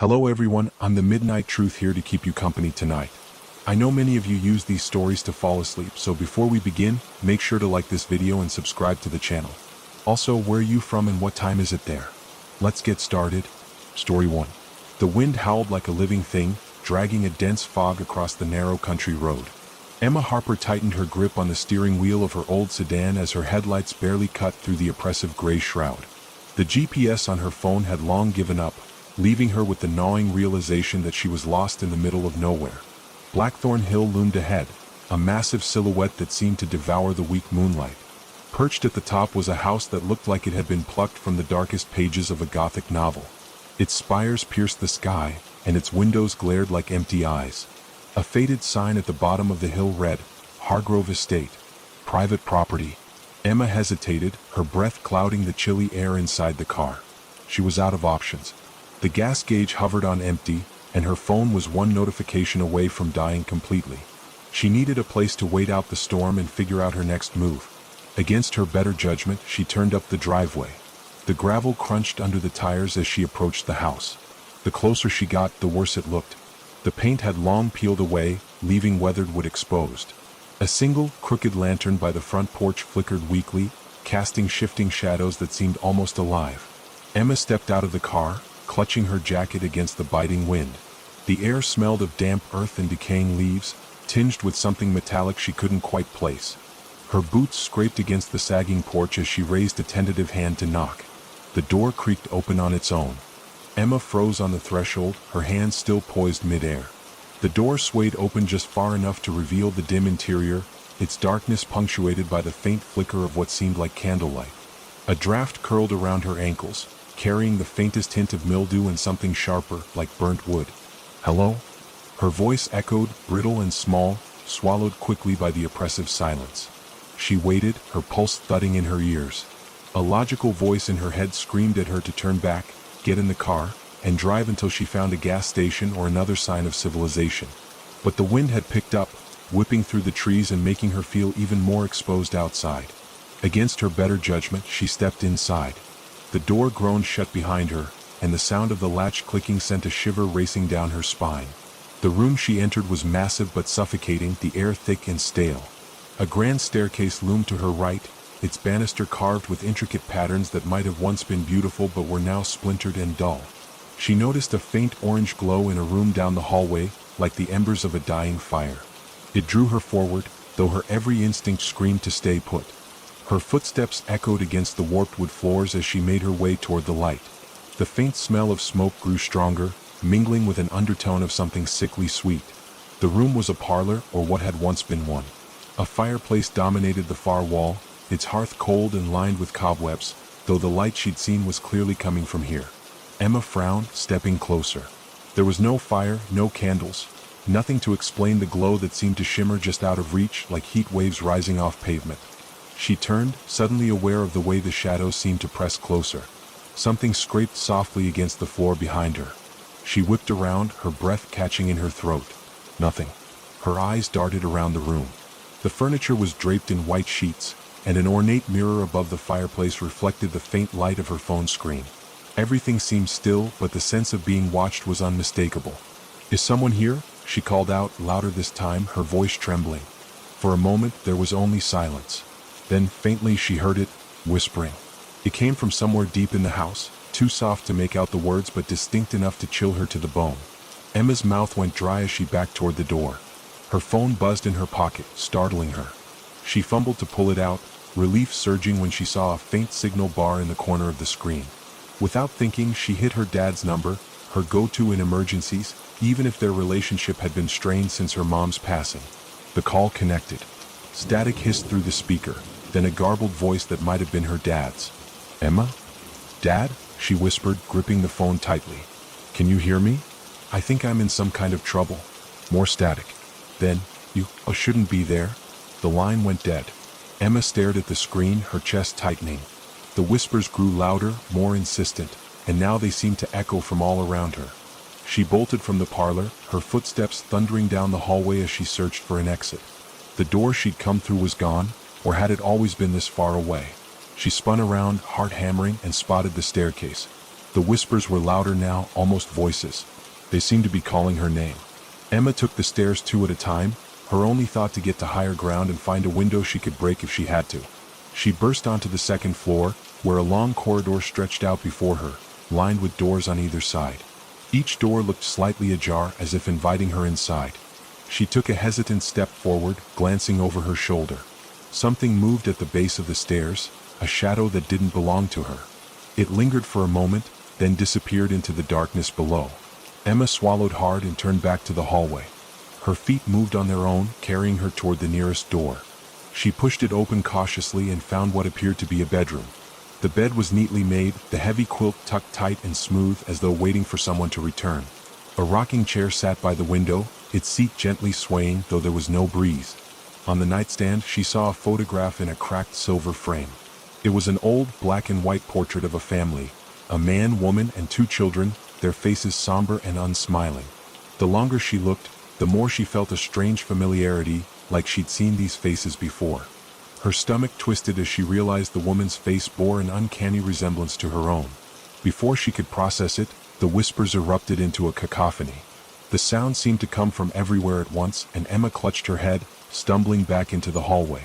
Hello everyone, I'm the Midnight Truth here to keep you company tonight. I know many of you use these stories to fall asleep, so before we begin, make sure to like this video and subscribe to the channel. Also, where are you from and what time is it there? Let's get started. Story 1. The wind howled like a living thing, dragging a dense fog across the narrow country road. Emma Harper tightened her grip on the steering wheel of her old sedan as her headlights barely cut through the oppressive gray shroud. The GPS on her phone had long given up, leaving her with the gnawing realization that she was lost in the middle of nowhere. Blackthorn Hill loomed ahead, a massive silhouette that seemed to devour the weak moonlight. Perched at the top was a house that looked like it had been plucked from the darkest pages of a Gothic novel. Its spires pierced the sky, and its windows glared like empty eyes. A faded sign at the bottom of the hill read, Hargrove Estate, private property. Emma hesitated, her breath clouding the chilly air inside the car. She was out of options. The gas gauge hovered on empty, and her phone was one notification away from dying completely. She needed a place to wait out the storm and figure out her next move. Against her better judgment, she turned up the driveway. The gravel crunched under the tires as she approached the house. The closer she got, the worse it looked. The paint had long peeled away, leaving weathered wood exposed. A single, crooked lantern by the front porch flickered weakly, casting shifting shadows that seemed almost alive. Emma stepped out of the car, clutching her jacket against the biting wind. The air smelled of damp earth and decaying leaves, tinged with something metallic she couldn't quite place. Her boots scraped against the sagging porch as she raised a tentative hand to knock. The door creaked open on its own. Emma froze on the threshold, her hands still poised mid-air. The door swayed open just far enough to reveal the dim interior, its darkness punctuated by the faint flicker of what seemed like candlelight. A draft curled around her ankles, carrying the faintest hint of mildew and something sharper, like burnt wood. "Hello?" Her voice echoed, brittle and small, swallowed quickly by the oppressive silence. She waited, her pulse thudding in her ears. A logical voice in her head screamed at her to turn back, get in the car, and drive until she found a gas station or another sign of civilization. But the wind had picked up, whipping through the trees and making her feel even more exposed outside. Against her better judgment, she stepped inside. The door groaned shut behind her, and the sound of the latch clicking sent a shiver racing down her spine. The room she entered was massive but suffocating, the air thick and stale. A grand staircase loomed to her right, its banister carved with intricate patterns that might have once been beautiful but were now splintered and dull. She noticed a faint orange glow in a room down the hallway, like the embers of a dying fire. It drew her forward, though her every instinct screamed to stay put. Her footsteps echoed against the warped wood floors as she made her way toward the light. The faint smell of smoke grew stronger, mingling with an undertone of something sickly sweet. The room was a parlor, or what had once been one. A fireplace dominated the far wall, its hearth cold and lined with cobwebs, though the light she'd seen was clearly coming from here. Emma frowned, stepping closer. There was no fire, no candles, nothing to explain the glow that seemed to shimmer just out of reach, like heat waves rising off pavement. She turned, suddenly aware of the way the shadows seemed to press closer. Something scraped softly against the floor behind her. She whipped around, her breath catching in her throat. Nothing. Her eyes darted around the room. The furniture was draped in white sheets, and an ornate mirror above the fireplace reflected the faint light of her phone screen. Everything seemed still, but the sense of being watched was unmistakable. "Is someone here?" she called out, louder this time, her voice trembling. For a moment there was only silence. Then, faintly, she heard it, whispering. It came from somewhere deep in the house, too soft to make out the words but distinct enough to chill her to the bone. Emma's mouth went dry as she backed toward the door. Her phone buzzed in her pocket, startling her. She fumbled to pull it out, relief surging when she saw a faint signal bar in the corner of the screen. Without thinking, she hit her dad's number, her go-to in emergencies, even if their relationship had been strained since her mom's passing. The call connected. Static hissed through the speaker, then a garbled voice that might have been her dad's. "Emma? Dad?" she whispered, gripping the phone tightly. "Can you hear me? I think I'm in some kind of trouble." More static. Then, "You shouldn't be there." The line went dead. Emma stared at the screen, her chest tightening. The whispers grew louder, more insistent, and now they seemed to echo from all around her. She bolted from the parlor, her footsteps thundering down the hallway as she searched for an exit. The door she'd come through was gone, or had it always been this far away? She spun around, heart hammering, and spotted the staircase. The whispers were louder now, almost voices. They seemed to be calling her name. Emma took the stairs 2 at a time, her only thought to get to higher ground and find a window she could break if she had to. She burst onto the 2nd floor, where a long corridor stretched out before her, lined with doors on either side. Each door looked slightly ajar, as if inviting her inside. She took a hesitant step forward, glancing over her shoulder. Something moved at the base of the stairs, a shadow that didn't belong to her. It lingered for a moment, then disappeared into the darkness below. Emma swallowed hard and turned back to the hallway. Her feet moved on their own, carrying her toward the nearest door. She pushed it open cautiously and found what appeared to be a bedroom. The bed was neatly made, the heavy quilt tucked tight and smooth as though waiting for someone to return. A rocking chair sat by the window, its seat gently swaying though there was no breeze. On the nightstand she saw a photograph in a cracked silver frame. It was an old black and white portrait of a family, a man, woman, and 2 children, their faces somber and unsmiling. The longer she looked, the more she felt a strange familiarity, like she'd seen these faces before. Her stomach twisted as she realized the woman's face bore an uncanny resemblance to her own. Before she could process it, the whispers erupted into a cacophony. The sound seemed to come from everywhere at once, and Emma clutched her head, stumbling back into the hallway.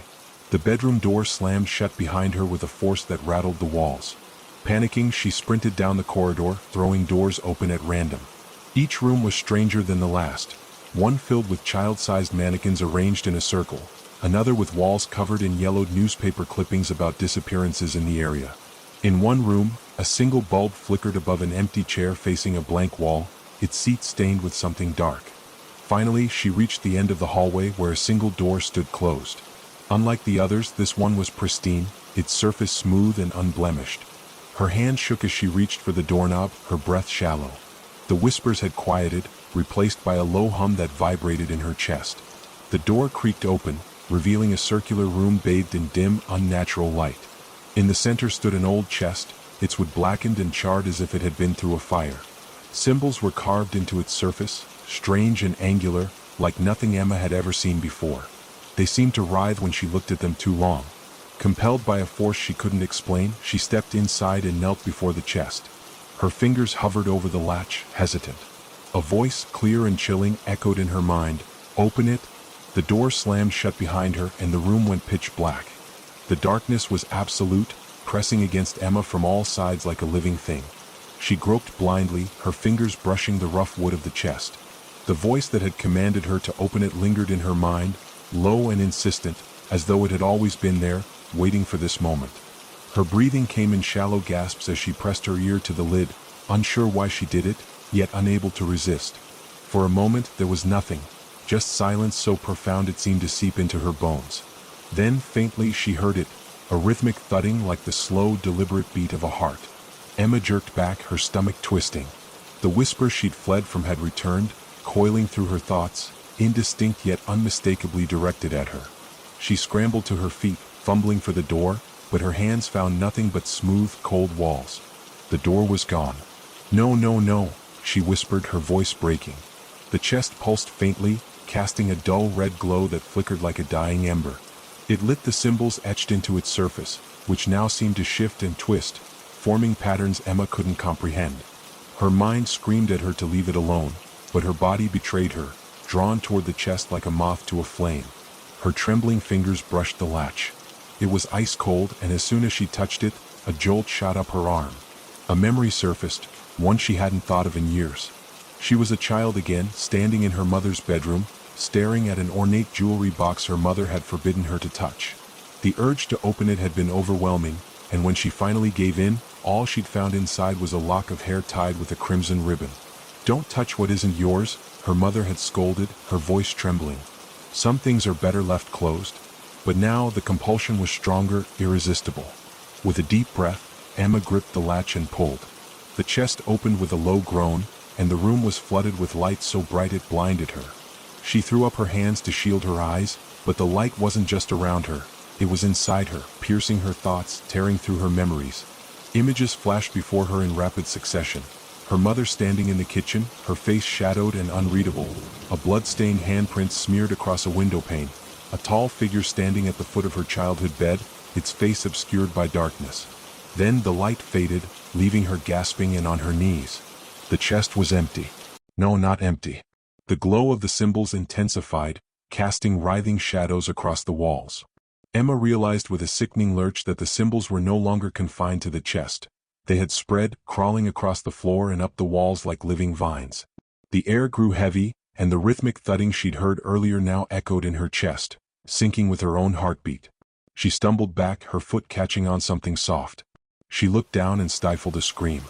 The bedroom door slammed shut behind her with a force that rattled the walls. Panicking, she sprinted down the corridor, throwing doors open at random. Each room was stranger than the last. One filled with child-sized mannequins arranged in a circle, another with walls covered in yellowed newspaper clippings about disappearances in the area. In one room, a single bulb flickered above an empty chair facing a blank wall, its seat stained with something dark. Finally, she reached the end of the hallway where a single door stood closed. Unlike the others, this one was pristine, its surface smooth and unblemished. Her hand shook as she reached for the doorknob, her breath shallow. The whispers had quieted, replaced by a low hum that vibrated in her chest. The door creaked open, revealing a circular room bathed in dim, unnatural light. In the center stood an old chest, its wood blackened and charred as if it had been through a fire. Symbols were carved into its surface, strange and angular, like nothing Emma had ever seen before. They seemed to writhe when she looked at them too long. Compelled by a force she couldn't explain, she stepped inside and knelt before the chest. Her fingers hovered over the latch, hesitant. A voice, clear and chilling, echoed in her mind, "Open it." The door slammed shut behind her and the room went pitch black. The darkness was absolute, pressing against Emma from all sides like a living thing. She groped blindly, her fingers brushing the rough wood of the chest. The voice that had commanded her to open it lingered in her mind, low and insistent, as though it had always been there, waiting for this moment. Her breathing came in shallow gasps as she pressed her ear to the lid, unsure why she did it, yet unable to resist. For a moment there was nothing, just silence so profound it seemed to seep into her bones. Then, faintly, she heard it, a rhythmic thudding like the slow, deliberate beat of a heart. Emma jerked back, her stomach twisting. The whisper she'd fled from had returned, coiling through her thoughts, indistinct yet unmistakably directed at her. She scrambled to her feet, fumbling for the door, but her hands found nothing but smooth, cold walls. The door was gone. "No, no, no," she whispered, her voice breaking. The chest pulsed faintly, casting a dull red glow that flickered like a dying ember. It lit the symbols etched into its surface, which now seemed to shift and twist, forming patterns Emma couldn't comprehend. Her mind screamed at her to leave it alone, but her body betrayed her, drawn toward the chest like a moth to a flame. Her trembling fingers brushed the latch. It was ice cold, and as soon as she touched it, a jolt shot up her arm. A memory surfaced, one she hadn't thought of in years. She was a child again, standing in her mother's bedroom, staring at an ornate jewelry box her mother had forbidden her to touch. The urge to open it had been overwhelming, and when she finally gave in, all she'd found inside was a lock of hair tied with a crimson ribbon. "Don't touch what isn't yours," her mother had scolded, her voice trembling. "Some things are better left closed." But now the compulsion was stronger, irresistible. With a deep breath, Emma gripped the latch and pulled. The chest opened with a low groan, and the room was flooded with light so bright it blinded her. She threw up her hands to shield her eyes, but the light wasn't just around her, it was inside her, piercing her thoughts, tearing through her memories. Images flashed before her in rapid succession. Her mother standing in the kitchen, her face shadowed and unreadable, a blood-stained handprint smeared across a window pane, a tall figure standing at the foot of her childhood bed, its face obscured by darkness. Then the light faded, leaving her gasping and on her knees. The chest was empty. No, not empty. The glow of the symbols intensified, casting writhing shadows across the walls. Emma realized with a sickening lurch that the symbols were no longer confined to the chest. They had spread, crawling across the floor and up the walls like living vines. The air grew heavy, and the rhythmic thudding she'd heard earlier now echoed in her chest, syncing with her own heartbeat. She stumbled back, her foot catching on something soft. She looked down and stifled a scream.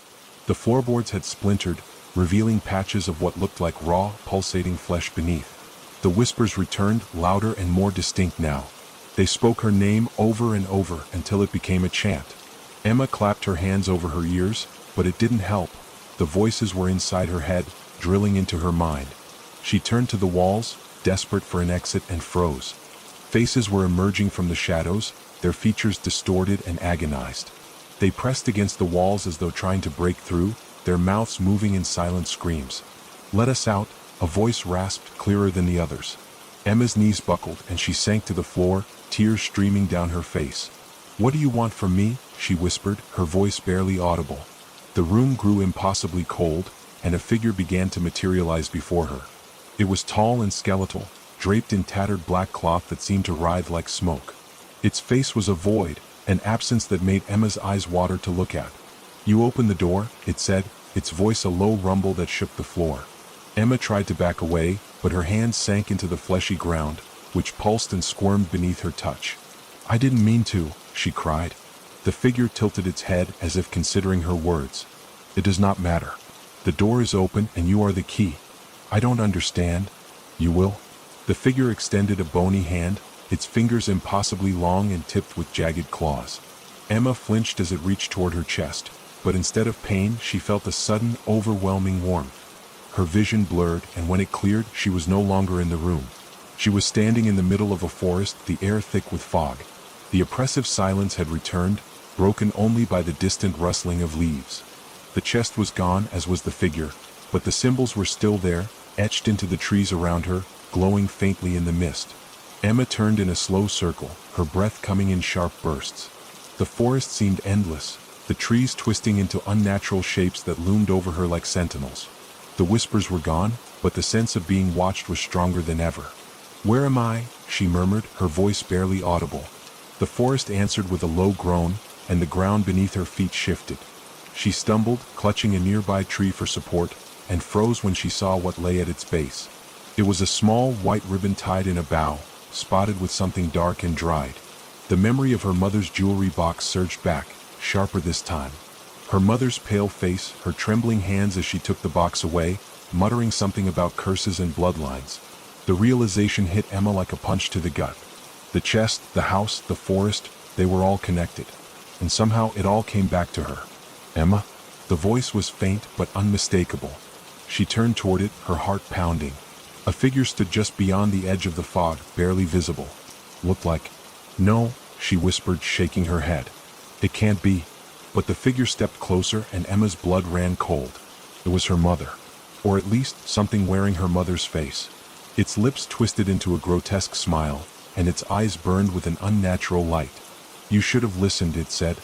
The floorboards had splintered, revealing patches of what looked like raw, pulsating flesh beneath. The whispers returned, louder and more distinct now. They spoke her name over and over until it became a chant. Emma clapped her hands over her ears, but it didn't help. The voices were inside her head, drilling into her mind. She turned to the walls, desperate for an exit, and froze. Faces were emerging from the shadows, their features distorted and agonized. They pressed against the walls as though trying to break through, their mouths moving in silent screams. "Let us out," a voice rasped clearer than the others. Emma's knees buckled and she sank to the floor, tears streaming down her face. "What do you want from me?" she whispered, her voice barely audible. The room grew impossibly cold, and a figure began to materialize before her. It was tall and skeletal, draped in tattered black cloth that seemed to writhe like smoke. Its face was a void, an absence that made Emma's eyes water to look at. "You open the door," it said, its voice a low rumble that shook the floor. Emma tried to back away, but her hands sank into the fleshy ground, which pulsed and squirmed beneath her touch. "I didn't mean to," she cried. The figure tilted its head as if considering her words. "It does not matter. The door is open and you are the key. I don't understand." "You will?" The figure extended a bony hand, its fingers impossibly long and tipped with jagged claws. Emma flinched as it reached toward her chest, but instead of pain she felt a sudden, overwhelming warmth. Her vision blurred, and when it cleared, she was no longer in the room. She was standing in the middle of a forest, the air thick with fog. The oppressive silence had returned, broken only by the distant rustling of leaves. The chest was gone, as was the figure, but the symbols were still there, etched into the trees around her, glowing faintly in the mist. Emma turned in a slow circle, her breath coming in sharp bursts. The forest seemed endless, the trees twisting into unnatural shapes that loomed over her like sentinels. The whispers were gone, but the sense of being watched was stronger than ever. "Where am I?" she murmured, her voice barely audible. The forest answered with a low groan, and the ground beneath her feet shifted. She stumbled, clutching a nearby tree for support, and froze when she saw what lay at its base. It was a small white ribbon tied in a bough, spotted with something dark and dried. The memory of her mother's jewelry box surged back, sharper this time. Her mother's pale face, her trembling hands as she took the box away, muttering something about curses and bloodlines. The realization hit Emma like a punch to the gut. The chest, the house, the forest, they were all connected. And somehow it all came back to her. "Emma?" The voice was faint but unmistakable. She turned toward it, her heart pounding. A figure stood just beyond the edge of the fog, barely visible. "Looked like..." "No," she whispered, shaking her head. "It can't be." But the figure stepped closer and Emma's blood ran cold. It was her mother. Or at least something wearing her mother's face. Its lips twisted into a grotesque smile, and its eyes burned with an unnatural light. "You should have listened," it said.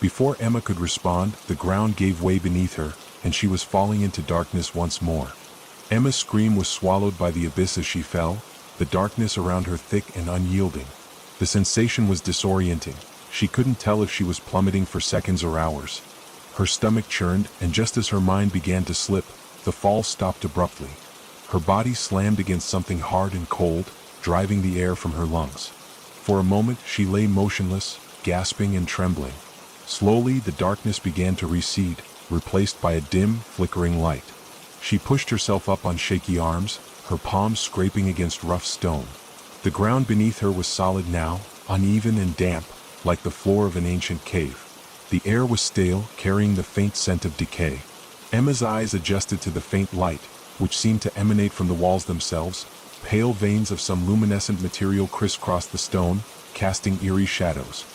Before Emma could respond, the ground gave way beneath her, and she was falling into darkness once more. Emma's scream was swallowed by the abyss as she fell, the darkness around her thick and unyielding. The sensation was disorienting. She couldn't tell if she was plummeting for seconds or hours. Her stomach churned, and just as her mind began to slip, the fall stopped abruptly. Her body slammed against something hard and cold, driving the air from her lungs. For a moment she lay motionless, gasping and trembling. Slowly the darkness began to recede, replaced by a dim, flickering light. She pushed herself up on shaky arms, her palms scraping against rough stone. The ground beneath her was solid now, uneven and damp, like the floor of an ancient cave. The air was stale, carrying the faint scent of decay. Emma's eyes adjusted to the faint light, which seemed to emanate from the walls themselves. Pale veins of some luminescent material crisscrossed the stone, casting eerie shadows.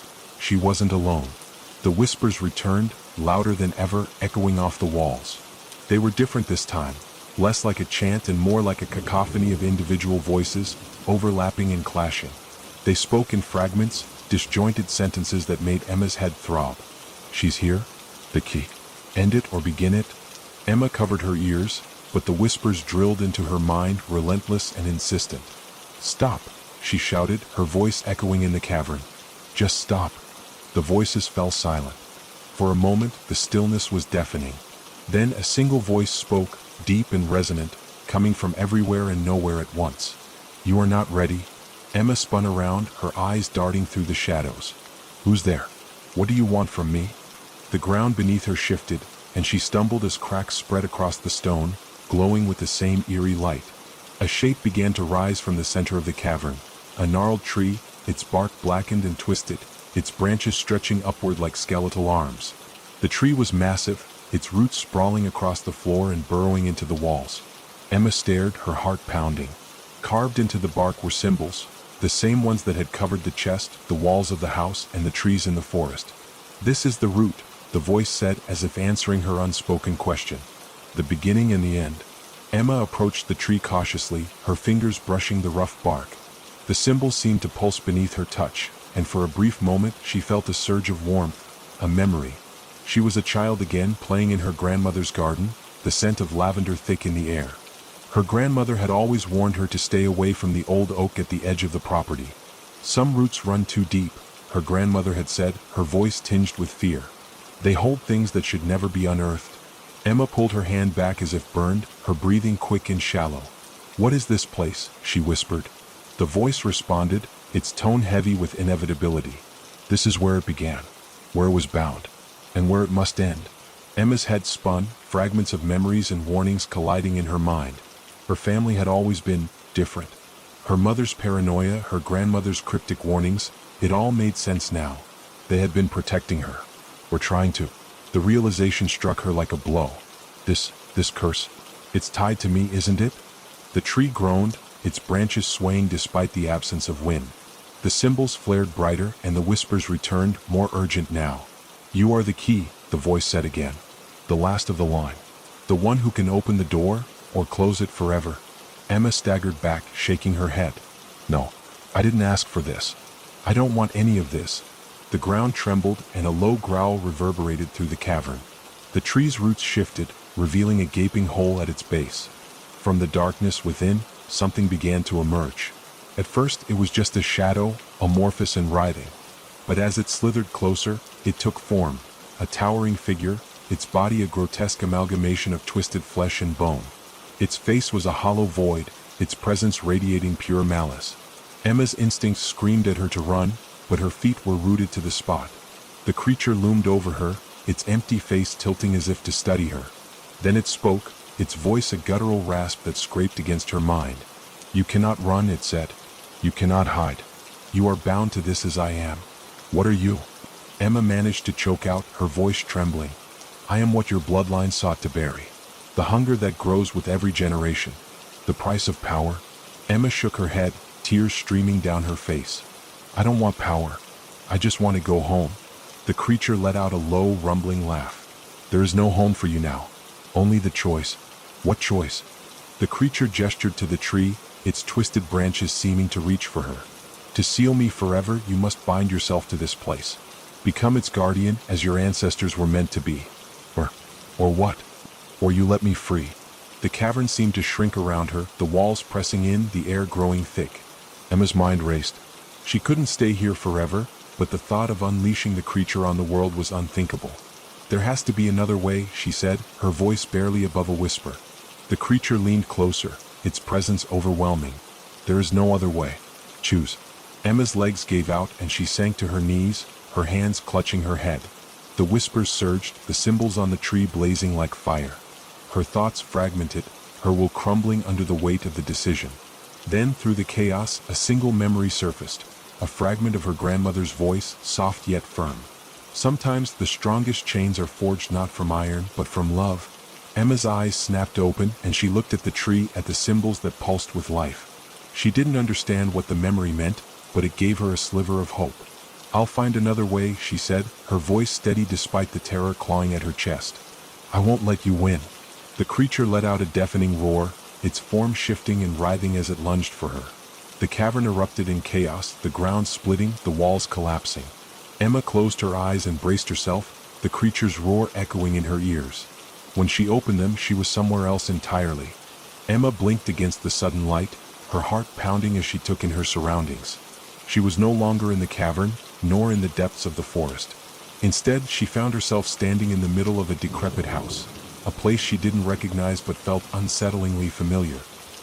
She wasn't alone. The whispers returned, louder than ever, echoing off the walls. They were different this time, less like a chant and more like a cacophony of individual voices, overlapping and clashing. They spoke in fragments, disjointed sentences that made Emma's head throb. "She's here. The key. End it or begin it? Emma covered her ears, but the whispers drilled into her mind, relentless and insistent. Stop, she shouted, her voice echoing in the cavern. Just stop. The voices fell silent. For a moment, the stillness was deafening. Then a single voice spoke, deep and resonant, coming from everywhere and nowhere at once. You are not ready? Emma spun around, her eyes darting through the shadows. Who's there? What do you want from me? The ground beneath her shifted, and she stumbled as cracks spread across the stone, glowing with the same eerie light. A shape began to rise from the center of the cavern, a gnarled tree, its bark blackened and twisted, its branches stretching upward like skeletal arms. The tree was massive, its roots sprawling across the floor and burrowing into the walls. Emma stared, her heart pounding. Carved into the bark were symbols, the same ones that had covered the chest, the walls of the house, and the trees in the forest. This is the root, the voice said, as if answering her unspoken question. The beginning and the end. Emma approached the tree cautiously, her fingers brushing the rough bark. The symbols seemed to pulse beneath her touch, and for a brief moment she felt a surge of warmth, a memory. She was a child again, playing in her grandmother's garden, the scent of lavender thick in the air. Her grandmother had always warned her to stay away from the old oak at the edge of the property. Some roots run too deep, her grandmother had said, her voice tinged with fear. They hold things that should never be unearthed. Emma pulled her hand back as if burned, her breathing quick and shallow. What is this place? She whispered. The voice responded, its tone heavy with inevitability. This is where it began, where it was bound, and where it must end. Emma's head spun, fragments of memories and warnings colliding in her mind. Her family had always been different. Her mother's paranoia, her grandmother's cryptic warnings, it all made sense now. They had been protecting her. Were trying to. The realization struck her like a blow. This curse, it's tied to me, isn't it? The tree groaned, its branches swaying despite the absence of wind. The symbols flared brighter and the whispers returned, more urgent now. You are the key, the voice said again. The last of the line. The one who can open the door, or close it forever. Emma staggered back, shaking her head. No, I didn't ask for this. I don't want any of this. The ground trembled and a low growl reverberated through the cavern. The tree's roots shifted, revealing a gaping hole at its base. From the darkness within, something began to emerge. At first, it was just a shadow, amorphous and writhing. But as it slithered closer, it took form, a towering figure, its body a grotesque amalgamation of twisted flesh and bone. Its face was a hollow void, its presence radiating pure malice. Emma's instincts screamed at her to run, but her feet were rooted to the spot. The creature loomed over her, its empty face tilting as if to study her. Then it spoke, its voice a guttural rasp that scraped against her mind. You cannot run, it said. You cannot hide. You are bound to this as I am. What are you? Emma managed to choke out, her voice trembling. I am what your bloodline sought to bury. The hunger that grows with every generation. The price of power. Emma shook her head, tears streaming down her face. I don't want power. I just want to go home. The creature let out a low, rumbling laugh. There is no home for you now. Only the choice. What choice? The creature gestured to the tree, its twisted branches seeming to reach for her. To seal me forever, you must bind yourself to this place. Become its guardian, as your ancestors were meant to be. Or what? Or you let me free. The cavern seemed to shrink around her, the walls pressing in, the air growing thick. Emma's mind raced. She couldn't stay here forever, but the thought of unleashing the creature on the world was unthinkable. There has to be another way, she said, her voice barely above a whisper. The creature leaned closer, its presence overwhelming. There is no other way. Choose. Emma's legs gave out and she sank to her knees, her hands clutching her head. The whispers surged, the symbols on the tree blazing like fire. Her thoughts fragmented, her will crumbling under the weight of the decision. Then, through the chaos, a single memory surfaced, a fragment of her grandmother's voice, soft yet firm. Sometimes the strongest chains are forged not from iron, but from love. Emma's eyes snapped open, and she looked at the tree, at the symbols that pulsed with life. She didn't understand what the memory meant, but it gave her a sliver of hope. I'll find another way, she said, her voice steady despite the terror clawing at her chest. I won't let you win. The creature let out a deafening roar, its form shifting and writhing as it lunged for her. The cavern erupted in chaos, the ground splitting, the walls collapsing. Emma closed her eyes and braced herself, the creature's roar echoing in her ears. When she opened them, she was somewhere else entirely. Emma blinked against the sudden light, her heart pounding as she took in her surroundings. She was no longer in the cavern, nor in the depths of the forest. Instead, she found herself standing in the middle of a decrepit house, a place she didn't recognize but felt unsettlingly familiar.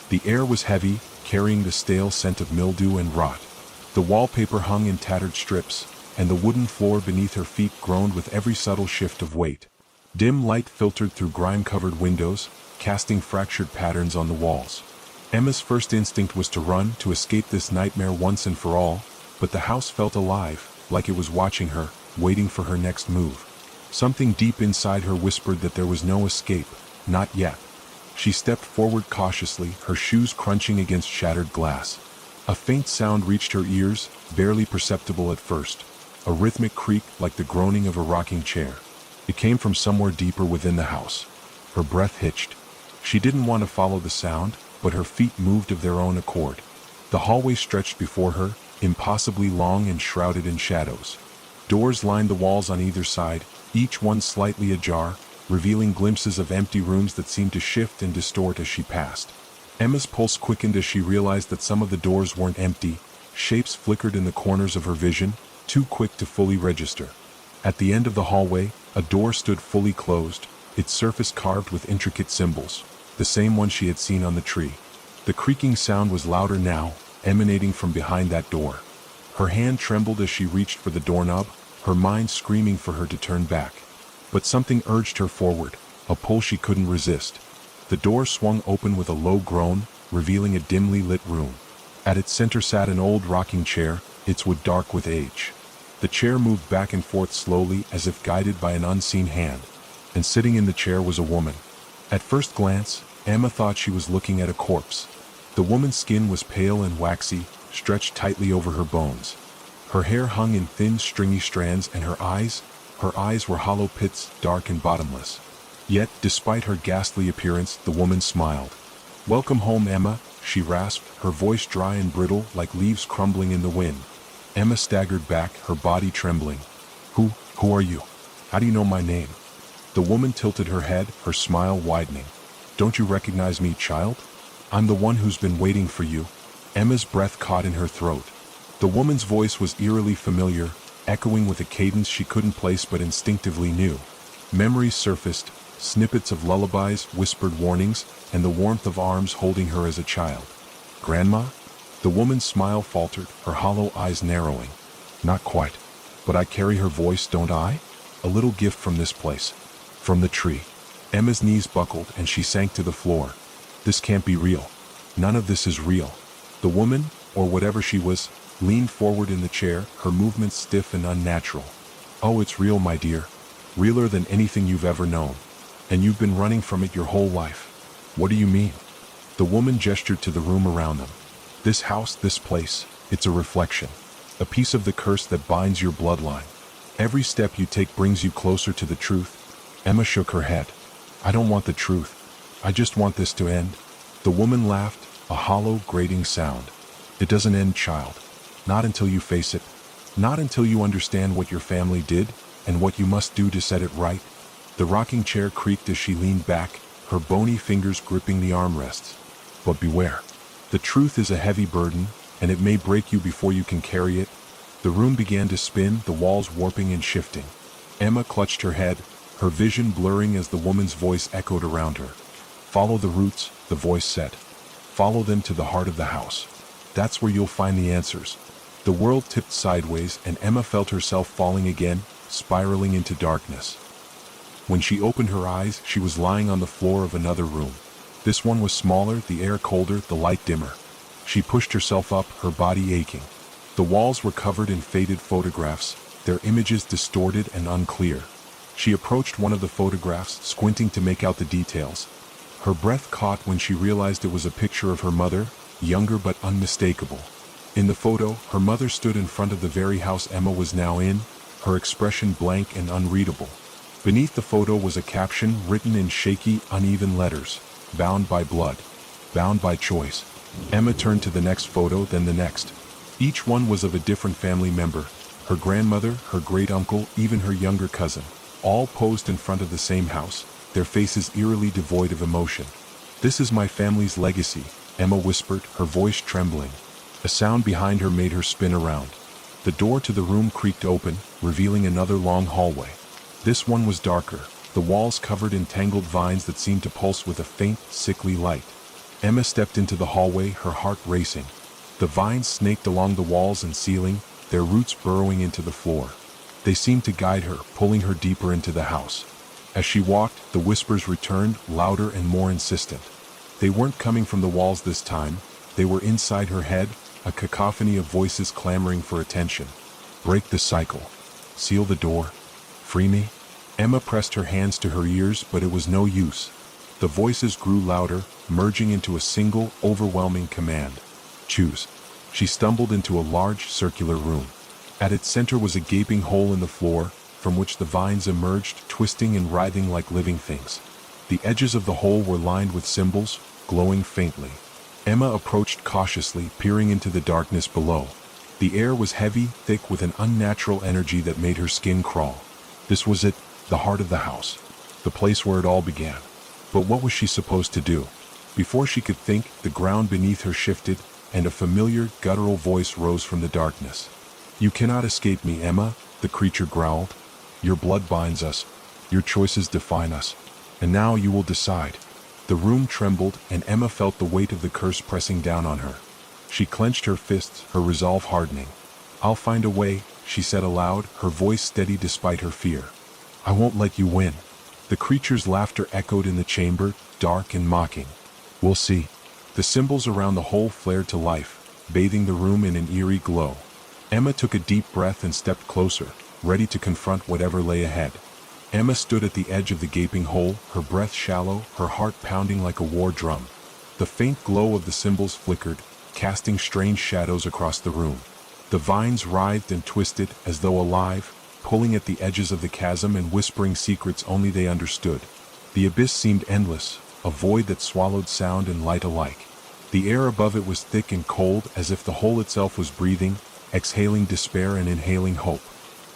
The air was heavy, carrying the stale scent of mildew and rot. The wallpaper hung in tattered strips, and the wooden floor beneath her feet groaned with every subtle shift of weight. Dim light filtered through grime-covered windows, casting fractured patterns on the walls. Emma's first instinct was to run, to escape this nightmare once and for all, but the house felt alive, like it was watching her, waiting for her next move. Something deep inside her whispered that there was no escape, not yet. She stepped forward cautiously, her shoes crunching against shattered glass. A faint sound reached her ears, barely perceptible at first, a rhythmic creak like the groaning of a rocking chair. It came from somewhere deeper within the house. Her breath hitched. She didn't want to follow the sound, but her feet moved of their own accord. The hallway stretched before her, impossibly long and shrouded in shadows. Doors lined the walls on either side, each one slightly ajar, revealing glimpses of empty rooms that seemed to shift and distort as she passed. Emma's pulse quickened as she realized that some of the doors weren't empty. Shapes flickered in the corners of her vision, too quick to fully register. At the end of the hallway, a door stood fully closed, its surface carved with intricate symbols, the same one she had seen on the tree. The creaking sound was louder now, emanating from behind that door. Her hand trembled as she reached for the doorknob, her mind screaming for her to turn back. But something urged her forward, a pull she couldn't resist. The door swung open with a low groan, revealing a dimly lit room. At its center sat an old rocking chair, its wood dark with age. The chair moved back and forth slowly as if guided by an unseen hand, and sitting in the chair was a woman. At first glance, Emma thought she was looking at a corpse. The woman's skin was pale and waxy, stretched tightly over her bones. Her hair hung in thin, stringy strands, and her eyes were hollow pits, dark and bottomless. Yet, despite her ghastly appearance, the woman smiled. "Welcome home, Emma," she rasped, her voice dry and brittle like leaves crumbling in the wind. Emma staggered back, her body trembling. Who are you? How do you know my name?" The woman tilted her head, her smile widening. "Don't you recognize me, child? I'm the one who's been waiting for you." Emma's breath caught in her throat. The woman's voice was eerily familiar, echoing with a cadence she couldn't place but instinctively knew. Memories surfaced, snippets of lullabies, whispered warnings, and the warmth of arms holding her as a child. "Grandma?" The woman's smile faltered, her hollow eyes narrowing. "Not quite. But I carry her voice, don't I? A little gift from this place. From the tree." Emma's knees buckled and she sank to the floor. This can't be real. None of this is real. The woman, or whatever she was, leaned forward in the chair, her movements stiff and unnatural. "Oh, it's real, my dear. Realer than anything you've ever known. And you've been running from it your whole life." "What do you mean?" The woman gestured to the room around them. "This house, this place, it's a reflection. A piece of the curse that binds your bloodline. Every step you take brings you closer to the truth." Emma shook her head. "I don't want the truth. I just want this to end." The woman laughed, a hollow, grating sound. "It doesn't end, child. Not until you face it. Not until you understand what your family did, and what you must do to set it right." The rocking chair creaked as she leaned back, her bony fingers gripping the armrests. "But beware. The truth is a heavy burden, and it may break you before you can carry it." The room began to spin, the walls warping and shifting. Emma clutched her head, her vision blurring as the woman's voice echoed around her. "Follow the roots," the voice said. "Follow them to the heart of the house. That's where you'll find the answers." The world tipped sideways and Emma felt herself falling again, spiraling into darkness. When she opened her eyes, she was lying on the floor of another room. This one was smaller, the air colder, the light dimmer. She pushed herself up, her body aching. The walls were covered in faded photographs, their images distorted and unclear. She approached one of the photographs, squinting to make out the details. Her breath caught when she realized it was a picture of her mother, younger but unmistakable. In the photo, her mother stood in front of the very house Emma was now in, her expression blank and unreadable. Beneath the photo was a caption written in shaky, uneven letters: "Bound by blood. Bound by choice." Emma turned to the next photo, then the next. Each one was of a different family member: her grandmother, her great-uncle, even her younger cousin. all posed in front of the same house, their faces eerily devoid of emotion. "This is my family's legacy," Emma whispered, her voice trembling. A sound behind her made her spin around. The door to the room creaked open, revealing another long hallway. This one was darker, the walls covered in tangled vines that seemed to pulse with a faint, sickly light. Emma stepped into the hallway, her heart racing. The vines snaked along the walls and ceiling, their roots burrowing into the floor. They seemed to guide her, pulling her deeper into the house. As she walked, the whispers returned, louder and more insistent. They weren't coming from the walls this time, they were inside her head, a cacophony of voices clamoring for attention. "Break the cycle. Seal the door. Free me." Emma pressed her hands to her ears, but it was no use. The voices grew louder, merging into a single, overwhelming command. "Choose." She stumbled into a large, circular room. At its center was a gaping hole in the floor, from which the vines emerged, twisting and writhing like living things. The edges of the hole were lined with symbols, glowing faintly. Emma approached cautiously, peering into the darkness below. The air was heavy, thick with an unnatural energy that made her skin crawl. This was it, the heart of the house. The place where it all began. But what was she supposed to do? Before she could think, the ground beneath her shifted, and a familiar, guttural voice rose from the darkness. "You cannot escape me, Emma," the creature growled. "Your blood binds us. Your choices define us. And now you will decide." The room trembled, and Emma felt the weight of the curse pressing down on her. She clenched her fists, her resolve hardening. "I'll find a way," she said aloud, her voice steady despite her fear. "I won't let you win." The creature's laughter echoed in the chamber, dark and mocking. "We'll see." The symbols around the hole flared to life, bathing the room in an eerie glow. Emma took a deep breath and stepped closer, ready to confront whatever lay ahead. Emma stood at the edge of the gaping hole, her breath shallow, her heart pounding like a war drum. The faint glow of the symbols flickered, casting strange shadows across the room. The vines writhed and twisted, as though alive, pulling at the edges of the chasm and whispering secrets only they understood. The abyss seemed endless, a void that swallowed sound and light alike. The air above it was thick and cold, as if the hole itself was breathing, exhaling despair and inhaling hope.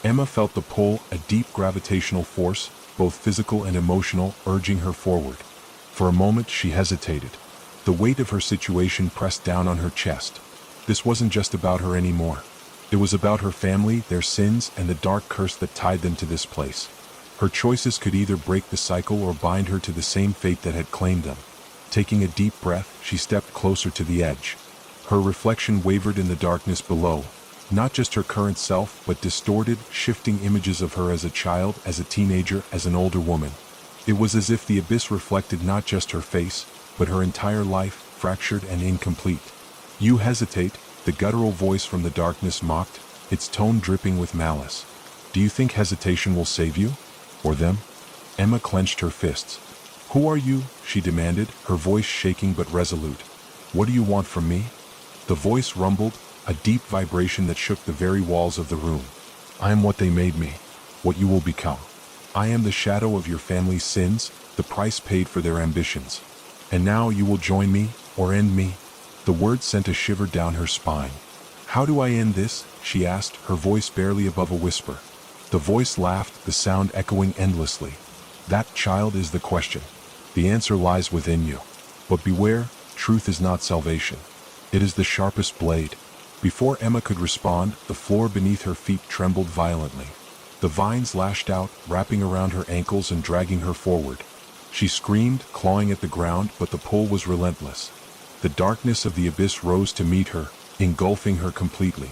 Emma felt the pull, a deep gravitational force, both physical and emotional, urging her forward. For a moment she hesitated. The weight of her situation pressed down on her chest. This wasn't just about her anymore. It was about her family, their sins, and the dark curse that tied them to this place. Her choices could either break the cycle or bind her to the same fate that had claimed them. Taking a deep breath, she stepped closer to the edge. Her reflection wavered in the darkness below. Not just her current self, but distorted, shifting images of her as a child, as a teenager, as an older woman. It was as if the abyss reflected not just her face, but her entire life, fractured and incomplete. "You hesitate," the guttural voice from the darkness mocked, its tone dripping with malice. "Do you think hesitation will save you? Or them?" Emma clenched her fists. "Who are you?" she demanded, her voice shaking but resolute. "What do you want from me?" The voice rumbled, a deep vibration that shook the very walls of the room. "I am what they made me, what you will become. I am the shadow of your family's sins, the price paid for their ambitions. And now you will join me, or end me." The words sent a shiver down her spine. "How do I end this?" she asked, her voice barely above a whisper. The voice laughed, the sound echoing endlessly. "That, child, is the question. The answer lies within you. But beware, truth is not salvation. It is the sharpest blade." Before Emma could respond, the floor beneath her feet trembled violently. The vines lashed out, wrapping around her ankles and dragging her forward. She screamed, clawing at the ground, but the pull was relentless. The darkness of the abyss rose to meet her, engulfing her completely.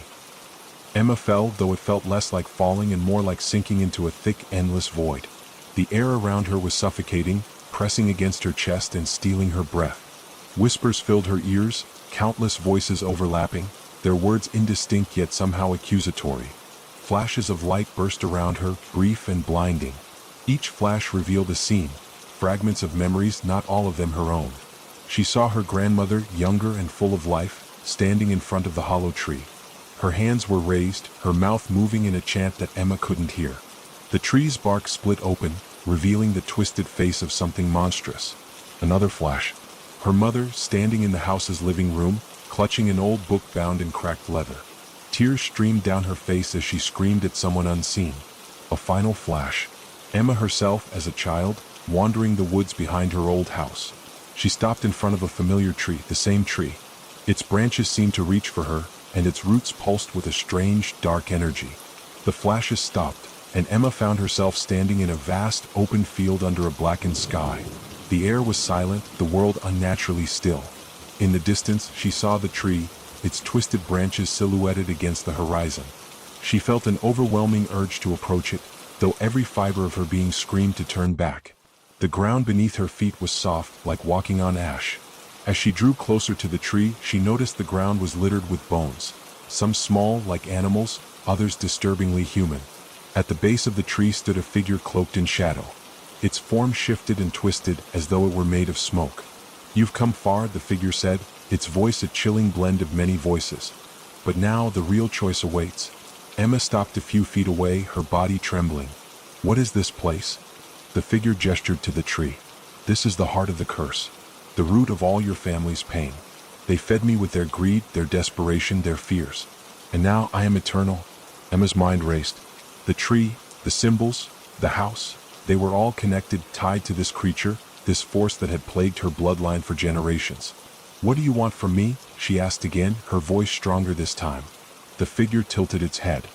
Emma fell, though it felt less like falling and more like sinking into a thick, endless void. The air around her was suffocating, pressing against her chest and stealing her breath. Whispers filled her ears, countless voices overlapping, their words indistinct yet somehow accusatory. Flashes of light burst around her, brief and blinding. Each flash revealed a scene, fragments of memories, not all of them her own. She saw her grandmother, younger and full of life, standing in front of the hollow tree. Her hands were raised, her mouth moving in a chant that Emma couldn't hear. The tree's bark split open, revealing the twisted face of something monstrous. Another flash. Her mother, standing in the house's living room, clutching an old book bound in cracked leather. Tears streamed down her face as she screamed at someone unseen. A final flash. Emma herself as a child, wandering the woods behind her old house. She stopped in front of a familiar tree, the same tree. Its branches seemed to reach for her, and its roots pulsed with a strange, dark energy. The flashes stopped, and Emma found herself standing in a vast, open field under a blackened sky. The air was silent, the world unnaturally still. In the distance, she saw the tree, its twisted branches silhouetted against the horizon. She felt an overwhelming urge to approach it, though every fiber of her being screamed to turn back. The ground beneath her feet was soft, like walking on ash. As she drew closer to the tree, she noticed the ground was littered with bones, some small, like animals, others disturbingly human. At the base of the tree stood a figure cloaked in shadow. Its form shifted and twisted as though it were made of smoke. "You've come far," the figure said, its voice a chilling blend of many voices. But now the real choice awaits. Emma stopped a few feet away, her body trembling. "What is this place?" The figure gestured to the tree. "This is the heart of the curse, the root of all your family's pain. They fed me with their greed, their desperation, their fears. And now I am eternal." Emma's mind raced. The tree, the symbols, the house, they were all connected, tied to this creature, this force that had plagued her bloodline for generations. "What do you want from me?" she asked again, her voice stronger this time. The figure tilted its head.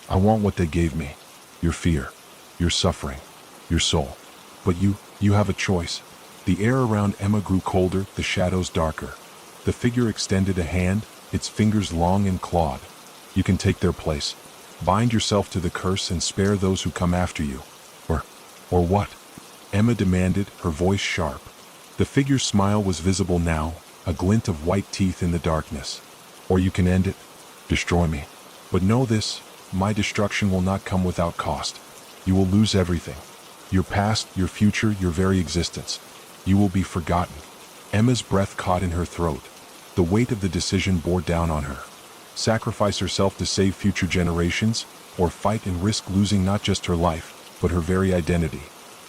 "I want what they gave me. Your fear, your suffering, your soul. But you have a choice." The air around Emma grew colder, the shadows darker. The figure extended a hand, its fingers long and clawed. "You can take their place. Bind yourself to the curse and spare those who come after you." Or what?" Emma demanded, her voice sharp. The figure's smile was visible now, a glint of white teeth in the darkness. "Or you can end it. Destroy me. But know this, my destruction will not come without cost. You will lose everything. Your past, your future, your very existence. You will be forgotten." Emma's breath caught in her throat. The weight of the decision bore down on her. Sacrifice herself to save future generations, or fight and risk losing not just her life, but her very identity.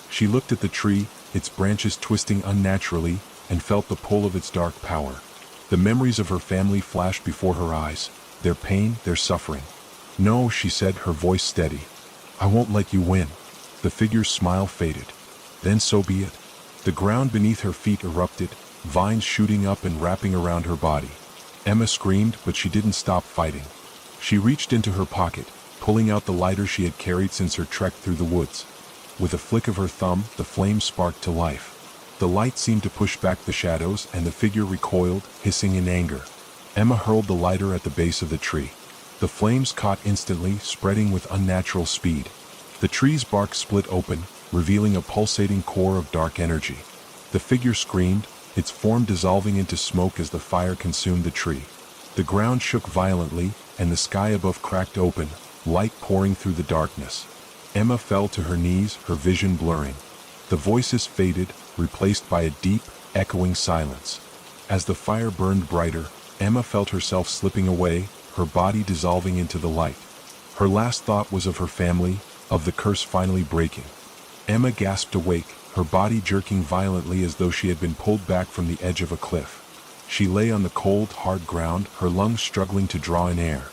She looked at the tree, its branches twisting unnaturally, and felt the pull of its dark power. The memories of her family flashed before her eyes, their pain, their suffering. "No," she said, her voice steady. "I won't let you win." The figure's smile faded. "Then so be it." The ground beneath her feet erupted, vines shooting up and wrapping around her body. Emma screamed, but she didn't stop fighting. She reached into her pocket, pulling out the lighter she had carried since her trek through the woods. With a flick of her thumb, the flame sparked to life. The light seemed to push back the shadows, and the figure recoiled, hissing in anger. Emma hurled the lighter at the base of the tree. The flames caught instantly, spreading with unnatural speed. The tree's bark split open, revealing a pulsating core of dark energy. The figure screamed, its form dissolving into smoke as the fire consumed the tree. The ground shook violently, and the sky above cracked open, light pouring through the darkness. Emma fell to her knees, her vision blurring. The voices faded, replaced by a deep, echoing silence. As the fire burned brighter, Emma felt herself slipping away, her body dissolving into the light. Her last thought was of her family, of the curse finally breaking. Emma gasped awake, her body jerking violently as though she had been pulled back from the edge of a cliff. She lay on the cold, hard ground, her lungs struggling to draw in air.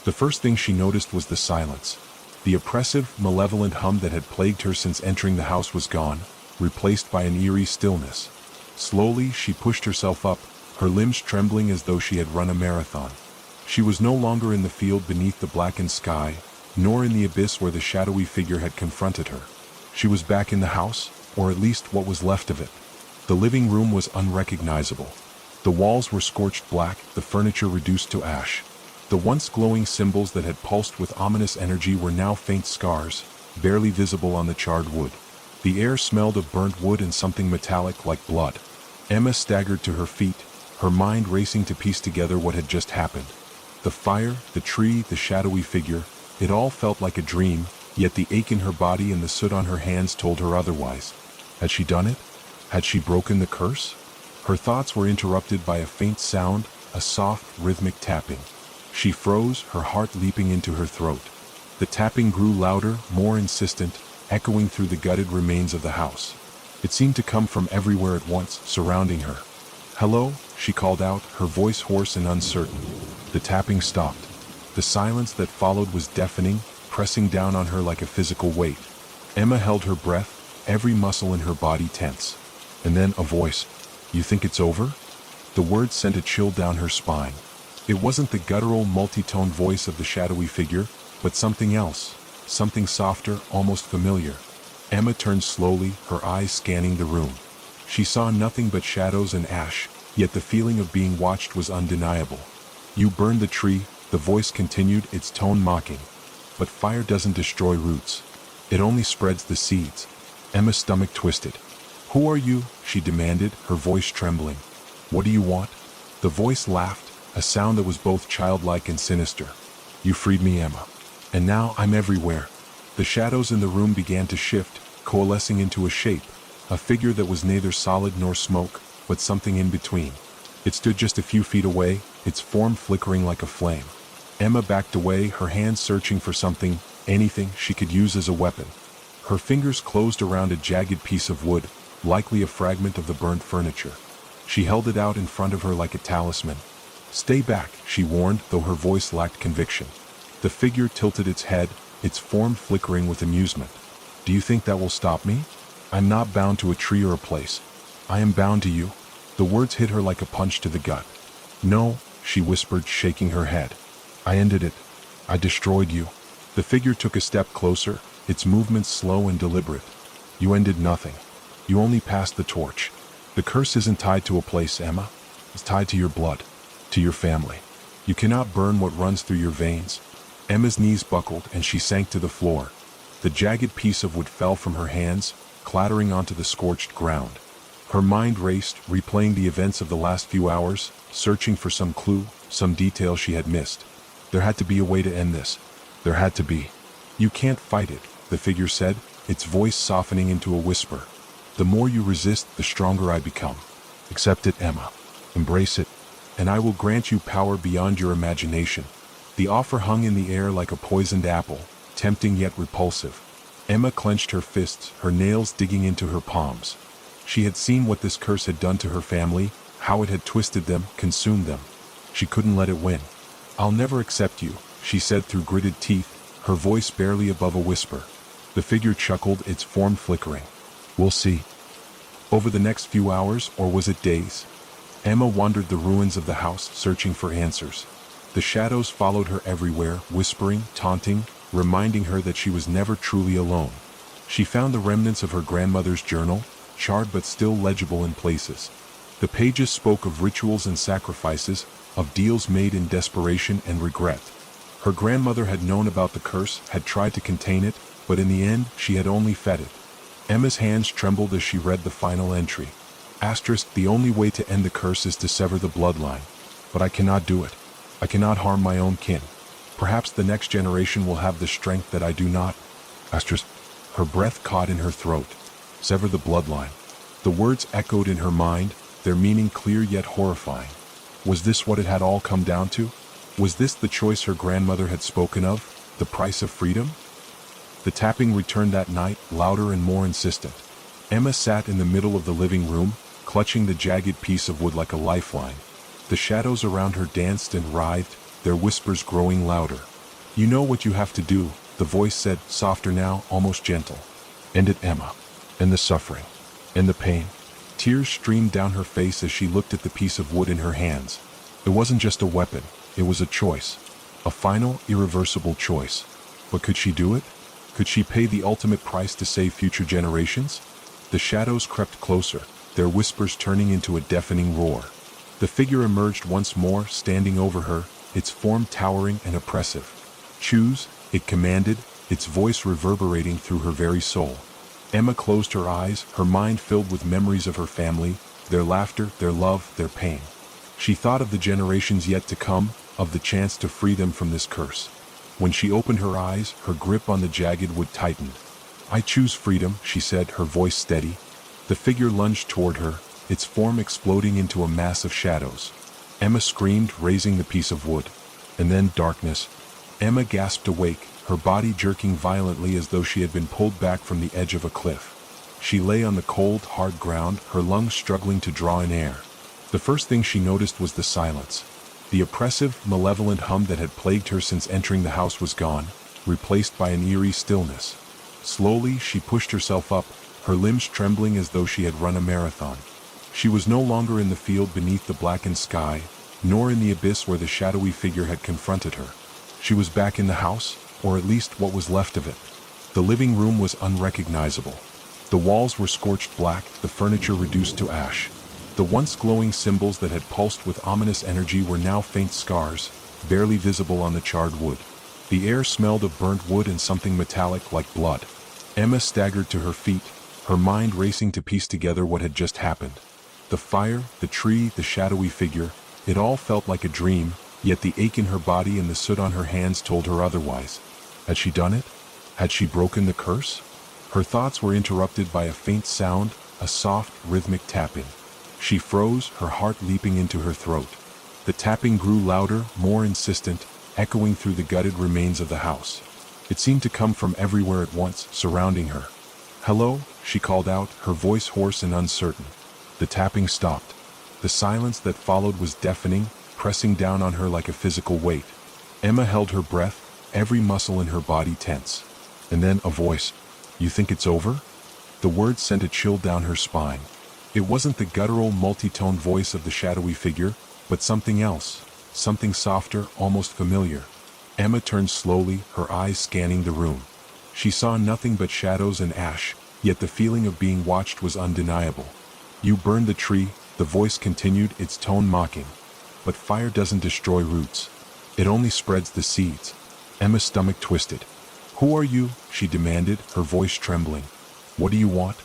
The first thing she noticed was the silence. The oppressive, malevolent hum that had plagued her since entering the house was gone, replaced by an eerie stillness. Slowly, she pushed herself up, her limbs trembling as though she had run a marathon. She was no longer in the field beneath the blackened sky, nor in the abyss where the shadowy figure had confronted her. She was back in the house, or at least what was left of it. The living room was unrecognizable. The walls were scorched black, the furniture reduced to ash. The once glowing symbols that had pulsed with ominous energy were now faint scars, barely visible on the charred wood. The air smelled of burnt wood and something metallic like blood. Emma staggered to her feet, her mind racing to piece together what had just happened. The fire, the tree, the shadowy figure, it all felt like a dream, yet the ache in her body and the soot on her hands told her otherwise. Had she done it? Had she broken the curse? Her thoughts were interrupted by a faint sound, a soft, rhythmic tapping. She froze, her heart leaping into her throat. The tapping grew louder, more insistent, echoing through the gutted remains of the house. It seemed to come from everywhere at once, surrounding her. "Hello?" she called out, her voice hoarse and uncertain. The tapping stopped. The silence that followed was deafening, pressing down on her like a physical weight. Emma held her breath, every muscle in her body tense. And then a voice. "You think it's over?" The words sent a chill down her spine. It wasn't the guttural, multi-tone voice of the shadowy figure, but something else, something softer, almost familiar. Emma turned slowly, her eyes scanning the room. She saw nothing but shadows and ash, yet the feeling of being watched was undeniable. "You burned the tree," the voice continued, its tone mocking. "But fire doesn't destroy roots. It only spreads the seeds." Emma's stomach twisted. "Who are you?" she demanded, her voice trembling. "What do you want?" The voice laughed, a sound that was both childlike and sinister. "You freed me, Emma. And now I'm everywhere." The shadows in the room began to shift, coalescing into a shape, a figure that was neither solid nor smoke, but something in between. It stood just a few feet away, its form flickering like a flame. Emma backed away, her hands searching for something, anything she could use as a weapon. Her fingers closed around a jagged piece of wood, likely a fragment of the burnt furniture. She held it out in front of her like a talisman. "Stay back," she warned, though her voice lacked conviction. The figure tilted its head, its form flickering with amusement. "Do you think that will stop me? I'm not bound to a tree or a place. I am bound to you." The words hit her like a punch to the gut. "No," she whispered, shaking her head. "I ended it. I destroyed you." The figure took a step closer, its movements slow and deliberate. "You ended nothing. You only passed the torch. The curse isn't tied to a place, Emma. It's tied to your blood, to your family. You cannot burn what runs through your veins." Emma's knees buckled and she sank to the floor. The jagged piece of wood fell from her hands, clattering onto the scorched ground. Her mind raced, replaying the events of the last few hours, searching for some clue, some detail she had missed. There had to be a way to end this. There had to be. "You can't fight it," the figure said, its voice softening into a whisper. "The more you resist, the stronger I become. Accept it, Emma. Embrace it, and I will grant you power beyond your imagination." The offer hung in the air like a poisoned apple, tempting yet repulsive. Emma clenched her fists, her nails digging into her palms. She had seen what this curse had done to her family, how it had twisted them, consumed them. She couldn't let it win. "I'll never accept you," she said through gritted teeth, her voice barely above a whisper. The figure chuckled, its form flickering. "We'll see." Over the next few hours, or was it days? Emma wandered the ruins of the house, searching for answers. The shadows followed her everywhere, whispering, taunting, reminding her that she was never truly alone. She found the remnants of her grandmother's journal, charred but still legible in places. The pages spoke of rituals and sacrifices, of deals made in desperation and regret. Her grandmother had known about the curse, had tried to contain it, but in the end, she had only fed it. Emma's hands trembled as she read the final entry. Asterisk, "The only way to end the curse is to sever the bloodline. But I cannot do it. I cannot harm my own kin. Perhaps the next generation will have the strength that I do not." Asterisk. Her breath caught in her throat. Sever the bloodline. The words echoed in her mind, their meaning clear yet horrifying. Was this what it had all come down to? Was this the choice her grandmother had spoken of, the price of freedom? The tapping returned that night, louder and more insistent. Emma sat in the middle of the living room, clutching the jagged piece of wood like a lifeline. The shadows around her danced and writhed, their whispers growing louder. "You know what you have to do," the voice said, softer now, almost gentle. "End it, Emma. End the suffering. End the pain." Tears streamed down her face as she looked at the piece of wood in her hands. It wasn't just a weapon, it was a choice. A final, irreversible choice. But could she do it? Could she pay the ultimate price to save future generations? The shadows crept closer, their whispers turning into a deafening roar. The figure emerged once more, standing over her, its form towering and oppressive. "Choose," it commanded, its voice reverberating through her very soul. Emma closed her eyes, her mind filled with memories of her family, their laughter, their love, their pain. She thought of the generations yet to come, of the chance to free them from this curse. When she opened her eyes, her grip on the jagged wood tightened. "I choose freedom," she said, her voice steady. The figure lunged toward her, its form exploding into a mass of shadows. Emma screamed, raising the piece of wood. And then darkness. Emma gasped awake, her body jerking violently as though she had been pulled back from the edge of a cliff. She lay on the cold, hard ground, her lungs struggling to draw in air. The first thing she noticed was the silence. The oppressive, malevolent hum that had plagued her since entering the house was gone, replaced by an eerie stillness. Slowly, she pushed herself up, her limbs trembling as though she had run a marathon. She was no longer in the field beneath the blackened sky, nor in the abyss where the shadowy figure had confronted her. She was back in the house, or at least what was left of it. The living room was unrecognizable. The walls were scorched black, the furniture reduced to ash. The once glowing symbols that had pulsed with ominous energy were now faint scars, barely visible on the charred wood. The air smelled of burnt wood and something metallic like blood. Emma staggered to her feet, her mind racing to piece together what had just happened. The fire, the tree, the shadowy figure, it all felt like a dream, yet the ache in her body and the soot on her hands told her otherwise. Had she done it? Had she broken the curse? Her thoughts were interrupted by a faint sound, a soft, rhythmic tapping. She froze, her heart leaping into her throat. The tapping grew louder, more insistent, echoing through the gutted remains of the house. It seemed to come from everywhere at once, surrounding her. "Hello," she called out, her voice hoarse and uncertain. The tapping stopped. The silence that followed was deafening, pressing down on her like a physical weight. Emma held her breath, every muscle in her body tense. And then a voice. "You think it's over?" The words sent a chill down her spine. It wasn't the guttural, multi-toned voice of the shadowy figure, but something else, something softer, almost familiar. Emma turned slowly, her eyes scanning the room. She saw nothing but shadows and ash, yet the feeling of being watched was undeniable. "You burned the tree," the voice continued, its tone mocking. "But fire doesn't destroy roots. It only spreads the seeds." Emma's stomach twisted. "Who are you?" she demanded, her voice trembling. "What do you want?"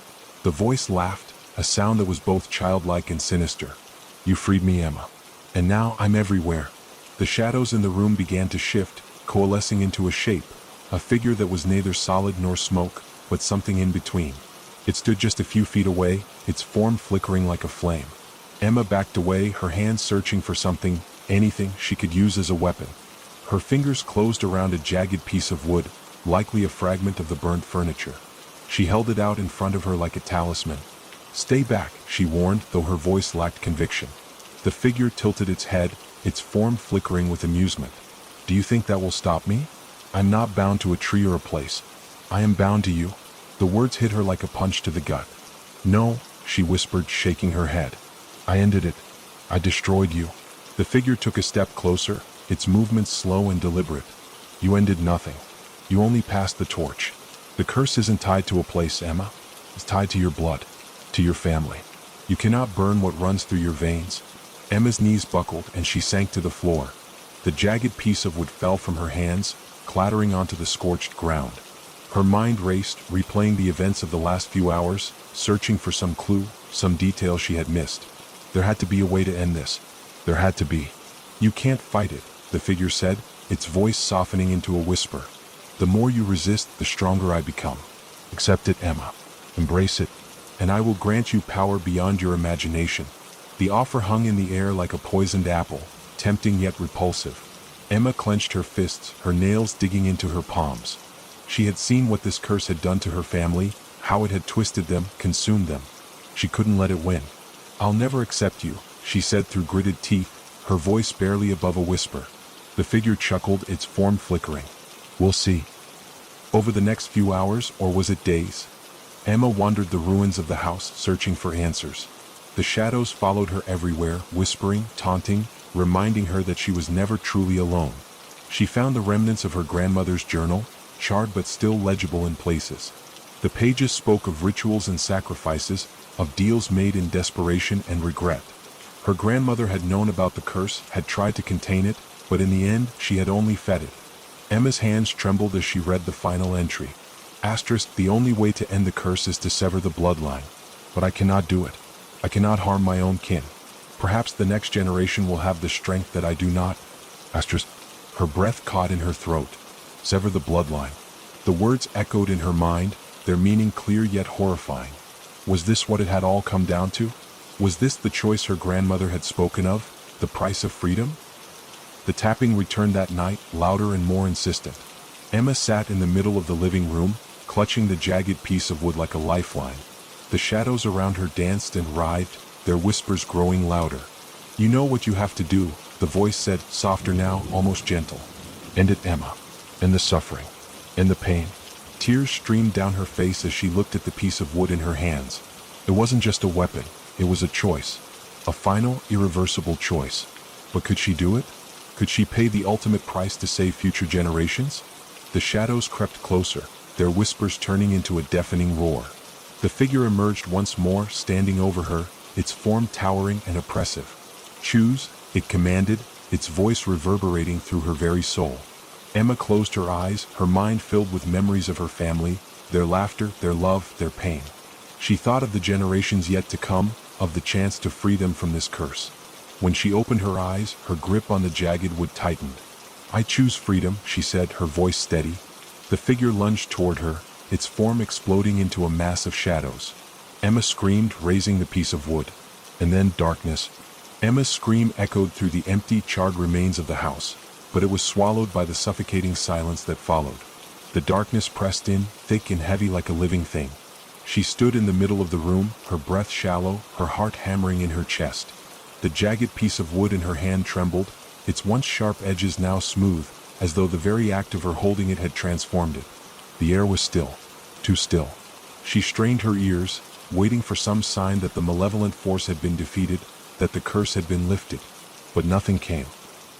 The voice laughed, a sound that was both childlike and sinister. "You freed me, Emma. And now I'm everywhere." The shadows in the room began to shift, coalescing into a shape, a figure that was neither solid nor smoke, but something in between. It stood just a few feet away, its form flickering like a flame. Emma backed away, her hands searching for something, anything she could use as a weapon. Her fingers closed around a jagged piece of wood, likely a fragment of the burnt furniture. She held it out in front of her like a talisman. "Stay back," she warned, though her voice lacked conviction. The figure tilted its head, its form flickering with amusement. "Do you think that will stop me? I'm not bound to a tree or a place. I am bound to you." The words hit her like a punch to the gut. "No," she whispered, shaking her head. "I ended it. I destroyed you." The figure took a step closer, its movements slow and deliberate. "You ended nothing. You only passed the torch. The curse isn't tied to a place, Emma. It's tied to your blood, to your family. You cannot burn what runs through your veins." Emma's knees buckled and she sank to the floor. The jagged piece of wood fell from her hands, clattering onto the scorched ground. Her mind raced, replaying the events of the last few hours, searching for some clue, some detail she had missed. There had to be a way to end this. There had to be. "You can't fight it," the figure said, its voice softening into a whisper. "The more you resist, the stronger I become. Accept it, Emma. Embrace it, and I will grant you power beyond your imagination." The offer hung in the air like a poisoned apple, tempting yet repulsive. Emma clenched her fists, her nails digging into her palms. She had seen what this curse had done to her family, how it had twisted them, consumed them. She couldn't let it win. "I'll never accept you," she said through gritted teeth, her voice barely above a whisper. The figure chuckled, its form flickering. "We'll see." Over the next few hours, or was it days? Emma wandered the ruins of the house, searching for answers. The shadows followed her everywhere, whispering, taunting, reminding her that she was never truly alone. She found the remnants of her grandmother's journal, charred but still legible in places. The pages spoke of rituals and sacrifices, of deals made in desperation and regret. Her grandmother had known about the curse, had tried to contain it, but in the end, she had only fed it. Emma's hands trembled as she read the final entry. Asterisk, "The only way to end the curse is to sever the bloodline. But I cannot do it. I cannot harm my own kin. Perhaps the next generation will have the strength that I do not." Asterisk. Her breath caught in her throat. Sever the bloodline. The words echoed in her mind, their meaning clear yet horrifying. Was this what it had all come down to? Was this the choice her grandmother had spoken of, the price of freedom? The tapping returned that night, louder and more insistent. Emma sat in the middle of the living room, clutching the jagged piece of wood like a lifeline. The shadows around her danced and writhed, their whispers growing louder. "You know what you have to do," the voice said, softer now, almost gentle. "End it, Emma. End the suffering. End the pain. Tears streamed down her face as she looked at the piece of wood in her hands. It wasn't just a weapon, it was a choice. A final, irreversible choice. But could she do it? Could she pay the ultimate price to save future generations? The shadows crept closer, their whispers turning into a deafening roar. The figure emerged once more, standing over her, its form towering and oppressive. "Choose," it commanded, its voice reverberating through her very soul. Emma closed her eyes, her mind filled with memories of her family, their laughter, their love, their pain. She thought of the generations yet to come, of the chance to free them from this curse. When she opened her eyes, her grip on the jagged wood tightened. "I choose freedom," she said, her voice steady. The figure lunged toward her, its form exploding into a mass of shadows. Emma screamed, raising the piece of wood. And then darkness. Emma's scream echoed through the empty, charred remains of the house, but it was swallowed by the suffocating silence that followed. The darkness pressed in, thick and heavy like a living thing. She stood in the middle of the room, her breath shallow, her heart hammering in her chest. The jagged piece of wood in her hand trembled, its once sharp edges now smooth, as though the very act of her holding it had transformed it. The air was still, too still. She strained her ears, waiting for some sign that the malevolent force had been defeated, that the curse had been lifted. But nothing came.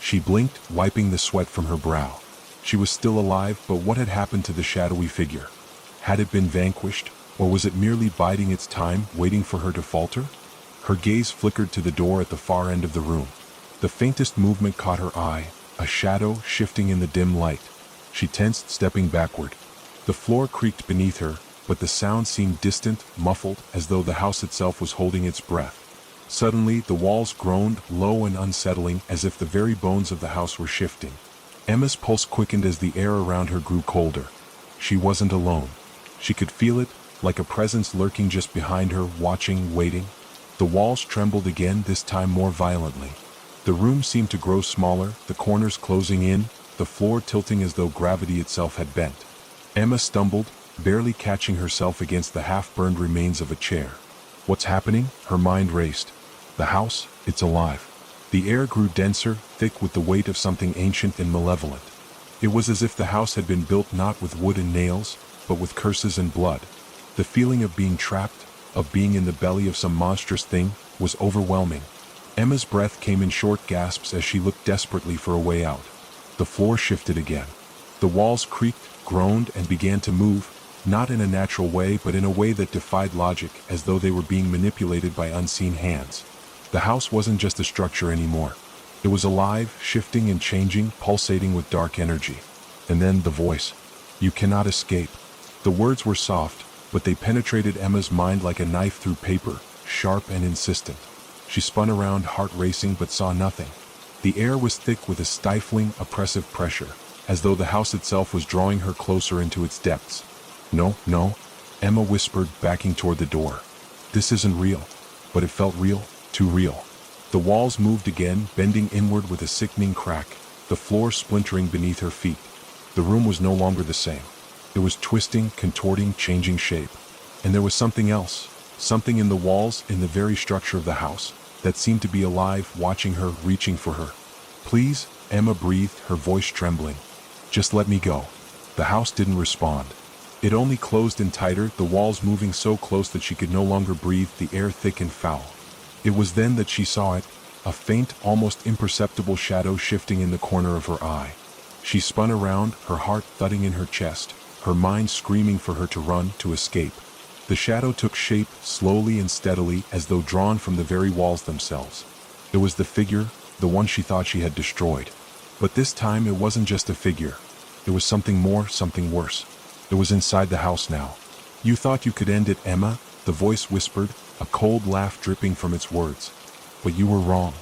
She blinked, wiping the sweat from her brow. She was still alive, but what had happened to the shadowy figure? Had it been vanquished, or was it merely biding its time, waiting for her to falter? Her gaze flickered to the door at the far end of the room. The faintest movement caught her eye, a shadow shifting in the dim light. She tensed, stepping backward. The floor creaked beneath her, but the sound seemed distant, muffled, as though the house itself was holding its breath. Suddenly, the walls groaned, low and unsettling, as if the very bones of the house were shifting. Emma's pulse quickened as the air around her grew colder. She wasn't alone. She could feel it, like a presence lurking just behind her, watching, waiting. The walls trembled again, this time more violently. The room seemed to grow smaller, the corners closing in, the floor tilting as though gravity itself had bent. Emma stumbled, barely catching herself against the half-burned remains of a chair. What's happening? Her mind raced. The house, it's alive. The air grew denser, thick with the weight of something ancient and malevolent. It was as if the house had been built not with wood and nails, but with curses and blood. The feeling of being trapped, of being in the belly of some monstrous thing, was overwhelming. Emma's breath came in short gasps as she looked desperately for a way out. The floor shifted again. The walls creaked, groaned, and began to move, not in a natural way but in a way that defied logic, as though they were being manipulated by unseen hands. The house wasn't just a structure anymore. It was alive, shifting and changing, pulsating with dark energy. And then the voice. "You cannot escape." The words were soft, but they penetrated Emma's mind like a knife through paper, sharp and insistent. She spun around, heart racing, but saw nothing. The air was thick with a stifling, oppressive pressure, as though the house itself was drawing her closer into its depths. "No, no," Emma whispered, backing toward the door. "This isn't real." But it felt real, too real. The walls moved again, bending inward with a sickening crack, the floor splintering beneath her feet. The room was no longer the same. It was twisting, contorting, changing shape. And there was something else, something in the walls, in the very structure of the house, that seemed to be alive, watching her, reaching for her. "Please," Emma breathed, her voice trembling. "Just let me go." The house didn't respond. It only closed in tighter, the walls moving so close that she could no longer breathe, the air thick and foul. It was then that she saw it, a faint, almost imperceptible shadow shifting in the corner of her eye. She spun around, her heart thudding in her chest, her mind screaming for her to run, to escape. The shadow took shape, slowly and steadily, as though drawn from the very walls themselves. It was the figure, the one she thought she had destroyed. But this time it wasn't just a figure. It was something more, something worse. It was inside the house now. "You thought you could end it, Emma," the voice whispered, a cold laugh dripping from its words. "But you were wrong."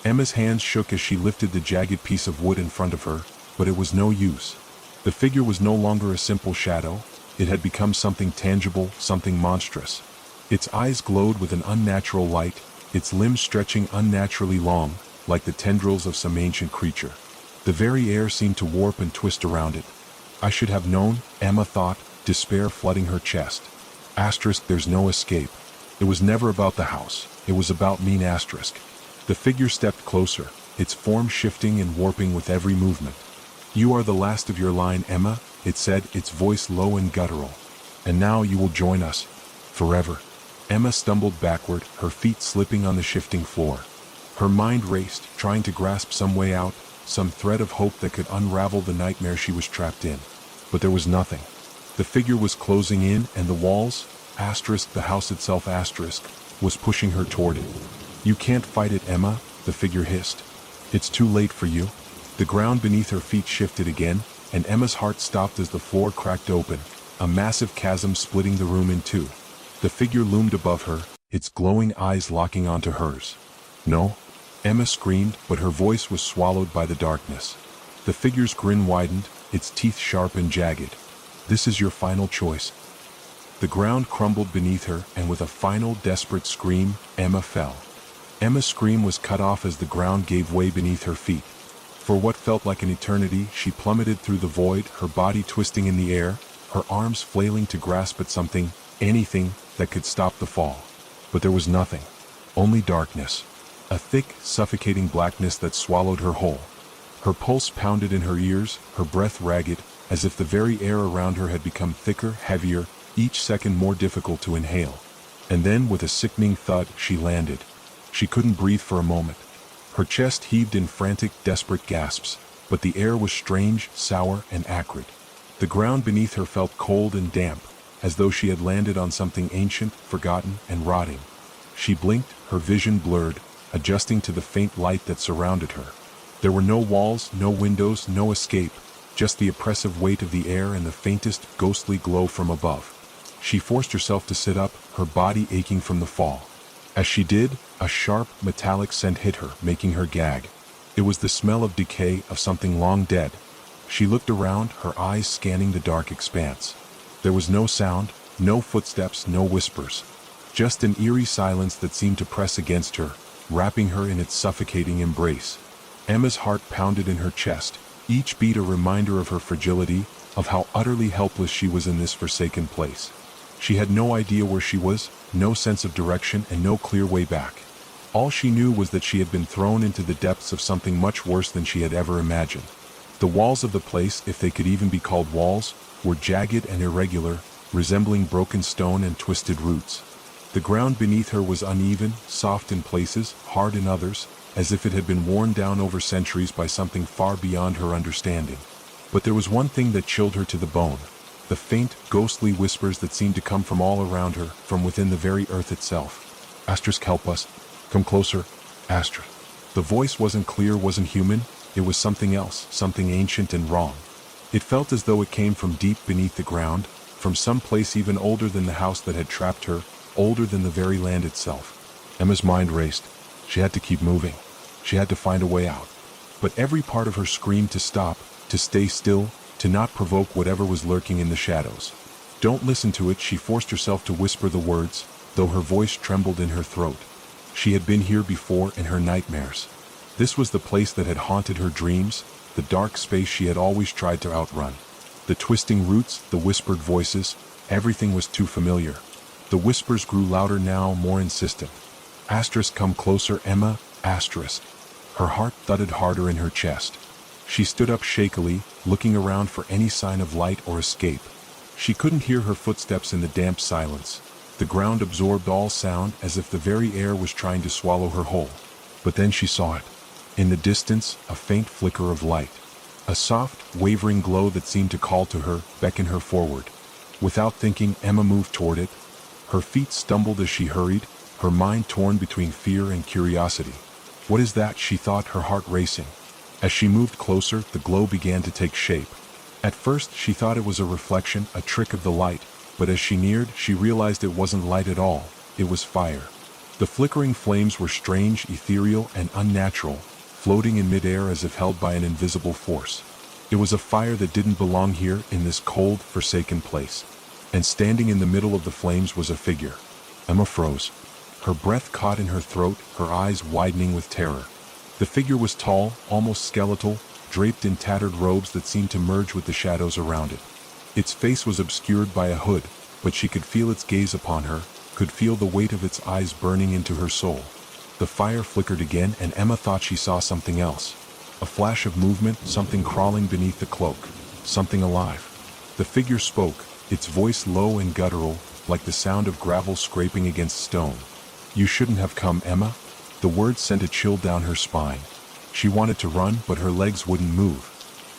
Emma's hands shook as she lifted the jagged piece of wood in front of her, but it was no use. The figure was no longer a simple shadow. It had become something tangible, something monstrous. Its eyes glowed with an unnatural light, its limbs stretching unnaturally long, like the tendrils of some ancient creature. The very air seemed to warp and twist around it. "I should have known," Emma thought, despair flooding her chest. There's no escape. It was never about the house. It was about me. The figure stepped closer, its form shifting and warping with every movement. "You are the last of your line, Emma," it said, its voice low and guttural. "And now you will join us. Forever." Emma stumbled backward, her feet slipping on the shifting floor. Her mind raced, trying to grasp some way out, some thread of hope that could unravel the nightmare she was trapped in. But there was nothing. The figure was closing in, and the walls, asterisk, the house itself, asterisk, was pushing her toward it. "You can't fight it, Emma," the figure hissed. "It's too late for you." The ground beneath her feet shifted again, and Emma's heart stopped as the floor cracked open, a massive chasm splitting the room in two. The figure loomed above her, its glowing eyes locking onto hers. "No!" Emma screamed, but her voice was swallowed by the darkness. The figure's grin widened, its teeth sharp and jagged. "This is your final choice." The ground crumbled beneath her, and with a final desperate scream, Emma fell. Emma's scream was cut off as the ground gave way beneath her feet. For what felt like an eternity, she plummeted through the void, her body twisting in the air, her arms flailing to grasp at something, anything, that could stop the fall. But there was nothing. Only darkness. A thick, suffocating blackness that swallowed her whole. Her pulse pounded in her ears, her breath ragged, as if the very air around her had become thicker, heavier, each second more difficult to inhale. And then, with a sickening thud, she landed. She couldn't breathe for a moment. Her chest heaved in frantic, desperate gasps, but the air was strange, sour, and acrid. The ground beneath her felt cold and damp, as though she had landed on something ancient, forgotten, and rotting. She blinked, her vision blurred, adjusting to the faint light that surrounded her. There were no walls, no windows, no escape, just the oppressive weight of the air and the faintest, ghostly glow from above. She forced herself to sit up, her body aching from the fall. As she did, a sharp, metallic scent hit her, making her gag. It was the smell of decay, of something long dead. She looked around, her eyes scanning the dark expanse. There was no sound, no footsteps, no whispers. Just an eerie silence that seemed to press against her, wrapping her in its suffocating embrace. Emma's heart pounded in her chest, each beat a reminder of her fragility, of how utterly helpless she was in this forsaken place. She had no idea where she was, no sense of direction, and no clear way back. All she knew was that she had been thrown into the depths of something much worse than she had ever imagined. The walls of the place, if they could even be called walls, were jagged and irregular, resembling broken stone and twisted roots. The ground beneath her was uneven, soft in places, hard in others, as if it had been worn down over centuries by something far beyond her understanding. But there was one thing that chilled her to the bone. The faint, ghostly whispers that seemed to come from all around her, from within the very earth itself. "Asterisk, help us. Come closer. Asterisk." The voice wasn't clear, wasn't human. It was something else, something ancient and wrong. It felt as though it came from deep beneath the ground, from some place even older than the house that had trapped her, older than the very land itself. Emma's mind raced. She had to keep moving. She had to find a way out. But every part of her screamed to stop, to stay still, to not provoke whatever was lurking in the shadows. "Don't listen to it," she forced herself to whisper the words, though her voice trembled in her throat. She had been here before in her nightmares. This was the place that had haunted her dreams, the dark space she had always tried to outrun. The twisting roots, the whispered voices, everything was too familiar. The whispers grew louder now, more insistent. "Asterisk, come closer, Emma, asterisk." Her heart thudded harder in her chest. She stood up shakily, looking around for any sign of light or escape. She couldn't hear her footsteps in the damp silence. The ground absorbed all sound as if the very air was trying to swallow her whole. But then she saw it. In the distance, a faint flicker of light. A soft, wavering glow that seemed to call to her, beckon her forward. Without thinking, Emma moved toward it. Her feet stumbled as she hurried, her mind torn between fear and curiosity. "What is that?" she thought, her heart racing. As she moved closer, the glow began to take shape. At first, she thought it was a reflection, a trick of the light, but as she neared, she realized it wasn't light at all, it was fire. The flickering flames were strange, ethereal, and unnatural, floating in midair as if held by an invisible force. It was a fire that didn't belong here, in this cold, forsaken place. And standing in the middle of the flames was a figure. Emma froze. Her breath caught in her throat, her eyes widening with terror. The figure was tall, almost skeletal, draped in tattered robes that seemed to merge with the shadows around it. Its face was obscured by a hood, but she could feel its gaze upon her, could feel the weight of its eyes burning into her soul. The fire flickered again, and Emma thought she saw something else. A flash of movement, something crawling beneath the cloak, something alive. The figure spoke, its voice low and guttural, like the sound of gravel scraping against stone. "You shouldn't have come, Emma." The words sent a chill down her spine. She wanted to run, but her legs wouldn't move.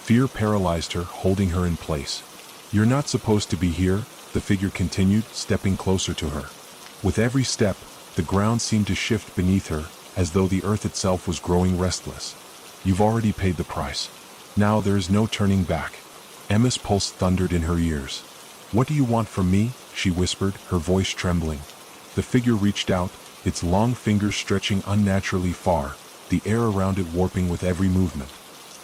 Fear paralyzed her, holding her in place. "You're not supposed to be here," the figure continued, stepping closer to her. With every step, the ground seemed to shift beneath her, as though the earth itself was growing restless. "You've already paid the price. Now there is no turning back." Emma's pulse thundered in her ears. "What do you want from me?" she whispered, her voice trembling. The figure reached out, its long fingers stretching unnaturally far, the air around it warping with every movement.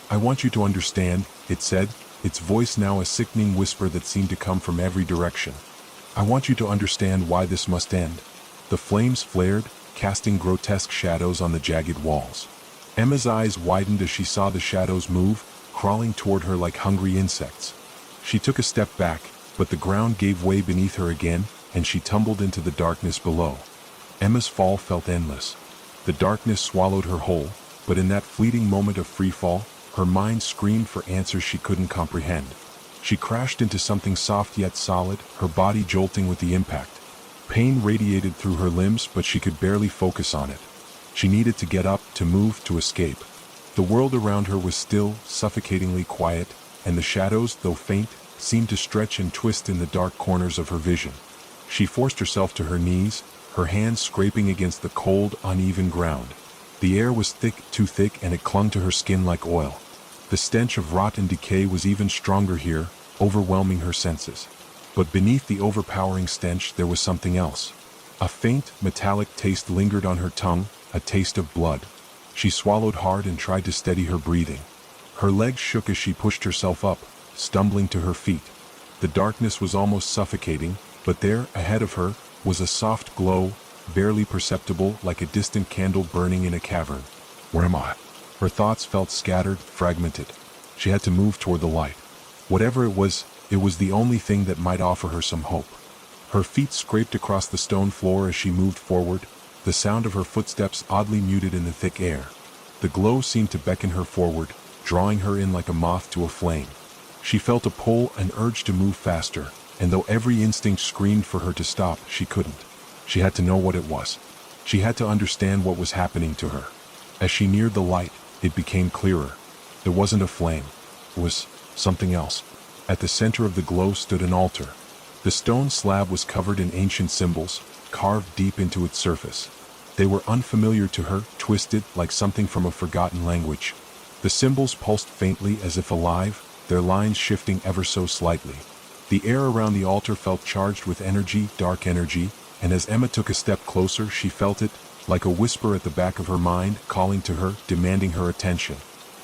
"I want you to understand," it said, its voice now a sickening whisper that seemed to come from every direction. "I want you to understand why this must end." The flames flared, casting grotesque shadows on the jagged walls. Emma's eyes widened as she saw the shadows move, crawling toward her like hungry insects. She took a step back, but the ground gave way beneath her again, and she tumbled into the darkness below. Emma's fall felt endless. The darkness swallowed her whole, but in that fleeting moment of free fall, her mind screamed for answers she couldn't comprehend. She crashed into something soft yet solid, her body jolting with the impact. Pain radiated through her limbs, but she could barely focus on it. She needed to get up, to move, to escape. The world around her was still, suffocatingly quiet, and the shadows, though faint, seemed to stretch and twist in the dark corners of her vision. She forced herself to her knees, her hands scraping against the cold, uneven ground. The air was thick, too thick, and it clung to her skin like oil. The stench of rot and decay was even stronger here, overwhelming her senses. But beneath the overpowering stench there was something else. A faint, metallic taste lingered on her tongue, a taste of blood. She swallowed hard and tried to steady her breathing. Her legs shook as she pushed herself up, stumbling to her feet. The darkness was almost suffocating, but there, ahead of her, was a soft glow, barely perceptible, like a distant candle burning in a cavern. "Where am I?" Her thoughts felt scattered, fragmented. She had to move toward the light. Whatever it was the only thing that might offer her some hope. Her feet scraped across the stone floor as she moved forward, the sound of her footsteps oddly muted in the thick air. The glow seemed to beckon her forward, drawing her in like a moth to a flame. She felt a pull, an urge to move faster, and though every instinct screamed for her to stop, she couldn't. She had to know what it was. She had to understand what was happening to her. As she neared the light, it became clearer. It wasn't a flame. It was something else. At the center of the glow stood an altar. The stone slab was covered in ancient symbols, carved deep into its surface. They were unfamiliar to her, twisted like something from a forgotten language. The symbols pulsed faintly as if alive, their lines shifting ever so slightly. The air around the altar felt charged with energy, dark energy, and as Emma took a step closer, she felt it, like a whisper at the back of her mind, calling to her, demanding her attention.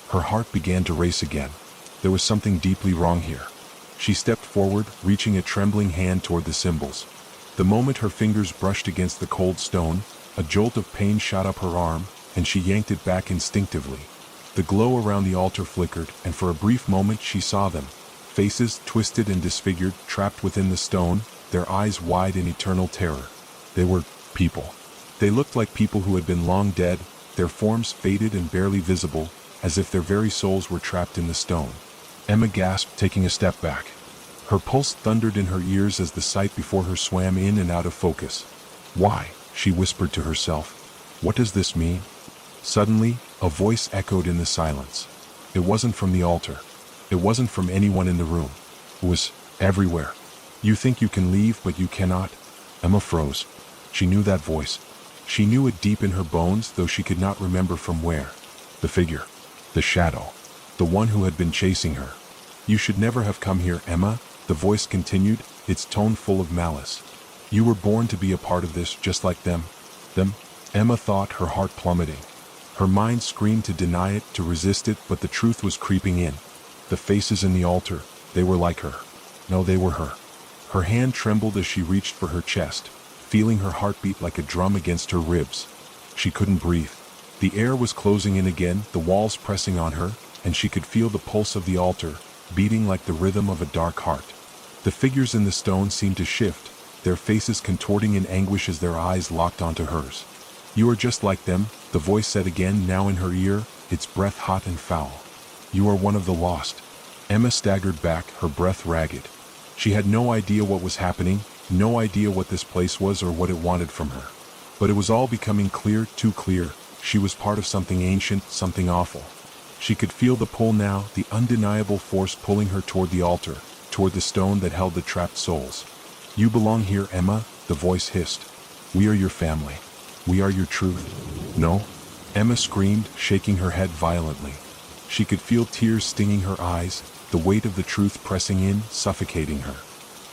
Her heart began to race again. There was something deeply wrong here. She stepped forward, reaching a trembling hand toward the symbols. The moment her fingers brushed against the cold stone, a jolt of pain shot up her arm, and she yanked it back instinctively. The glow around the altar flickered, and for a brief moment she saw them. Faces, twisted and disfigured, trapped within the stone, their eyes wide in eternal terror. They were people. They looked like people who had been long dead, their forms faded and barely visible, as if their very souls were trapped in the stone. Emma gasped, taking a step back. Her pulse thundered in her ears as the sight before her swam in and out of focus. "Why?" she whispered to herself. "What does this mean?" Suddenly, a voice echoed in the silence. It wasn't from the altar. It wasn't from anyone in the room. It was everywhere. "You think you can leave, but you cannot." Emma froze. She knew that voice. She knew it deep in her bones, though she could not remember from where. The figure. The shadow. The one who had been chasing her. "You should never have come here, Emma," the voice continued, its tone full of malice. "You were born to be a part of this, just like them." Them? Emma thought, her heart plummeting. Her mind screamed to deny it, to resist it, but the truth was creeping in. The faces in the altar, they were like her. No, they were her. Her hand trembled as she reached for her chest, feeling her heartbeat like a drum against her ribs. She couldn't breathe. The air was closing in again, the walls pressing on her, and she could feel the pulse of the altar, beating like the rhythm of a dark heart. The figures in the stone seemed to shift, their faces contorting in anguish as their eyes locked onto hers. "You are just like them," the voice said again, now in her ear, its breath hot and foul. "You are one of the lost." Emma staggered back, her breath ragged. She had no idea what was happening, no idea what this place was or what it wanted from her. But it was all becoming clear, too clear. She was part of something ancient, something awful. She could feel the pull now, the undeniable force pulling her toward the altar, toward the stone that held the trapped souls. "You belong here, Emma," the voice hissed. "We are your family. We are your truth." "No," Emma screamed, shaking her head violently. She could feel tears stinging her eyes, the weight of the truth pressing in, suffocating her.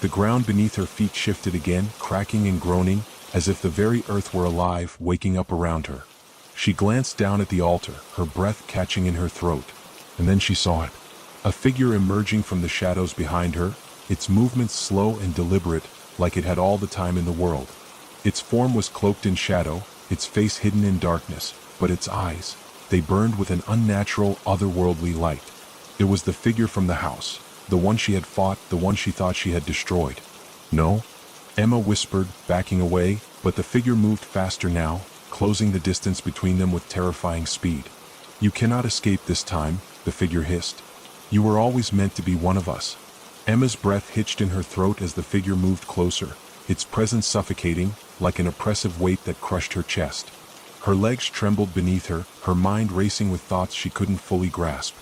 The ground beneath her feet shifted again, cracking and groaning, as if the very earth were alive, waking up around her. She glanced down at the altar, her breath catching in her throat. And then she saw it. A figure emerging from the shadows behind her, its movements slow and deliberate, like it had all the time in the world. Its form was cloaked in shadow, its face hidden in darkness, but its eyes, they burned with an unnatural, otherworldly light. It was the figure from the house, the one she had fought, the one she thought she had destroyed. "No?" Emma whispered, backing away, but the figure moved faster now, closing the distance between them with terrifying speed. "You cannot escape this time," the figure hissed. "You were always meant to be one of us." Emma's breath hitched in her throat as the figure moved closer, its presence suffocating, like an oppressive weight that crushed her chest. Her legs trembled beneath her, her mind racing with thoughts she couldn't fully grasp.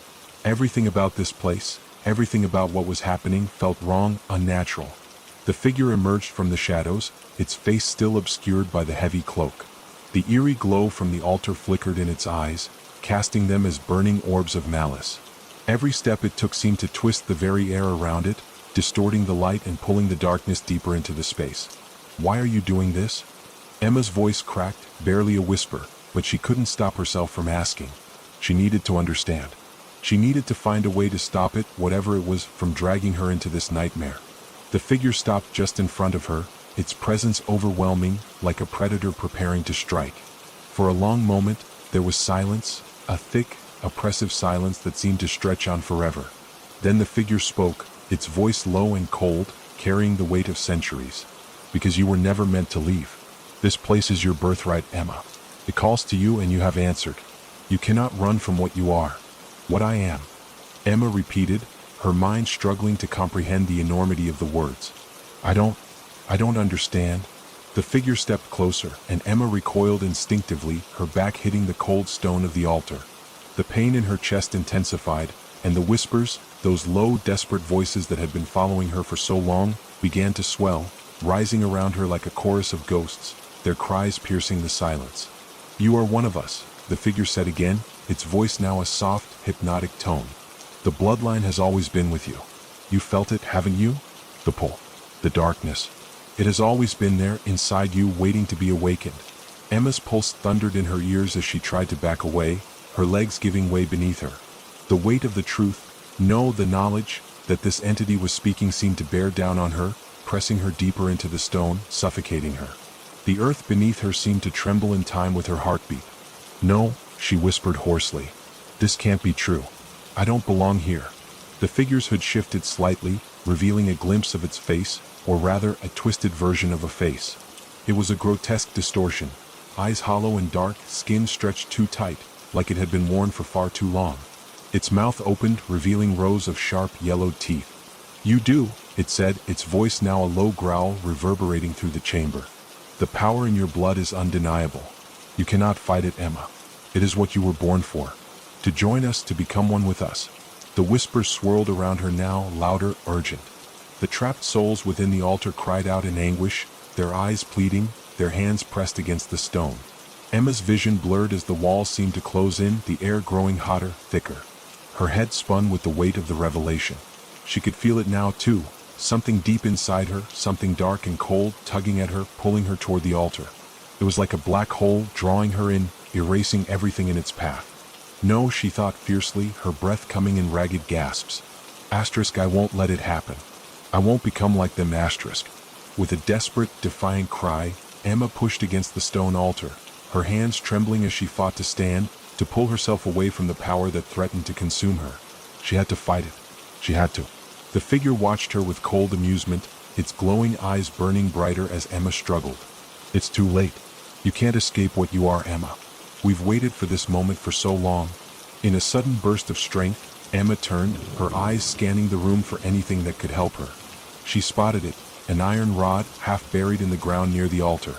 Everything about this place, everything about what was happening felt wrong, unnatural. The figure emerged from the shadows, its face still obscured by the heavy cloak. The eerie glow from the altar flickered in its eyes, casting them as burning orbs of malice. Every step it took seemed to twist the very air around it, distorting the light and pulling the darkness deeper into the space. "Why are you doing this?" Emma's voice cracked, barely a whisper, but she couldn't stop herself from asking. She needed to understand. She needed to find a way to stop it, whatever it was, from dragging her into this nightmare. The figure stopped just in front of her, its presence overwhelming, like a predator preparing to strike. For a long moment, there was silence, a thick, oppressive silence that seemed to stretch on forever. Then the figure spoke, its voice low and cold, carrying the weight of centuries. "Because you were never meant to leave. This place is your birthright, Emma. It calls to you and you have answered. You cannot run from what you are. What I am." Emma repeated, her mind struggling to comprehend the enormity of the words. I don't understand." The figure stepped closer, and Emma recoiled instinctively, her back hitting the cold stone of the altar. The pain in her chest intensified, and the whispers, those low, desperate voices that had been following her for so long, began to swell, rising around her like a chorus of ghosts, their cries piercing the silence. "You are one of us," the figure said again, its voice now a soft, hypnotic tone. "The bloodline has always been with you. You felt it, haven't you? The pull, the darkness. It has always been there, inside you, waiting to be awakened." Emma's pulse thundered in her ears as she tried to back away, her legs giving way beneath her. The weight of the truth, no, the knowledge that this entity was speaking seemed to bear down on her, pressing her deeper into the stone, suffocating her. The earth beneath her seemed to tremble in time with her heartbeat. "No," she whispered hoarsely. "This can't be true. I don't belong here." The figure's hood shifted slightly, revealing a glimpse of its face, or rather, a twisted version of a face. It was a grotesque distortion, eyes hollow and dark, skin stretched too tight, like it had been worn for far too long. Its mouth opened, revealing rows of sharp, yellowed teeth. "You do," it said, its voice now a low growl reverberating through the chamber. "The power in your blood is undeniable. You cannot fight it, Emma. It is what you were born for. To join us, to become one with us." The whispers swirled around her now, louder, urgent. The trapped souls within the altar cried out in anguish, their eyes pleading, their hands pressed against the stone. Emma's vision blurred as the walls seemed to close in, the air growing hotter, thicker. Her head spun with the weight of the revelation. She could feel it now too, something deep inside her, something dark and cold, tugging at her, pulling her toward the altar. It was like a black hole, drawing her in, erasing everything in its path. "No," she thought fiercely, her breath coming in ragged gasps. "Asterisk, I won't let it happen. I won't become like them, asterisk." With a desperate, defiant cry, Emma pushed against the stone altar, her hands trembling as she fought to stand, to pull herself away from the power that threatened to consume her. She had to fight it. She had to. The figure watched her with cold amusement, its glowing eyes burning brighter as Emma struggled. "It's too late. You can't escape what you are, Emma. We've waited for this moment for so long." In a sudden burst of strength, Emma turned, her eyes scanning the room for anything that could help her. She spotted it, an iron rod half buried in the ground near the altar.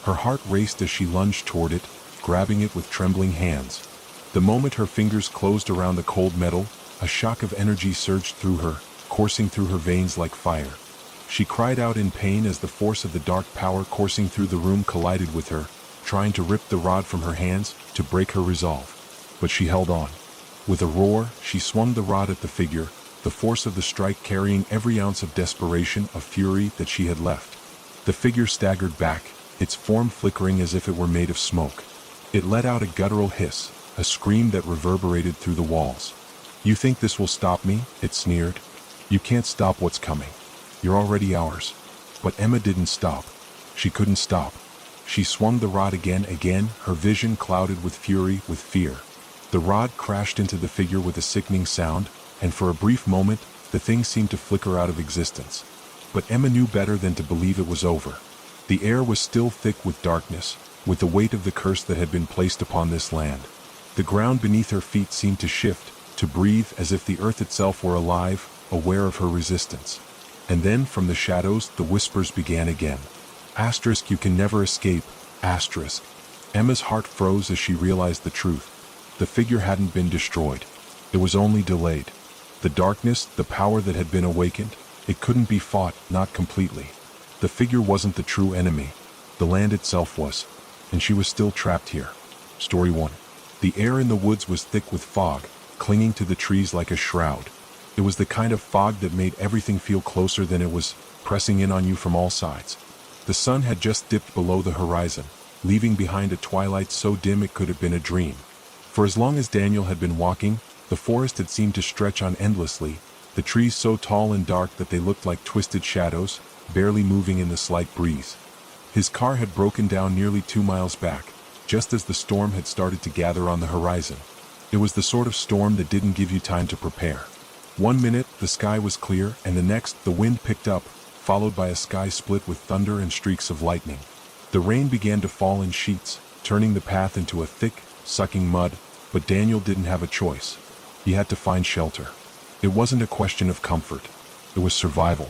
Her heart raced as she lunged toward it, grabbing it with trembling hands. The moment her fingers closed around the cold metal, a shock of energy surged through her, coursing through her veins like fire. She cried out in pain as the force of the dark power coursing through the room collided with her, trying to rip the rod from her hands, to break her resolve. But she held on. With a roar, she swung the rod at the figure, the force of the strike carrying every ounce of desperation, of fury that she had left. The figure staggered back, its form flickering as if it were made of smoke. It let out a guttural hiss, a scream that reverberated through the walls. "You think this will stop me?" it sneered. "You can't stop what's coming. You're already ours." But Emma didn't stop. She couldn't stop. She swung the rod again, her vision clouded with fury, with fear. The rod crashed into the figure with a sickening sound, and for a brief moment, the thing seemed to flicker out of existence. But Emma knew better than to believe it was over. The air was still thick with darkness, with the weight of the curse that had been placed upon this land. The ground beneath her feet seemed to shift, to breathe as if the earth itself were alive, aware of her resistance. And then, from the shadows, the whispers began again. "Asterisk, you can never escape, asterisk." Emma's heart froze as she realized the truth. The figure hadn't been destroyed. It was only delayed. The darkness, the power that had been awakened, it couldn't be fought, not completely. The figure wasn't the true enemy. The land itself was. And she was still trapped here. Story 1. The air in the woods was thick with fog, clinging to the trees like a shroud. It was the kind of fog that made everything feel closer than it was, pressing in on you from all sides. The sun had just dipped below the horizon, leaving behind a twilight so dim it could have been a dream. For as long as Daniel had been walking, the forest had seemed to stretch on endlessly, the trees so tall and dark that they looked like twisted shadows, barely moving in the slight breeze. His car had broken down nearly 2 miles back, just as the storm had started to gather on the horizon. It was the sort of storm that didn't give you time to prepare. 1 minute, the sky was clear, and the next, the wind picked up, followed by a sky split with thunder and streaks of lightning. The rain began to fall in sheets, turning the path into a thick, sucking mud, but Daniel didn't have a choice. He had to find shelter. It wasn't a question of comfort. It was survival.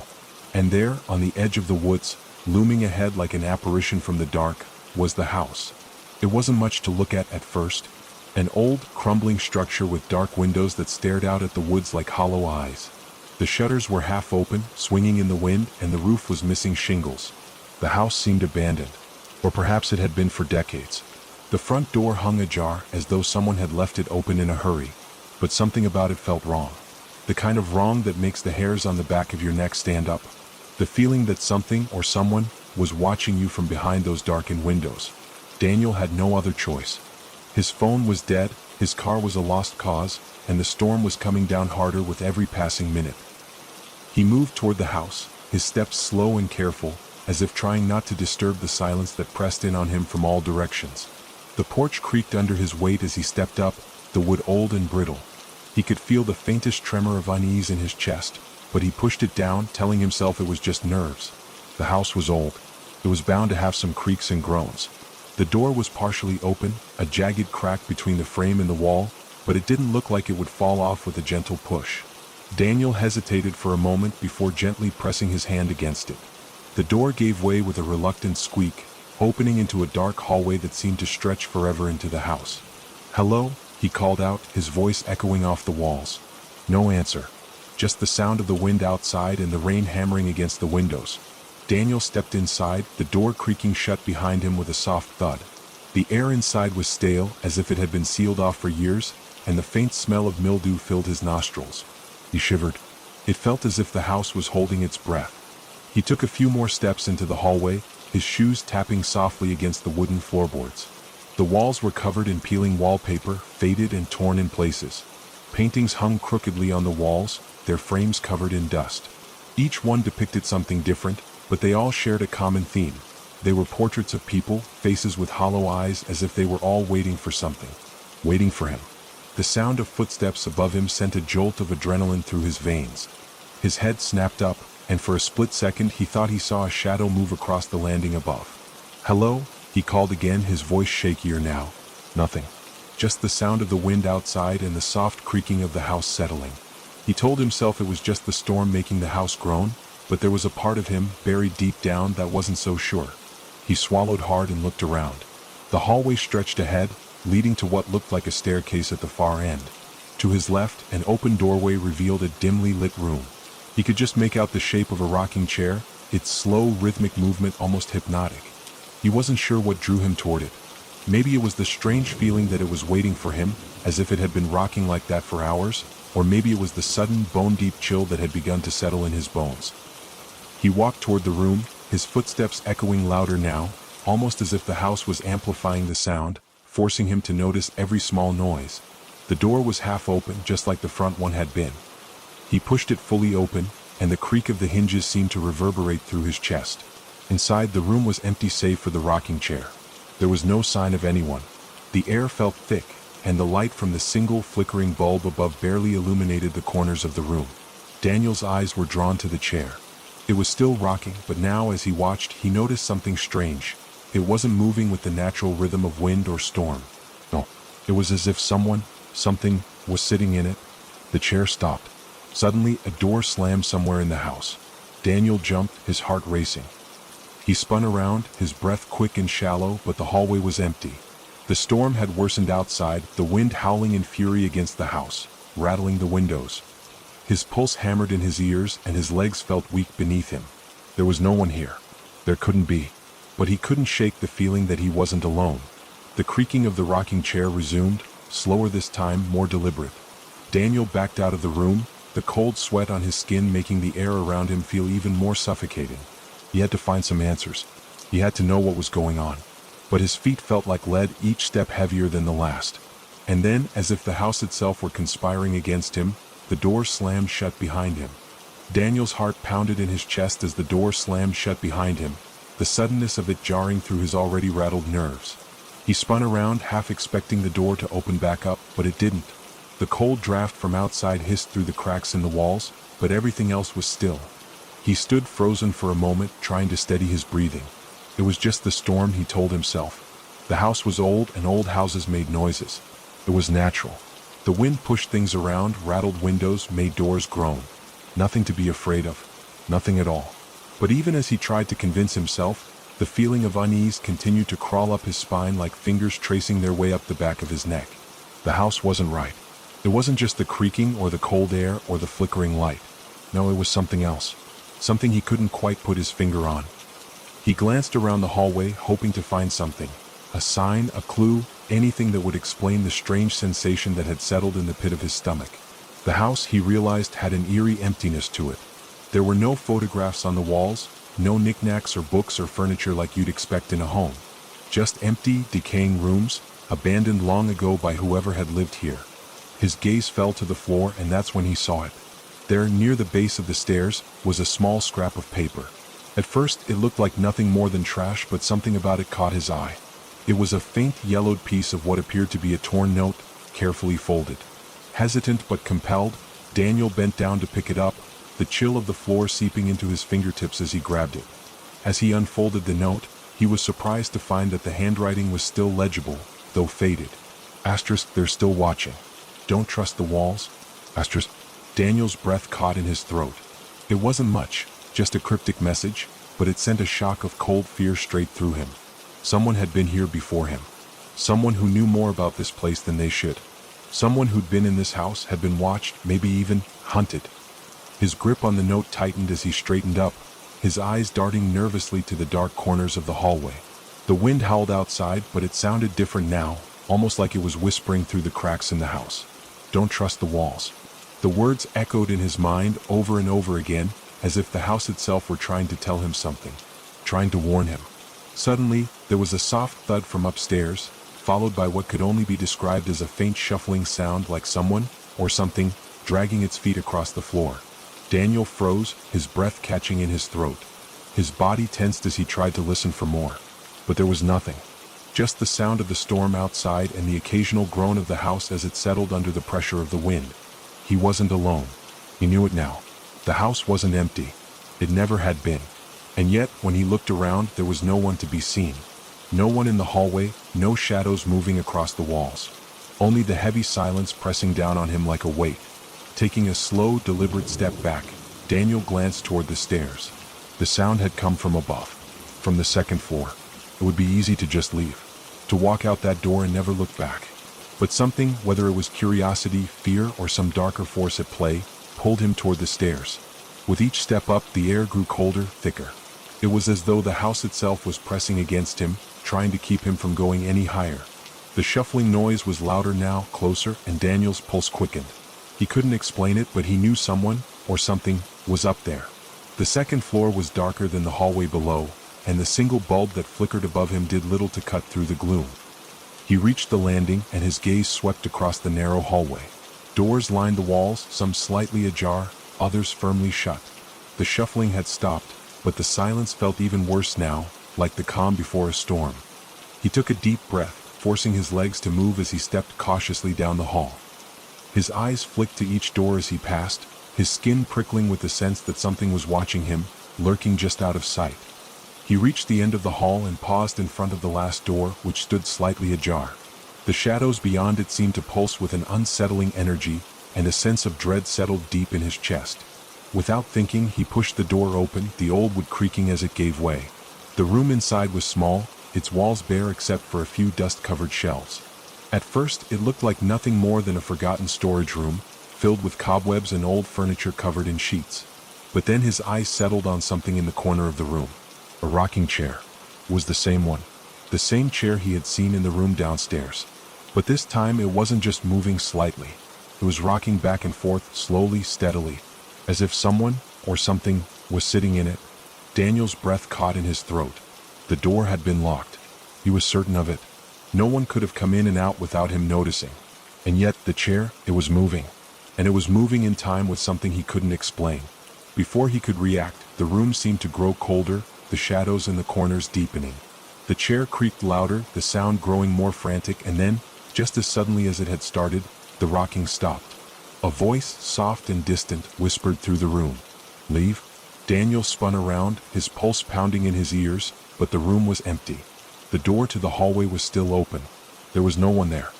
And there, on the edge of the woods, looming ahead like an apparition from the dark, was the house. It wasn't much to look at first. An old, crumbling structure with dark windows that stared out at the woods like hollow eyes. The shutters were half open, swinging in the wind, and the roof was missing shingles. The house seemed abandoned. Or perhaps it had been for decades. The front door hung ajar, as though someone had left it open in a hurry. But something about it felt wrong. The kind of wrong that makes the hairs on the back of your neck stand up. The feeling that something or someone was watching you from behind those darkened windows. Daniel had no other choice. His phone was dead, his car was a lost cause, and the storm was coming down harder with every passing minute. He moved toward the house, his steps slow and careful, as if trying not to disturb the silence that pressed in on him from all directions. The porch creaked under his weight as he stepped up, the wood old and brittle. He could feel the faintest tremor of unease in his chest, but he pushed it down, telling himself it was just nerves. The house was old. It was bound to have some creaks and groans. The door was partially open, a jagged crack between the frame and the wall, but it didn't look like it would fall off with a gentle push. Daniel hesitated for a moment before gently pressing his hand against it. The door gave way with a reluctant squeak, opening into a dark hallway that seemed to stretch forever into the house. "Hello?" he called out, his voice echoing off the walls. No answer. Just the sound of the wind outside and the rain hammering against the windows. Daniel stepped inside, the door creaking shut behind him with a soft thud. The air inside was stale, as if it had been sealed off for years, and the faint smell of mildew filled his nostrils. He shivered. It felt as if the house was holding its breath. He took a few more steps into the hallway, his shoes tapping softly against the wooden floorboards. The walls were covered in peeling wallpaper, faded and torn in places. Paintings hung crookedly on the walls, their frames covered in dust. Each one depicted something different, but they all shared a common theme. They were portraits of people, faces with hollow eyes, as if they were all waiting for something. Waiting for him. The sound of footsteps above him sent a jolt of adrenaline through his veins. His head snapped up, and for a split second he thought he saw a shadow move across the landing above. "Hello?" he called again, his voice shakier now. Nothing. Just the sound of the wind outside and the soft creaking of the house settling. He told himself it was just the storm making the house groan, but there was a part of him, buried deep down, that wasn't so sure. He swallowed hard and looked around. The hallway stretched ahead, leading to what looked like a staircase at the far end. To his left, an open doorway revealed a dimly lit room. He could just make out the shape of a rocking chair, its slow, rhythmic movement almost hypnotic. He wasn't sure what drew him toward it. Maybe it was the strange feeling that it was waiting for him, as if it had been rocking like that for hours, or maybe it was the sudden, bone-deep chill that had begun to settle in his bones. He walked toward the room, his footsteps echoing louder now, almost as if the house was amplifying the sound, forcing him to notice every small noise. The door was half open, just like the front one had been. He pushed it fully open, and the creak of the hinges seemed to reverberate through his chest. Inside, the room was empty save for the rocking chair. There was no sign of anyone. The air felt thick, and the light from the single flickering bulb above barely illuminated the corners of the room. Daniel's eyes were drawn to the chair. It was still rocking, but now as he watched, he noticed something strange. It wasn't moving with the natural rhythm of wind or storm. No, it was as if something, was sitting in it. The chair stopped. Suddenly, a door slammed somewhere in the house. Daniel jumped, his heart racing. He spun around, his breath quick and shallow, but the hallway was empty. The storm had worsened outside, the wind howling in fury against the house, rattling the windows. His pulse hammered in his ears, and his legs felt weak beneath him. There was no one here. There couldn't be. But he couldn't shake the feeling that he wasn't alone. The creaking of the rocking chair resumed, slower this time, more deliberate. Daniel backed out of the room, the cold sweat on his skin making the air around him feel even more suffocating. He had to find some answers. He had to know what was going on. But his feet felt like lead, each step heavier than the last. And then, as if the house itself were conspiring against him, the door slammed shut behind him. Daniel's heart pounded in his chest as the door slammed shut behind him, the suddenness of it jarring through his already rattled nerves. He spun around, half expecting the door to open back up, but it didn't. The cold draft from outside hissed through the cracks in the walls, but everything else was still. He stood frozen for a moment, trying to steady his breathing. It was just the storm, he told himself. The house was old, and old houses made noises. It was natural. The wind pushed things around, rattled windows, made doors groan. Nothing to be afraid of. Nothing at all. But even as he tried to convince himself, the feeling of unease continued to crawl up his spine like fingers tracing their way up the back of his neck. The house wasn't right. It wasn't just the creaking or the cold air or the flickering light. No, it was something else. Something he couldn't quite put his finger on. He glanced around the hallway, hoping to find something. A sign, a clue, anything that would explain the strange sensation that had settled in the pit of his stomach. The house, he realized, had an eerie emptiness to it. There were no photographs on the walls, no knickknacks or books or furniture like you'd expect in a home. Just empty, decaying rooms, abandoned long ago by whoever had lived here. His gaze fell to the floor, and that's when he saw it. There, near the base of the stairs, was a small scrap of paper. At first, it looked like nothing more than trash, but something about it caught his eye. It was a faint yellowed piece of what appeared to be a torn note, carefully folded. Hesitant but compelled, Daniel bent down to pick it up, the chill of the floor seeping into his fingertips as he grabbed it. As he unfolded the note, he was surprised to find that the handwriting was still legible, though faded. Asterisk, they're still watching. Don't trust the walls. Asterisk. Daniel's breath caught in his throat. It wasn't much, just a cryptic message, but it sent a shock of cold fear straight through him. Someone had been here before him. Someone who knew more about this place than they should. Someone who'd been in this house, had been watched, maybe even hunted. His grip on the note tightened as he straightened up, his eyes darting nervously to the dark corners of the hallway. The wind howled outside, but it sounded different now, almost like it was whispering through the cracks in the house. Don't trust the walls. The words echoed in his mind over and over again, as if the house itself were trying to tell him something, trying to warn him. Suddenly, there was a soft thud from upstairs, followed by what could only be described as a faint shuffling sound, like someone, or something, dragging its feet across the floor. Daniel froze, his breath catching in his throat. His body tensed as he tried to listen for more. But there was nothing. Just the sound of the storm outside and the occasional groan of the house as it settled under the pressure of the wind. He wasn't alone. He knew it now. The house wasn't empty. It never had been. And yet, when he looked around, there was no one to be seen. No one in the hallway, no shadows moving across the walls. Only the heavy silence pressing down on him like a weight. Taking a slow, deliberate step back, Daniel glanced toward the stairs. The sound had come from above, from the second floor. It would be easy to just leave, to walk out that door and never look back. But something, whether it was curiosity, fear, or some darker force at play, pulled him toward the stairs. With each step up, the air grew colder, thicker. It was as though the house itself was pressing against him, trying to keep him from going any higher. The shuffling noise was louder now, closer, and Daniel's pulse quickened. He couldn't explain it, but he knew someone, or something, was up there. The second floor was darker than the hallway below, and the single bulb that flickered above him did little to cut through the gloom. He reached the landing, and his gaze swept across the narrow hallway. Doors lined the walls, some slightly ajar, others firmly shut. The shuffling had stopped, but the silence felt even worse now, like the calm before a storm. He took a deep breath, forcing his legs to move as he stepped cautiously down the hall. His eyes flicked to each door as he passed, his skin prickling with the sense that something was watching him, lurking just out of sight. He reached the end of the hall and paused in front of the last door, which stood slightly ajar. The shadows beyond it seemed to pulse with an unsettling energy, and a sense of dread settled deep in his chest. Without thinking, he pushed the door open, the old wood creaking as it gave way. The room inside was small, its walls bare except for a few dust-covered shelves. At first, it looked like nothing more than a forgotten storage room, filled with cobwebs and old furniture covered in sheets. But then his eyes settled on something in the corner of the room. A rocking chair. It was the same one. The same chair he had seen in the room downstairs. But this time it wasn't just moving slightly. It was rocking back and forth, slowly, steadily, as if someone, or something, was sitting in it. Daniel's breath caught in his throat. The door had been locked. He was certain of it. No one could have come in and out without him noticing. And yet, the chair, it was moving. And it was moving in time with something he couldn't explain. Before he could react, the room seemed to grow colder, the shadows in the corners deepening. The chair creaked louder, the sound growing more frantic, and then, just as suddenly as it had started, the rocking stopped. A voice, soft and distant, whispered through the room. "Leave?" Daniel spun around, his pulse pounding in his ears, but the room was empty. The door to the hallway was still open. There was no one there.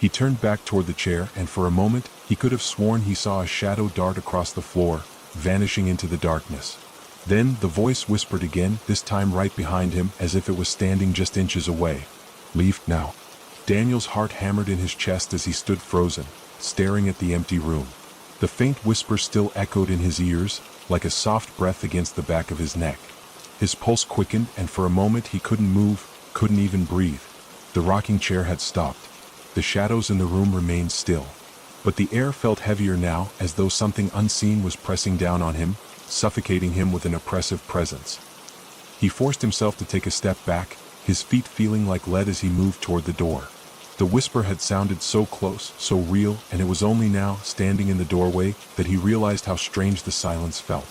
He turned back toward the chair, and for a moment, he could have sworn he saw a shadow dart across the floor, vanishing into the darkness. Then the voice whispered again, this time right behind him, as if it was standing just inches away. "Leave now." Daniel's heart hammered in his chest as he stood frozen, staring at the empty room. The faint whisper still echoed in his ears, like a soft breath against the back of his neck. His pulse quickened, and for a moment he couldn't move, couldn't even breathe. The rocking chair had stopped. The shadows in the room remained still. But the air felt heavier now, as though something unseen was pressing down on him, suffocating him with an oppressive presence. He forced himself to take a step back, his feet feeling like lead as he moved toward the door. The whisper had sounded so close, so real, and it was only now, standing in the doorway, that he realized how strange the silence felt.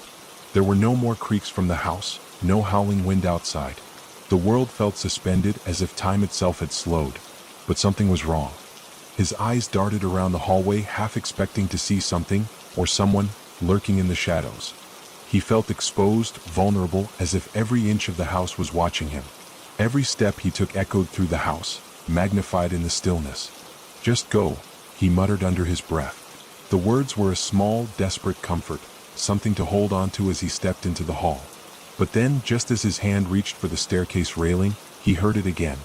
There were no more creaks from the house, no howling wind outside. The world felt suspended, as if time itself had slowed. But something was wrong. His eyes darted around the hallway, half expecting to see something, or someone, lurking in the shadows. He felt exposed, vulnerable, as if every inch of the house was watching him. Every step he took echoed through the house, magnified in the stillness. "Just go," he muttered under his breath. The words were a small, desperate comfort, something to hold on to as he stepped into the hall. But then, just as his hand reached for the staircase railing, he heard it again.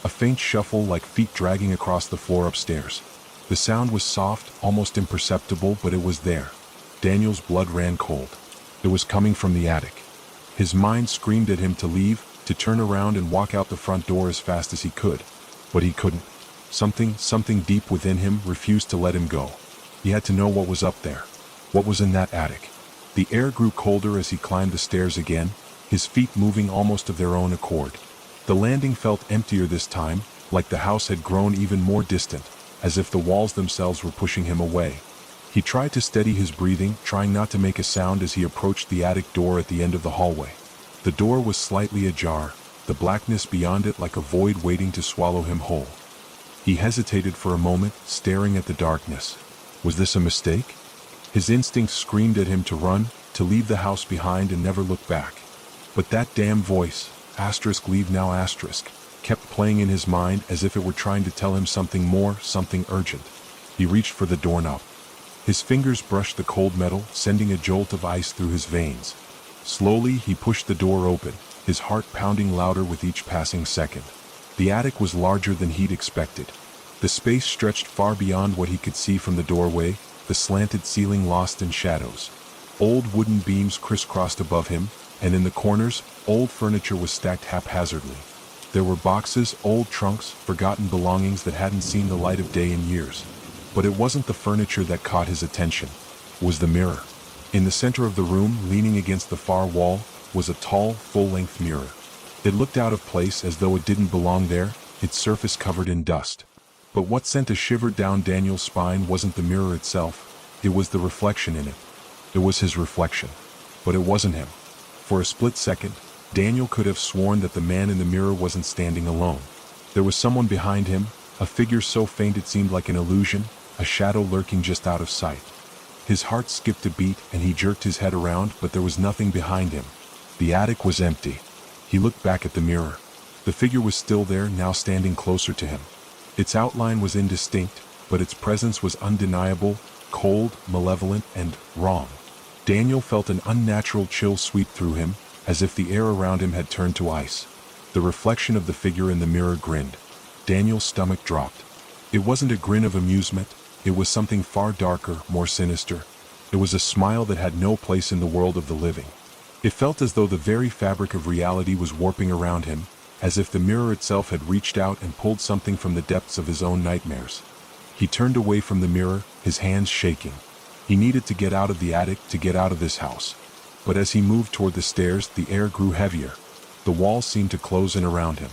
A faint shuffle like feet dragging across the floor upstairs. The sound was soft, almost imperceptible, but it was there. Daniel's blood ran cold. It was coming from the attic. His mind screamed at him to leave, to turn around and walk out the front door as fast as he could. But he couldn't. Something deep within him refused to let him go. He had to know what was up there. What was in that attic? The air grew colder as he climbed the stairs again, his feet moving almost of their own accord. The landing felt emptier this time, like the house had grown even more distant, as if the walls themselves were pushing him away. He tried to steady his breathing, trying not to make a sound as he approached the attic door at the end of the hallway. The door was slightly ajar, the blackness beyond it like a void waiting to swallow him whole. He hesitated for a moment, staring at the darkness. Was this a mistake? His instincts screamed at him to run, to leave the house behind and never look back. But that damn voice, leave now, kept playing in his mind as if it were trying to tell him something more, something urgent. He reached for the doorknob. His fingers brushed the cold metal, sending a jolt of ice through his veins. Slowly, he pushed the door open, his heart pounding louder with each passing second. The attic was larger than he'd expected. The space stretched far beyond what he could see from the doorway, the slanted ceiling lost in shadows. Old wooden beams crisscrossed above him, and in the corners, old furniture was stacked haphazardly. There were boxes, old trunks, forgotten belongings that hadn't seen the light of day in years. But it wasn't the furniture that caught his attention. It was the mirror. In the center of the room, leaning against the far wall, was a tall, full-length mirror. It looked out of place as though it didn't belong there, its surface covered in dust. But what sent a shiver down Daniel's spine wasn't the mirror itself, it was the reflection in it. It was his reflection. But it wasn't him. For a split second, Daniel could have sworn that the man in the mirror wasn't standing alone. There was someone behind him, a figure so faint it seemed like an illusion, a shadow lurking just out of sight. His heart skipped a beat and he jerked his head around, but there was nothing behind him. The attic was empty. He looked back at the mirror. The figure was still there, now standing closer to him. Its outline was indistinct, but its presence was undeniable, cold, malevolent, and wrong. Daniel felt an unnatural chill sweep through him, as if the air around him had turned to ice. The reflection of the figure in the mirror grinned. Daniel's stomach dropped. It wasn't a grin of amusement, it was something far darker, more sinister. It was a smile that had no place in the world of the living. It felt as though the very fabric of reality was warping around him, as if the mirror itself had reached out and pulled something from the depths of his own nightmares. He turned away from the mirror, his hands shaking. He needed to get out of the attic, to get out of this house. But as he moved toward the stairs, the air grew heavier. The walls seemed to close in around him.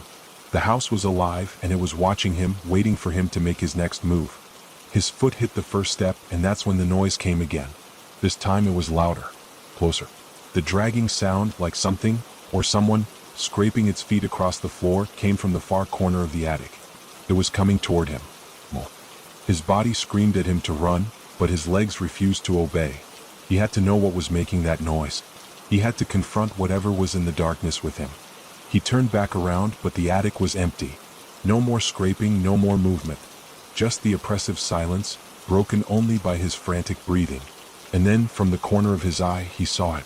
The house was alive, and it was watching him, waiting for him to make his next move. His foot hit the first step, and that's when the noise came again. This time it was louder, closer. The dragging sound, like something, or someone, scraping its feet across the floor, came from the far corner of the attic. It was coming toward him. His body screamed at him to run, but his legs refused to obey. He had to know what was making that noise. He had to confront whatever was in the darkness with him. He turned back around, but the attic was empty. No more scraping, no more movement. Just the oppressive silence, broken only by his frantic breathing. And then, from the corner of his eye, he saw it.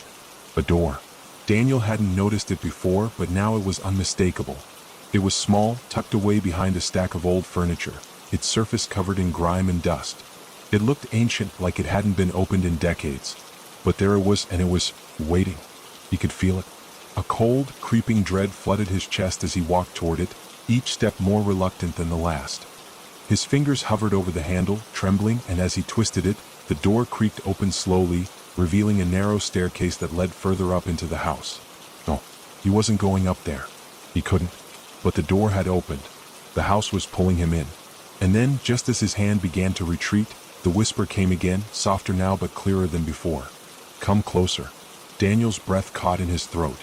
A door. Daniel hadn't noticed it before, but now it was unmistakable. It was small, tucked away behind a stack of old furniture, its surface covered in grime and dust. It looked ancient, like it hadn't been opened in decades. But there it was, and it was waiting. He could feel it. A cold, creeping dread flooded his chest as he walked toward it, each step more reluctant than the last. His fingers hovered over the handle, trembling, and as he twisted it, the door creaked open slowly, revealing a narrow staircase that led further up into the house. No, he wasn't going up there. He couldn't. But the door had opened. The house was pulling him in. And then, just as his hand began to retreat, the whisper came again, softer now but clearer than before. Come closer. Daniel's breath caught in his throat.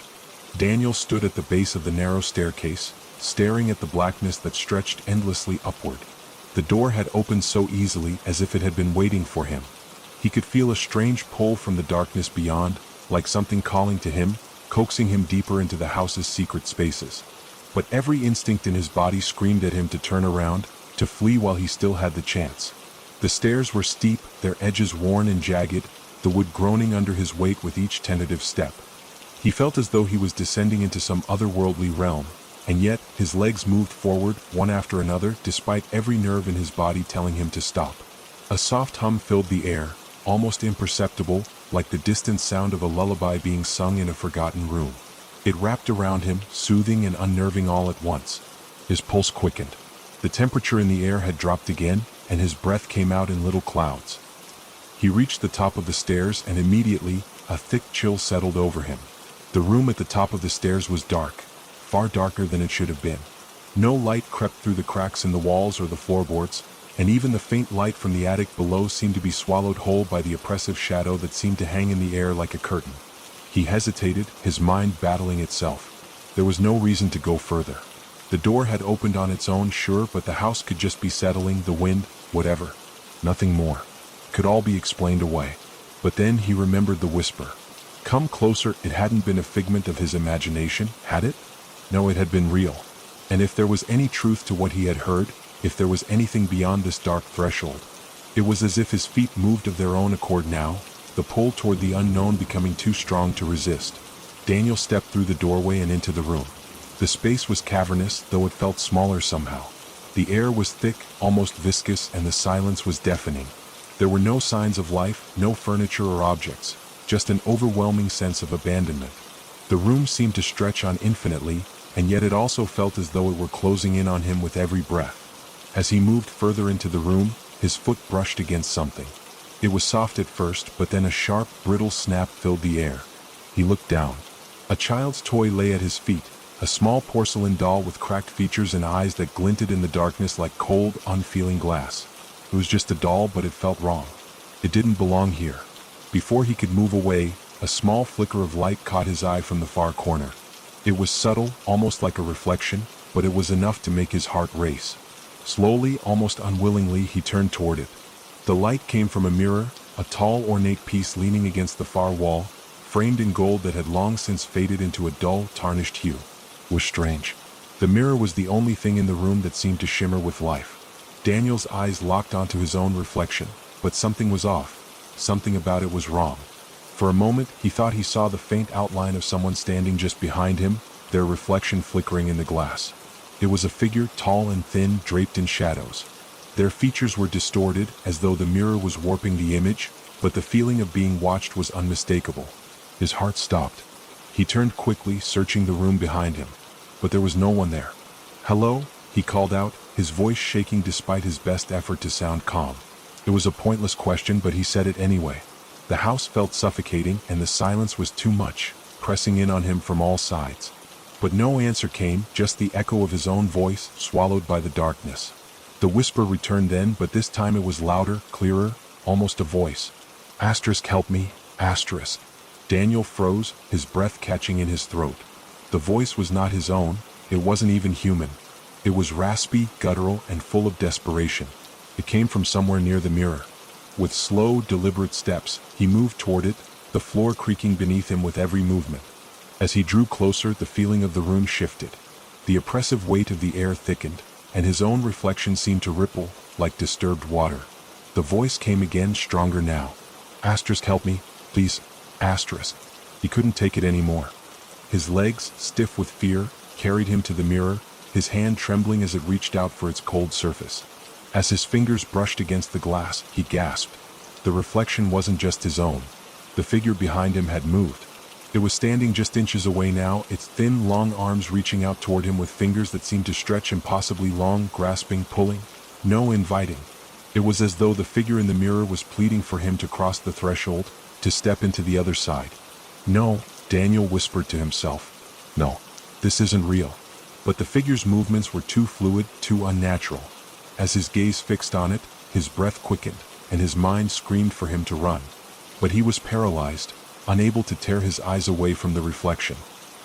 Daniel stood at the base of the narrow staircase, staring at the blackness that stretched endlessly upward. The door had opened so easily, as if it had been waiting for him. He could feel a strange pull from the darkness beyond, like something calling to him, coaxing him deeper into the house's secret spaces. But every instinct in his body screamed at him to turn around, to flee while he still had the chance. The stairs were steep, their edges worn and jagged, the wood groaning under his weight with each tentative step. He felt as though he was descending into some otherworldly realm, and yet his legs moved forward, one after another, despite every nerve in his body telling him to stop. A soft hum filled the air, almost imperceptible, like the distant sound of a lullaby being sung in a forgotten room. It wrapped around him, soothing and unnerving all at once. His pulse quickened. The temperature in the air had dropped again, and his breath came out in little clouds. He reached the top of the stairs, and immediately, a thick chill settled over him. The room at the top of the stairs was dark, far darker than it should have been. No light crept through the cracks in the walls or the floorboards, and even the faint light from the attic below seemed to be swallowed whole by the oppressive shadow that seemed to hang in the air like a curtain. He hesitated, his mind battling itself. There was no reason to go further. The door had opened on its own, sure, but the house could just be settling, the wind, whatever. Nothing more. Could all be explained away. But then he remembered the whisper. Come closer. It hadn't been a figment of his imagination, had it? No, it had been real. And if there was any truth to what he had heard, if there was anything beyond this dark threshold, It was as if his feet moved of their own accord now, the pull toward the unknown becoming too strong to resist. Daniel stepped through the doorway and into the room. The space was cavernous, though it felt smaller somehow. The air was thick, almost viscous, and the silence was deafening. There were no signs of life, no furniture or objects, just an overwhelming sense of abandonment. The room seemed to stretch on infinitely, and yet it also felt as though it were closing in on him with every breath. As he moved further into the room, his foot brushed against something. It was soft at first, but then a sharp, brittle snap filled the air. He looked down. A child's toy lay at his feet, a small porcelain doll with cracked features and eyes that glinted in the darkness like cold, unfeeling glass. It was just a doll, but it felt wrong. It didn't belong here. Before he could move away, a small flicker of light caught his eye from the far corner. It was subtle, almost like a reflection, but it was enough to make his heart race. Slowly, almost unwillingly, he turned toward it. The light came from a mirror, a tall, ornate piece leaning against the far wall, framed in gold that had long since faded into a dull, tarnished hue. It was strange. The mirror was the only thing in the room that seemed to shimmer with life. Daniel's eyes locked onto his own reflection, but something was off. Something about it was wrong. For a moment, he thought he saw the faint outline of someone standing just behind him, their reflection flickering in the glass. It was a figure, tall and thin, draped in shadows. Their features were distorted, as though the mirror was warping the image, but the feeling of being watched was unmistakable. His heart stopped. He turned quickly, searching the room behind him. But there was no one there. "Hello?" he called out, his voice shaking despite his best effort to sound calm. It was a pointless question, but he said it anyway. The house felt suffocating, and the silence was too much, pressing in on him from all sides. But no answer came, just the echo of his own voice, swallowed by the darkness. The whisper returned then, but this time it was louder, clearer, almost a voice. Help me, asterisk. Daniel froze, his breath catching in his throat. The voice was not his own, it wasn't even human. It was raspy, guttural, and full of desperation. It came from somewhere near the mirror. With slow, deliberate steps, he moved toward it, the floor creaking beneath him with every movement. As he drew closer, the feeling of the room shifted. The oppressive weight of the air thickened, and his own reflection seemed to ripple, like disturbed water. The voice came again, stronger now. Help me, please, asterisk. He couldn't take it anymore. His legs, stiff with fear, carried him to the mirror, his hand trembling as it reached out for its cold surface. As his fingers brushed against the glass, he gasped. The reflection wasn't just his own. The figure behind him had moved. It was standing just inches away now, its thin, long arms reaching out toward him with fingers that seemed to stretch impossibly long, grasping, pulling. No, inviting. It was as though the figure in the mirror was pleading for him to cross the threshold, to step into the other side. No, Daniel whispered to himself. No, this isn't real. But the figure's movements were too fluid, too unnatural. As his gaze fixed on it, his breath quickened, and his mind screamed for him to run. But he was paralyzed, unable to tear his eyes away from the reflection.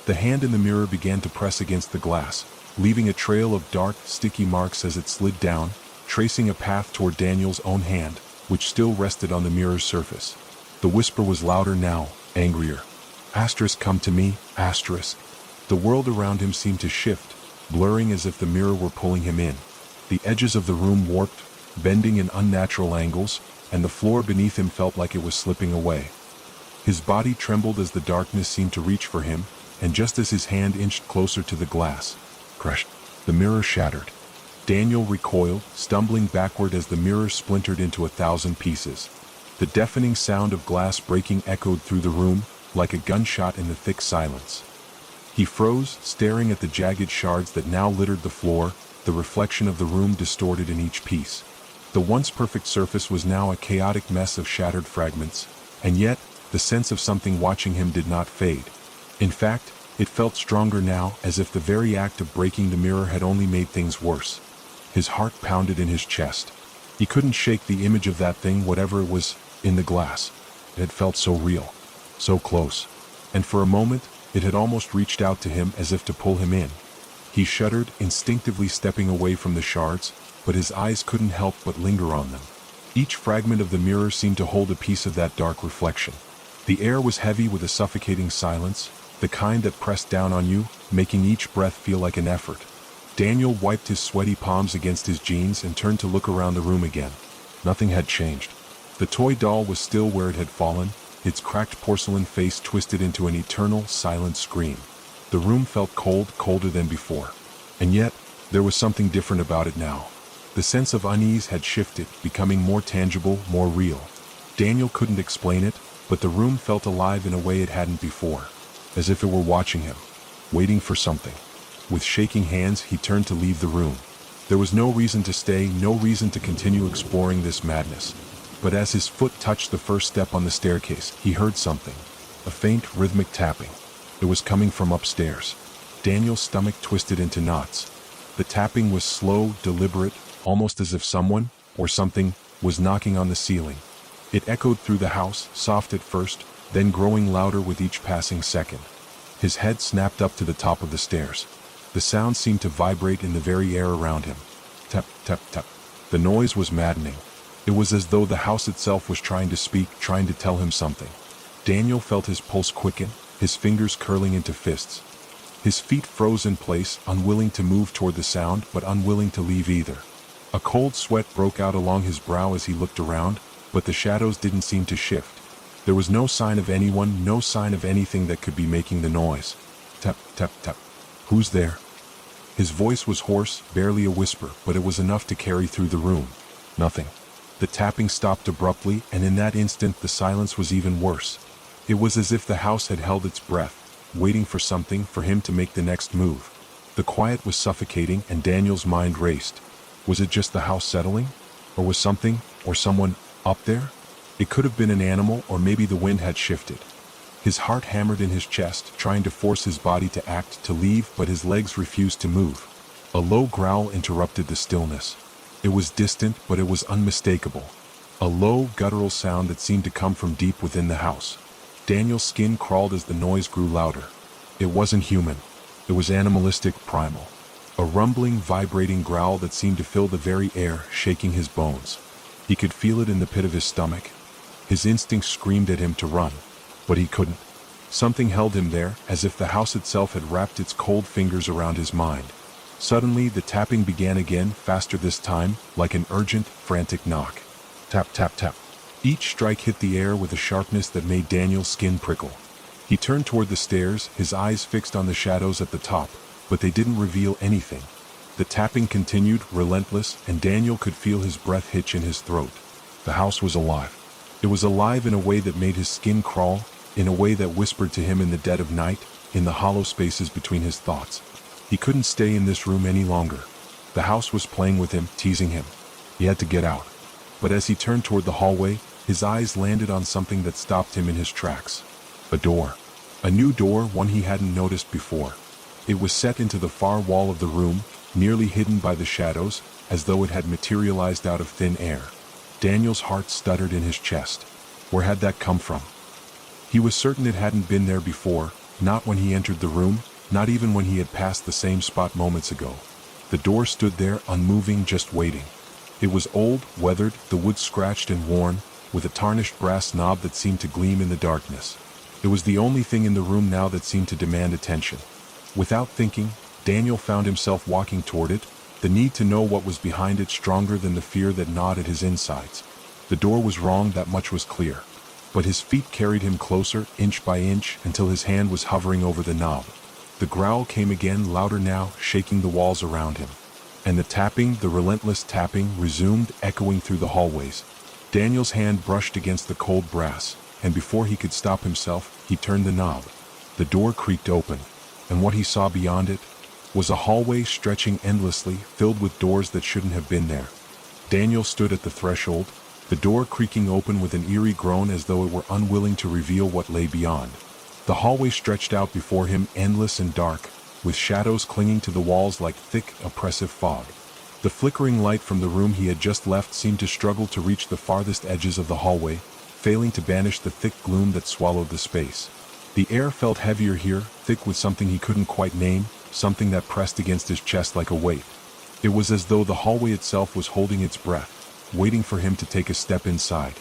The hand in the mirror began to press against the glass, leaving a trail of dark, sticky marks as it slid down, tracing a path toward Daniel's own hand, which still rested on the mirror's surface. The whisper was louder now, angrier. Come to me, asterisk. The world around him seemed to shift, blurring as if the mirror were pulling him in. The edges of the room warped, bending in unnatural angles, and the floor beneath him felt like it was slipping away. His body trembled as the darkness seemed to reach for him, and just as his hand inched closer to the glass, crashed, the mirror shattered. Daniel recoiled, stumbling backward as the mirror splintered into 1,000 pieces. The deafening sound of glass breaking echoed through the room, like a gunshot in the thick silence. He froze, staring at the jagged shards that now littered the floor, the reflection of the room distorted in each piece. The once perfect surface was now a chaotic mess of shattered fragments, and yet, the sense of something watching him did not fade. In fact, it felt stronger now, as if the very act of breaking the mirror had only made things worse. His heart pounded in his chest. He couldn't shake the image of that thing, whatever it was, in the glass. It had felt so real, so close. And for a moment, it had almost reached out to him as if to pull him in. He shuddered, instinctively stepping away from the shards, but his eyes couldn't help but linger on them. Each fragment of the mirror seemed to hold a piece of that dark reflection. The air was heavy with a suffocating silence, the kind that pressed down on you, making each breath feel like an effort. Daniel wiped his sweaty palms against his jeans and turned to look around the room again. Nothing had changed. The toy doll was still where it had fallen, its cracked porcelain face twisted into an eternal, silent scream. The room felt cold, colder than before. And yet, there was something different about it now. The sense of unease had shifted, becoming more tangible, more real. Daniel couldn't explain it, but the room felt alive in a way it hadn't before, as if it were watching him, waiting for something. With shaking hands, he turned to leave the room. There was no reason to stay, no reason to continue exploring this madness. But as his foot touched the first step on the staircase, he heard something, a faint, rhythmic tapping. It was coming from upstairs. Daniel's stomach twisted into knots. The tapping was slow, deliberate, almost as if someone, or something, was knocking on the ceiling. It echoed through the house, soft at first, then growing louder with each passing second. His head snapped up to the top of the stairs. The sound seemed to vibrate in the very air around him. Tap, tap, tap. The noise was maddening. It was as though the house itself was trying to speak, trying to tell him something. Daniel felt his pulse quicken, his fingers curling into fists. His feet froze in place, unwilling to move toward the sound, but unwilling to leave either. A cold sweat broke out along his brow as he looked around, but the shadows didn't seem to shift. There was no sign of anyone, no sign of anything that could be making the noise. Tap, tap, tap. Who's there? His voice was hoarse, barely a whisper, but it was enough to carry through the room. Nothing. The tapping stopped abruptly, and in that instant the silence was even worse. It was as if the house had held its breath, waiting for something, for him to make the next move. The quiet was suffocating, and Daniel's mind raced. Was it just the house settling? Or was something, or someone, up there? It could have been an animal, or maybe the wind had shifted. His heart hammered in his chest, trying to force his body to act, to leave, but his legs refused to move. A low growl interrupted the stillness. It was distant, but it was unmistakable. A low, guttural sound that seemed to come from deep within the house. Daniel's skin crawled as the noise grew louder. It wasn't human. It was animalistic, primal. A rumbling, vibrating growl that seemed to fill the very air, shaking his bones. He could feel it in the pit of his stomach. His instincts screamed at him to run, but he couldn't. Something held him there, as if the house itself had wrapped its cold fingers around his mind. Suddenly, the tapping began again, faster this time, like an urgent, frantic knock. Tap, tap, tap. Each strike hit the air with a sharpness that made Daniel's skin prickle. He turned toward the stairs, his eyes fixed on the shadows at the top, but they didn't reveal anything. The tapping continued, relentless, and Daniel could feel his breath hitch in his throat. The house was alive. It was alive in a way that made his skin crawl, in a way that whispered to him in the dead of night, in the hollow spaces between his thoughts. He couldn't stay in this room any longer. The house was playing with him, teasing him. He had to get out. But as he turned toward the hallway, his eyes landed on something that stopped him in his tracks. A door. A new door, one he hadn't noticed before. It was set into the far wall of the room, nearly hidden by the shadows, as though it had materialized out of thin air. Daniel's heart stuttered in his chest. Where had that come from? He was certain it hadn't been there before, not when he entered the room, not even when he had passed the same spot moments ago. The door stood there, unmoving, just waiting. It was old, weathered, the wood scratched and worn, with a tarnished brass knob that seemed to gleam in the darkness. It was the only thing in the room now that seemed to demand attention. Without thinking, Daniel found himself walking toward it, the need to know what was behind it stronger than the fear that gnawed at his insides. The door was wrong, that much was clear. But his feet carried him closer, inch by inch, until his hand was hovering over the knob. The growl came again, louder now, shaking the walls around him. And the tapping, the relentless tapping, resumed, echoing through the hallways. Daniel's hand brushed against the cold brass, and before he could stop himself, he turned the knob. The door creaked open, and what he saw beyond it was a hallway stretching endlessly, filled with doors that shouldn't have been there. Daniel stood at the threshold, the door creaking open with an eerie groan as though it were unwilling to reveal what lay beyond. The hallway stretched out before him, endless and dark, with shadows clinging to the walls like thick, oppressive fog. The flickering light from the room he had just left seemed to struggle to reach the farthest edges of the hallway, failing to banish the thick gloom that swallowed the space. The air felt heavier here, thick with something he couldn't quite name, something that pressed against his chest like a weight. It was as though the hallway itself was holding its breath, waiting for him to take a step inside.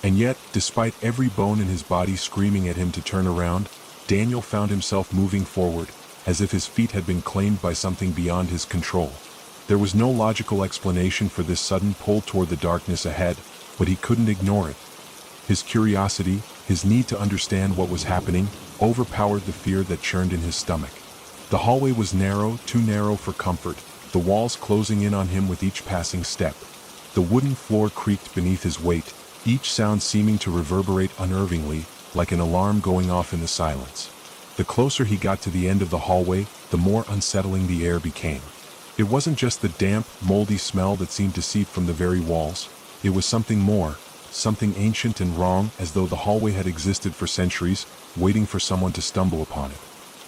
And yet, despite every bone in his body screaming at him to turn around, Daniel found himself moving forward, as if his feet had been claimed by something beyond his control. There was no logical explanation for this sudden pull toward the darkness ahead, but he couldn't ignore it. His curiosity, his need to understand what was happening, overpowered the fear that churned in his stomach. The hallway was narrow, too narrow for comfort, the walls closing in on him with each passing step. The wooden floor creaked beneath his weight, each sound seeming to reverberate unnervingly, like an alarm going off in the silence. The closer he got to the end of the hallway, the more unsettling the air became. It wasn't just the damp, moldy smell that seemed to seep from the very walls. It was something more, something ancient and wrong, as though the hallway had existed for centuries, waiting for someone to stumble upon it.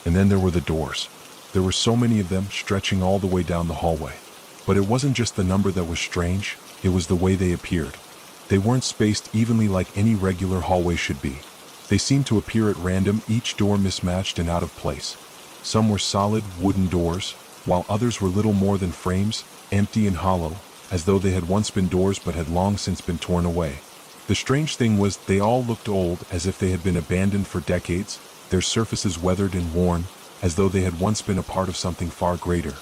And then there were the doors. There were so many of them, stretching all the way down the hallway. But it wasn't just the number that was strange, it was the way they appeared. They weren't spaced evenly like any regular hallway should be. They seemed to appear at random, each door mismatched and out of place. Some were solid, wooden doors, while others were little more than frames, empty and hollow, as though they had once been doors but had long since been torn away. The strange thing was, they all looked old, as if they had been abandoned for decades, their surfaces weathered and worn, as though they had once been a part of something far greater.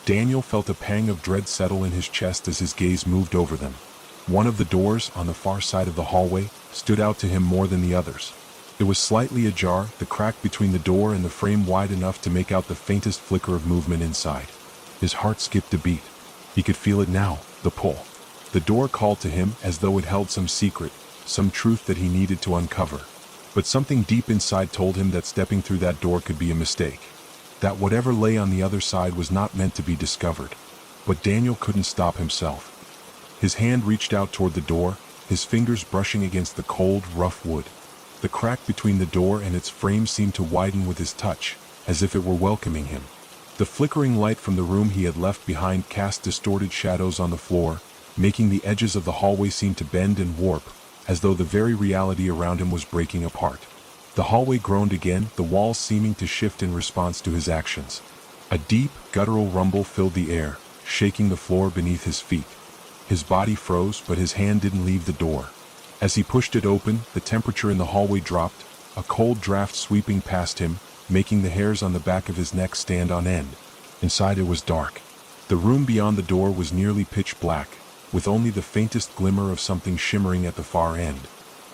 Daniel felt a pang of dread settle in his chest as his gaze moved over them. One of the doors, on the far side of the hallway, stood out to him more than the others. It was slightly ajar, the crack between the door and the frame wide enough to make out the faintest flicker of movement inside. His heart skipped a beat. He could feel it now, the pull. The door called to him as though it held some secret, some truth that he needed to uncover. But something deep inside told him that stepping through that door could be a mistake. That whatever lay on the other side was not meant to be discovered. But Daniel couldn't stop himself. His hand reached out toward the door, his fingers brushing against the cold, rough wood. The crack between the door and its frame seemed to widen with his touch, as if it were welcoming him. The flickering light from the room he had left behind cast distorted shadows on the floor, making the edges of the hallway seem to bend and warp, as though the very reality around him was breaking apart. The hallway groaned again, the walls seeming to shift in response to his actions. A deep, guttural rumble filled the air, shaking the floor beneath his feet. His body froze, but his hand didn't leave the door. As he pushed it open, the temperature in the hallway dropped, a cold draft sweeping past him, making the hairs on the back of his neck stand on end. Inside it was dark. The room beyond the door was nearly pitch black, with only the faintest glimmer of something shimmering at the far end.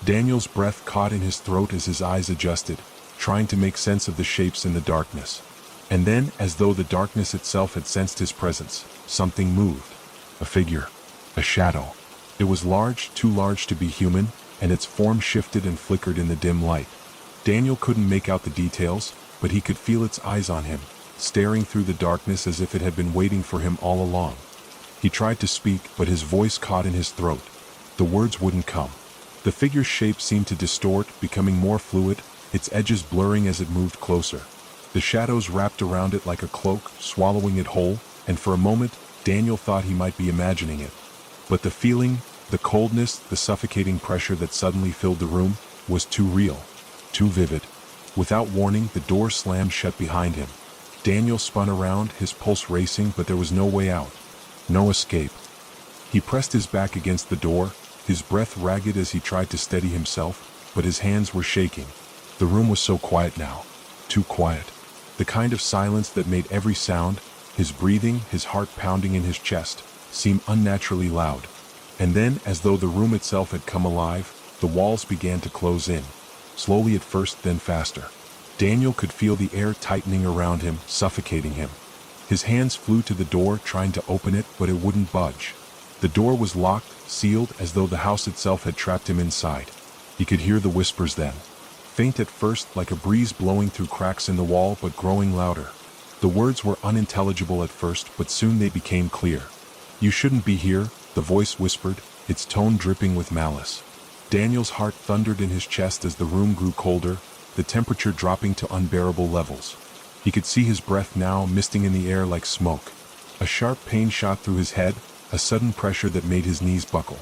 Daniel's breath caught in his throat as his eyes adjusted, trying to make sense of the shapes in the darkness. And then, as though the darkness itself had sensed his presence, something moved. A figure. A shadow. It was large, too large to be human, and its form shifted and flickered in the dim light. Daniel couldn't make out the details, but he could feel its eyes on him, staring through the darkness as if it had been waiting for him all along. He tried to speak, but his voice caught in his throat. The words wouldn't come. The figure's shape seemed to distort, becoming more fluid, its edges blurring as it moved closer. The shadows wrapped around it like a cloak, swallowing it whole, and for a moment, Daniel thought he might be imagining it. But the feeling, the coldness, the suffocating pressure that suddenly filled the room, was too real, too vivid. Without warning, the door slammed shut behind him. Daniel spun around, his pulse racing, but there was no way out. No escape. He pressed his back against the door, his breath ragged as he tried to steady himself, but his hands were shaking. The room was so quiet now. Too quiet. The kind of silence that made every sound, his breathing, his heart pounding in his chest, seem unnaturally loud. And then, as though the room itself had come alive, the walls began to close in. Slowly at first, then faster. Daniel could feel the air tightening around him, suffocating him. His hands flew to the door, trying to open it, but it wouldn't budge. The door was locked, sealed, as though the house itself had trapped him inside. He could hear the whispers then. Faint at first, like a breeze blowing through cracks in the wall, but growing louder. The words were unintelligible at first, but soon they became clear. "You shouldn't be here," the voice whispered, its tone dripping with malice. Daniel's heart thundered in his chest as the room grew colder, the temperature dropping to unbearable levels. He could see his breath now, misting in the air like smoke. A sharp pain shot through his head, a sudden pressure that made his knees buckle.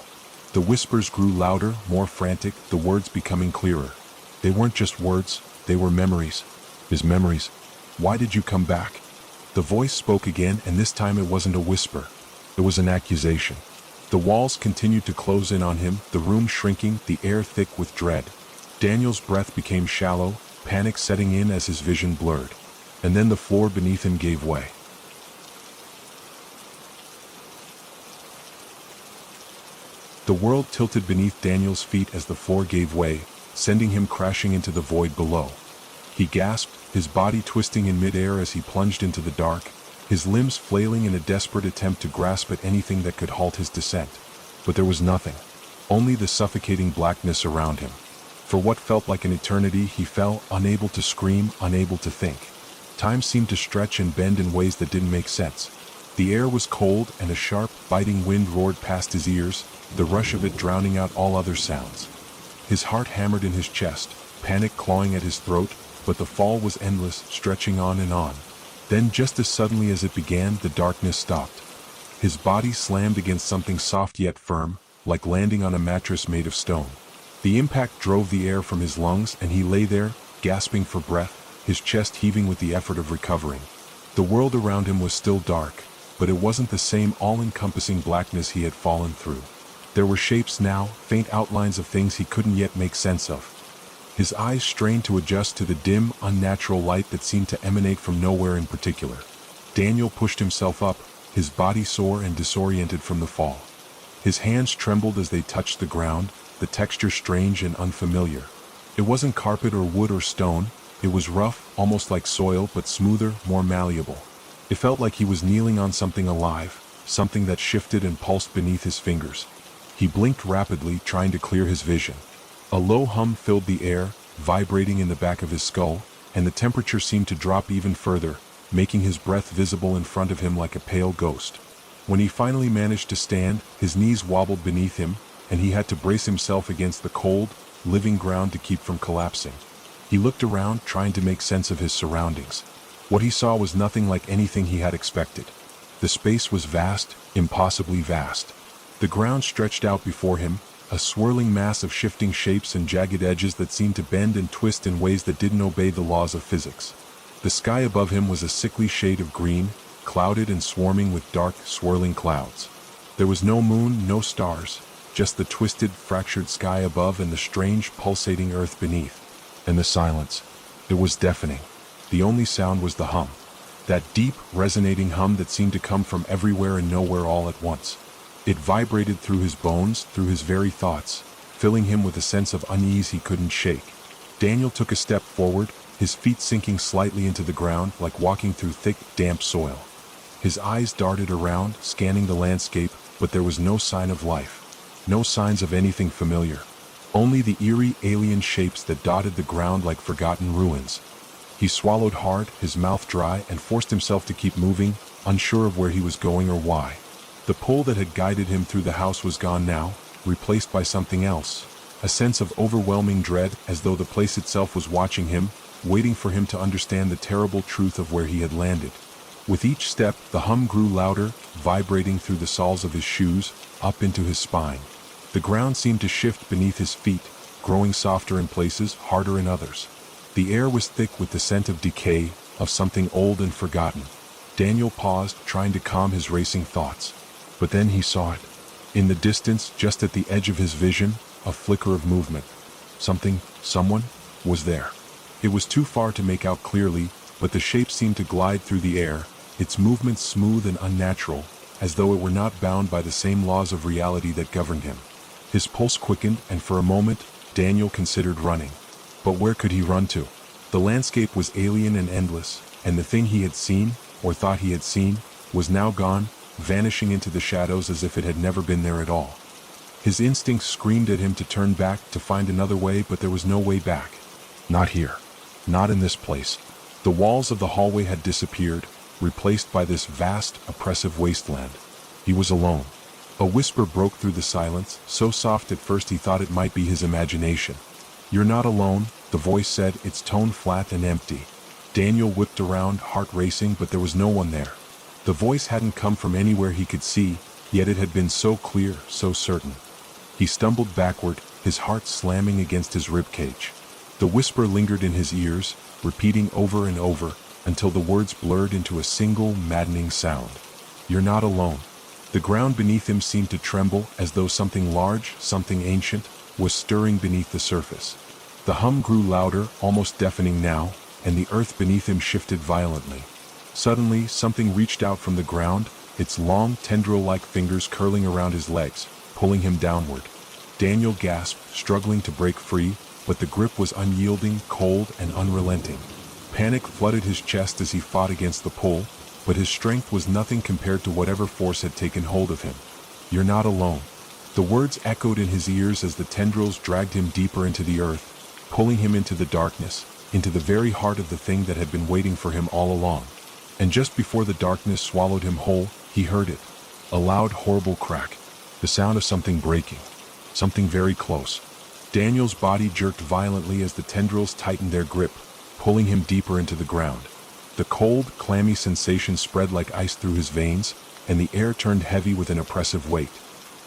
The whispers grew louder, more frantic, the words becoming clearer. They weren't just words, they were memories. His memories. "Why did you come back?" The voice spoke again, and this time it wasn't a whisper. It was an accusation. The walls continued to close in on him, the room shrinking, the air thick with dread. Daniel's breath became shallow, panic setting in as his vision blurred. And then the floor beneath him gave way. The world tilted beneath Daniel's feet as the floor gave way, sending him crashing into the void below. He gasped, his body twisting in midair as he plunged into the dark, his limbs flailing in a desperate attempt to grasp at anything that could halt his descent. But there was nothing. Only the suffocating blackness around him. For what felt like an eternity, he fell, unable to scream, unable to think. Time seemed to stretch and bend in ways that didn't make sense. The air was cold, and a sharp, biting wind roared past his ears, the rush of it drowning out all other sounds. His heart hammered in his chest, panic clawing at his throat, but the fall was endless, stretching on and on. Then, just as suddenly as it began, the darkness stopped. His body slammed against something soft yet firm, like landing on a mattress made of stone. The impact drove the air from his lungs, and he lay there, gasping for breath, his chest heaving with the effort of recovering. The world around him was still dark, but it wasn't the same all-encompassing blackness he had fallen through. There were shapes now, faint outlines of things he couldn't yet make sense of. His eyes strained to adjust to the dim, unnatural light that seemed to emanate from nowhere in particular. Daniel pushed himself up, his body sore and disoriented from the fall. His hands trembled as they touched the ground, the texture strange and unfamiliar. It wasn't carpet or wood or stone, it was rough, almost like soil, but smoother, more malleable. It felt like he was kneeling on something alive, something that shifted and pulsed beneath his fingers. He blinked rapidly, trying to clear his vision. A low hum filled the air, vibrating in the back of his skull, and the temperature seemed to drop even further, making his breath visible in front of him like a pale ghost. When he finally managed to stand, his knees wobbled beneath him, and he had to brace himself against the cold, living ground to keep from collapsing. He looked around, trying to make sense of his surroundings. What he saw was nothing like anything he had expected. The space was vast, impossibly vast. The ground stretched out before him, a swirling mass of shifting shapes and jagged edges that seemed to bend and twist in ways that didn't obey the laws of physics. The sky above him was a sickly shade of green, clouded and swarming with dark, swirling clouds. There was no moon, no stars, just the twisted, fractured sky above and the strange, pulsating earth beneath. And the silence. It was deafening. The only sound was the hum. That deep, resonating hum that seemed to come from everywhere and nowhere all at once. It vibrated through his bones, through his very thoughts, filling him with a sense of unease he couldn't shake. Daniel took a step forward, his feet sinking slightly into the ground like walking through thick, damp soil. His eyes darted around, scanning the landscape, but there was no sign of life. No signs of anything familiar. Only the eerie, alien shapes that dotted the ground like forgotten ruins. He swallowed hard, his mouth dry, and forced himself to keep moving, unsure of where he was going or why. The pull that had guided him through the house was gone now, replaced by something else. A sense of overwhelming dread, as though the place itself was watching him, waiting for him to understand the terrible truth of where he had landed. With each step, the hum grew louder, vibrating through the soles of his shoes, up into his spine. The ground seemed to shift beneath his feet, growing softer in places, harder in others. The air was thick with the scent of decay, of something old and forgotten. Daniel paused, trying to calm his racing thoughts. But then he saw it. In the distance, just at the edge of his vision, a flicker of movement. Someone, was there. It was too far to make out clearly, but the shape seemed to glide through the air, its movements smooth and unnatural, as though it were not bound by the same laws of reality that governed him. His pulse quickened, and for a moment, Daniel considered running. But where could he run to? The landscape was alien and endless, and the thing he had seen, or thought he had seen, was now gone, vanishing into the shadows as if it had never been there at all. His instincts screamed at him to turn back, to find another way, but there was no way back. Not here. Not in this place. The walls of the hallway had disappeared, replaced by this vast, oppressive wasteland. He was alone. A whisper broke through the silence, so soft at first he thought it might be his imagination. "You're not alone," the voice said, its tone flat and empty. Daniel whipped around, heart racing, but there was no one there. The voice hadn't come from anywhere he could see, yet it had been so clear, so certain. He stumbled backward, his heart slamming against his ribcage. The whisper lingered in his ears, repeating over and over, until the words blurred into a single, maddening sound. "You're not alone." The ground beneath him seemed to tremble, as though something large, something ancient, was stirring beneath the surface. The hum grew louder, almost deafening now, and the earth beneath him shifted violently. Suddenly, something reached out from the ground, its long, tendril-like fingers curling around his legs. pulling him downward. Daniel gasped, struggling to break free, but the grip was unyielding, cold, and unrelenting. Panic flooded his chest as he fought against the pull, but his strength was nothing compared to whatever force had taken hold of him. "You're not alone." The words echoed in his ears as the tendrils dragged him deeper into the earth, pulling him into the darkness, into the very heart of the thing that had been waiting for him all along. And just before the darkness swallowed him whole, he heard it. A loud, horrible crack. The sound of something breaking. Something very close. Daniel's body jerked violently as the tendrils tightened their grip, pulling him deeper into the ground. The cold, clammy sensation spread like ice through his veins, and the air turned heavy with an oppressive weight.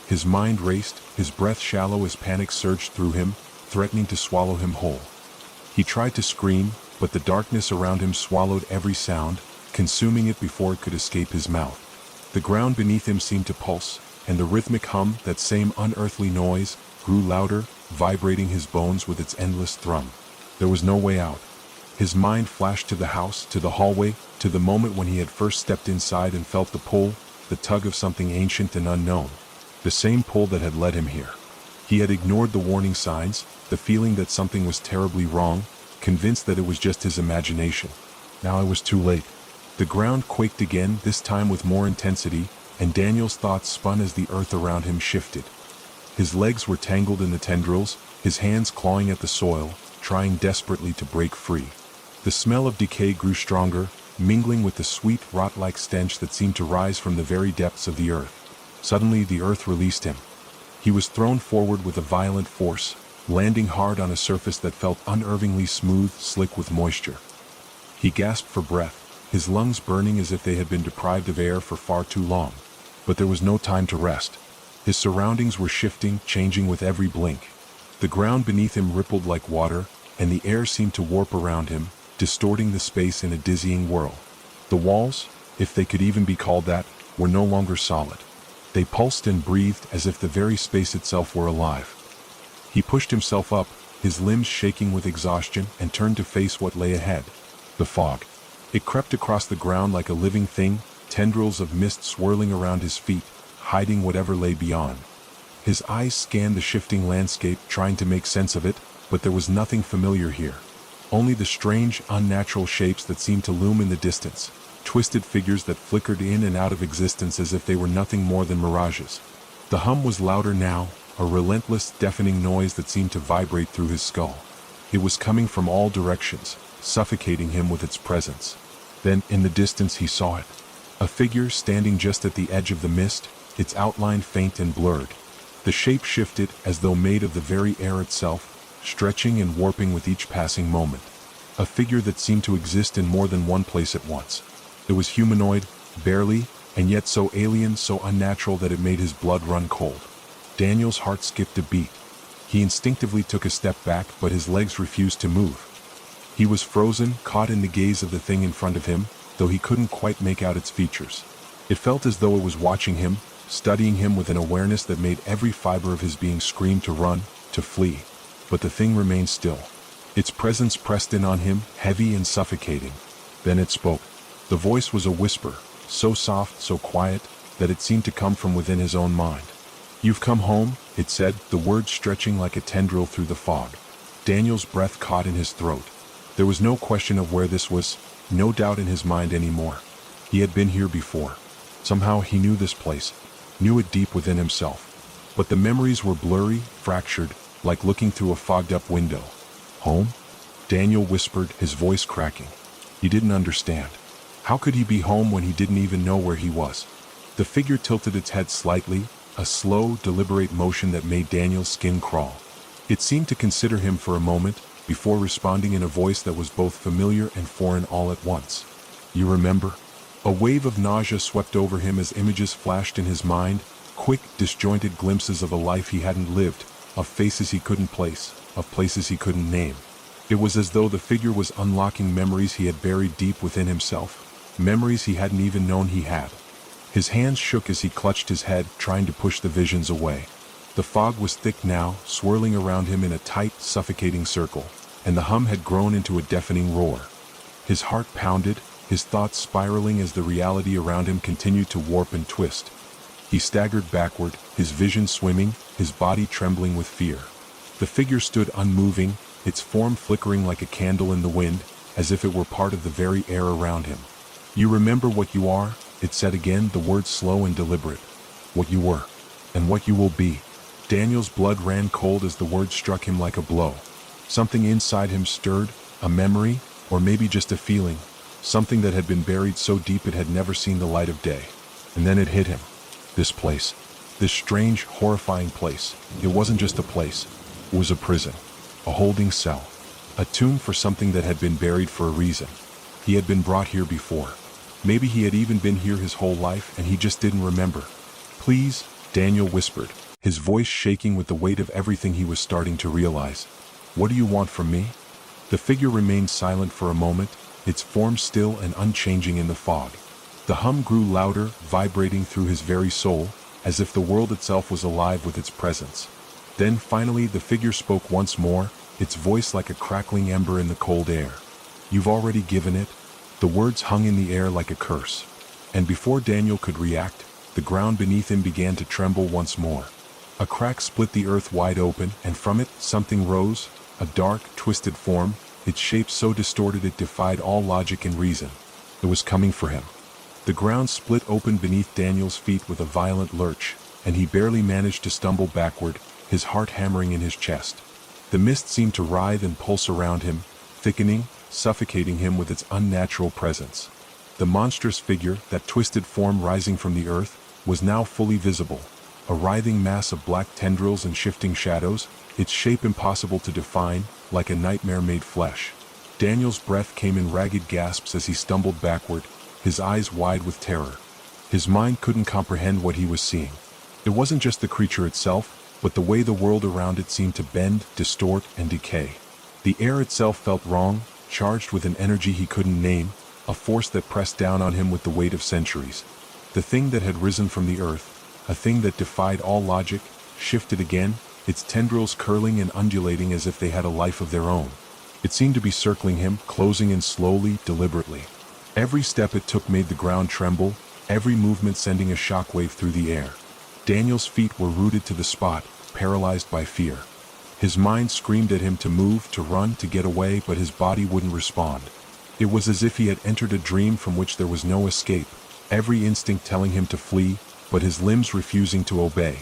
His mind raced, his breath shallow as panic surged through him, threatening to swallow him whole. He tried to scream, but the darkness around him swallowed every sound, consuming it before it could escape his mouth. The ground beneath him seemed to pulse, and the rhythmic hum, that same unearthly noise, grew louder, vibrating his bones with its endless thrum. There was no way out. His mind flashed to the house, to the hallway, to the moment when he had first stepped inside and felt the pull, the tug of something ancient and unknown. The same pull that had led him here. He had ignored the warning signs, the feeling that something was terribly wrong, convinced that it was just his imagination. Now it was too late. The ground quaked again, this time with more intensity, and Daniel's thoughts spun as the earth around him shifted. His legs were tangled in the tendrils, his hands clawing at the soil, trying desperately to break free. The smell of decay grew stronger, mingling with the sweet, rot-like stench that seemed to rise from the very depths of the earth. Suddenly the earth released him. He was thrown forward with a violent force, landing hard on a surface that felt unervingly smooth, slick with moisture. He gasped for breath, his lungs burning as if they had been deprived of air for far too long. But there was no time to rest. His surroundings were shifting, changing with every blink. The ground beneath him rippled like water, and the air seemed to warp around him, distorting the space in a dizzying whirl. The walls, if they could even be called that, were no longer solid. They pulsed and breathed as if the very space itself were alive. He pushed himself up, his limbs shaking with exhaustion, and turned to face what lay ahead. The fog. It crept across the ground like a living thing, tendrils of mist swirling around his feet, hiding whatever lay beyond. His eyes scanned the shifting landscape, trying to make sense of it, but there was nothing familiar here. Only the strange, unnatural shapes that seemed to loom in the distance, twisted figures that flickered in and out of existence as if they were nothing more than mirages. The hum was louder now, a relentless, deafening noise that seemed to vibrate through his skull. It was coming from all directions, suffocating him with its presence. Then, in the distance, he saw it. A figure standing just at the edge of the mist, its outline faint and blurred. The shape shifted as though made of the very air itself, stretching and warping with each passing moment. A figure that seemed to exist in more than one place at once. It was humanoid, barely, and yet so alien, so unnatural that it made his blood run cold. Daniel's heart skipped a beat. He instinctively took a step back, but his legs refused to move. He was frozen, caught in the gaze of the thing in front of him, though he couldn't quite make out its features. It felt as though it was watching him, studying him with an awareness that made every fiber of his being scream to run, to flee. But the thing remained still. Its presence pressed in on him, heavy and suffocating. Then it spoke. The voice was a whisper, so soft, so quiet, that it seemed to come from within his own mind. "You've come home," it said, the words stretching like a tendril through the fog. Daniel's breath caught in his throat. There was no question of where this was, no doubt in his mind anymore. He had been here before. Somehow he knew this place, knew it deep within himself. But the memories were blurry, fractured, like looking through a fogged-up window. "Home?" Daniel whispered, his voice cracking. He didn't understand. How could he be home when he didn't even know where he was? The figure tilted its head slightly, a slow, deliberate motion that made Daniel's skin crawl. It seemed to consider him for a moment, before responding in a voice that was both familiar and foreign all at once. "You remember?" A wave of nausea swept over him as images flashed in his mind, quick, disjointed glimpses of a life he hadn't lived, of faces he couldn't place, of places he couldn't name. It was as though the figure was unlocking memories he had buried deep within himself, memories he hadn't even known he had. His hands shook as he clutched his head, trying to push the visions away. The fog was thick now, swirling around him in a tight, suffocating circle, and the hum had grown into a deafening roar. His heart pounded, his thoughts spiraling as the reality around him continued to warp and twist. He staggered backward, his vision swimming, his body trembling with fear. The figure stood unmoving, its form flickering like a candle in the wind, as if it were part of the very air around him. "You remember what you are?" it said again, the words slow and deliberate. "What you were, and what you will be." Daniel's blood ran cold as the words struck him like a blow. Something inside him stirred, a memory, or maybe just a feeling, something that had been buried so deep it had never seen the light of day. And then it hit him. This place. This strange, horrifying place. It wasn't just a place. It was a prison. A holding cell. A tomb for something that had been buried for a reason. He had been brought here before. Maybe he had even been here his whole life and he just didn't remember. "Please," Daniel whispered, his voice shaking with the weight of everything he was starting to realize. "What do you want from me?" The figure remained silent for a moment, its form still and unchanging in the fog. The hum grew louder, vibrating through his very soul, as if the world itself was alive with its presence. Then finally the figure spoke once more, its voice like a crackling ember in the cold air. "You've already given it." The words hung in the air like a curse. And before Daniel could react, the ground beneath him began to tremble once more. A crack split the earth wide open, and from it something rose, a dark, twisted form, its shape so distorted it defied all logic and reason. It was coming for him. The ground split open beneath Daniel's feet with a violent lurch, and he barely managed to stumble backward, his heart hammering in his chest. The mist seemed to writhe and pulse around him, thickening, suffocating him with its unnatural presence. The monstrous figure, that twisted form rising from the earth, was now fully visible, a writhing mass of black tendrils and shifting shadows, its shape impossible to define, like a nightmare made flesh. Daniel's breath came in ragged gasps as he stumbled backward, his eyes wide with terror. His mind couldn't comprehend what he was seeing. It wasn't just the creature itself, but the way the world around it seemed to bend, distort, and decay. The air itself felt wrong, charged with an energy he couldn't name, a force that pressed down on him with the weight of centuries. The thing that had risen from the earth, a thing that defied all logic, shifted again, its tendrils curling and undulating as if they had a life of their own. It seemed to be circling him, closing in slowly, deliberately. Every step it took made the ground tremble, every movement sending a shockwave through the air. Daniel's feet were rooted to the spot, paralyzed by fear. His mind screamed at him to move, to run, to get away, but his body wouldn't respond. It was as if he had entered a dream from which there was no escape, every instinct telling him to flee, but his limbs refusing to obey.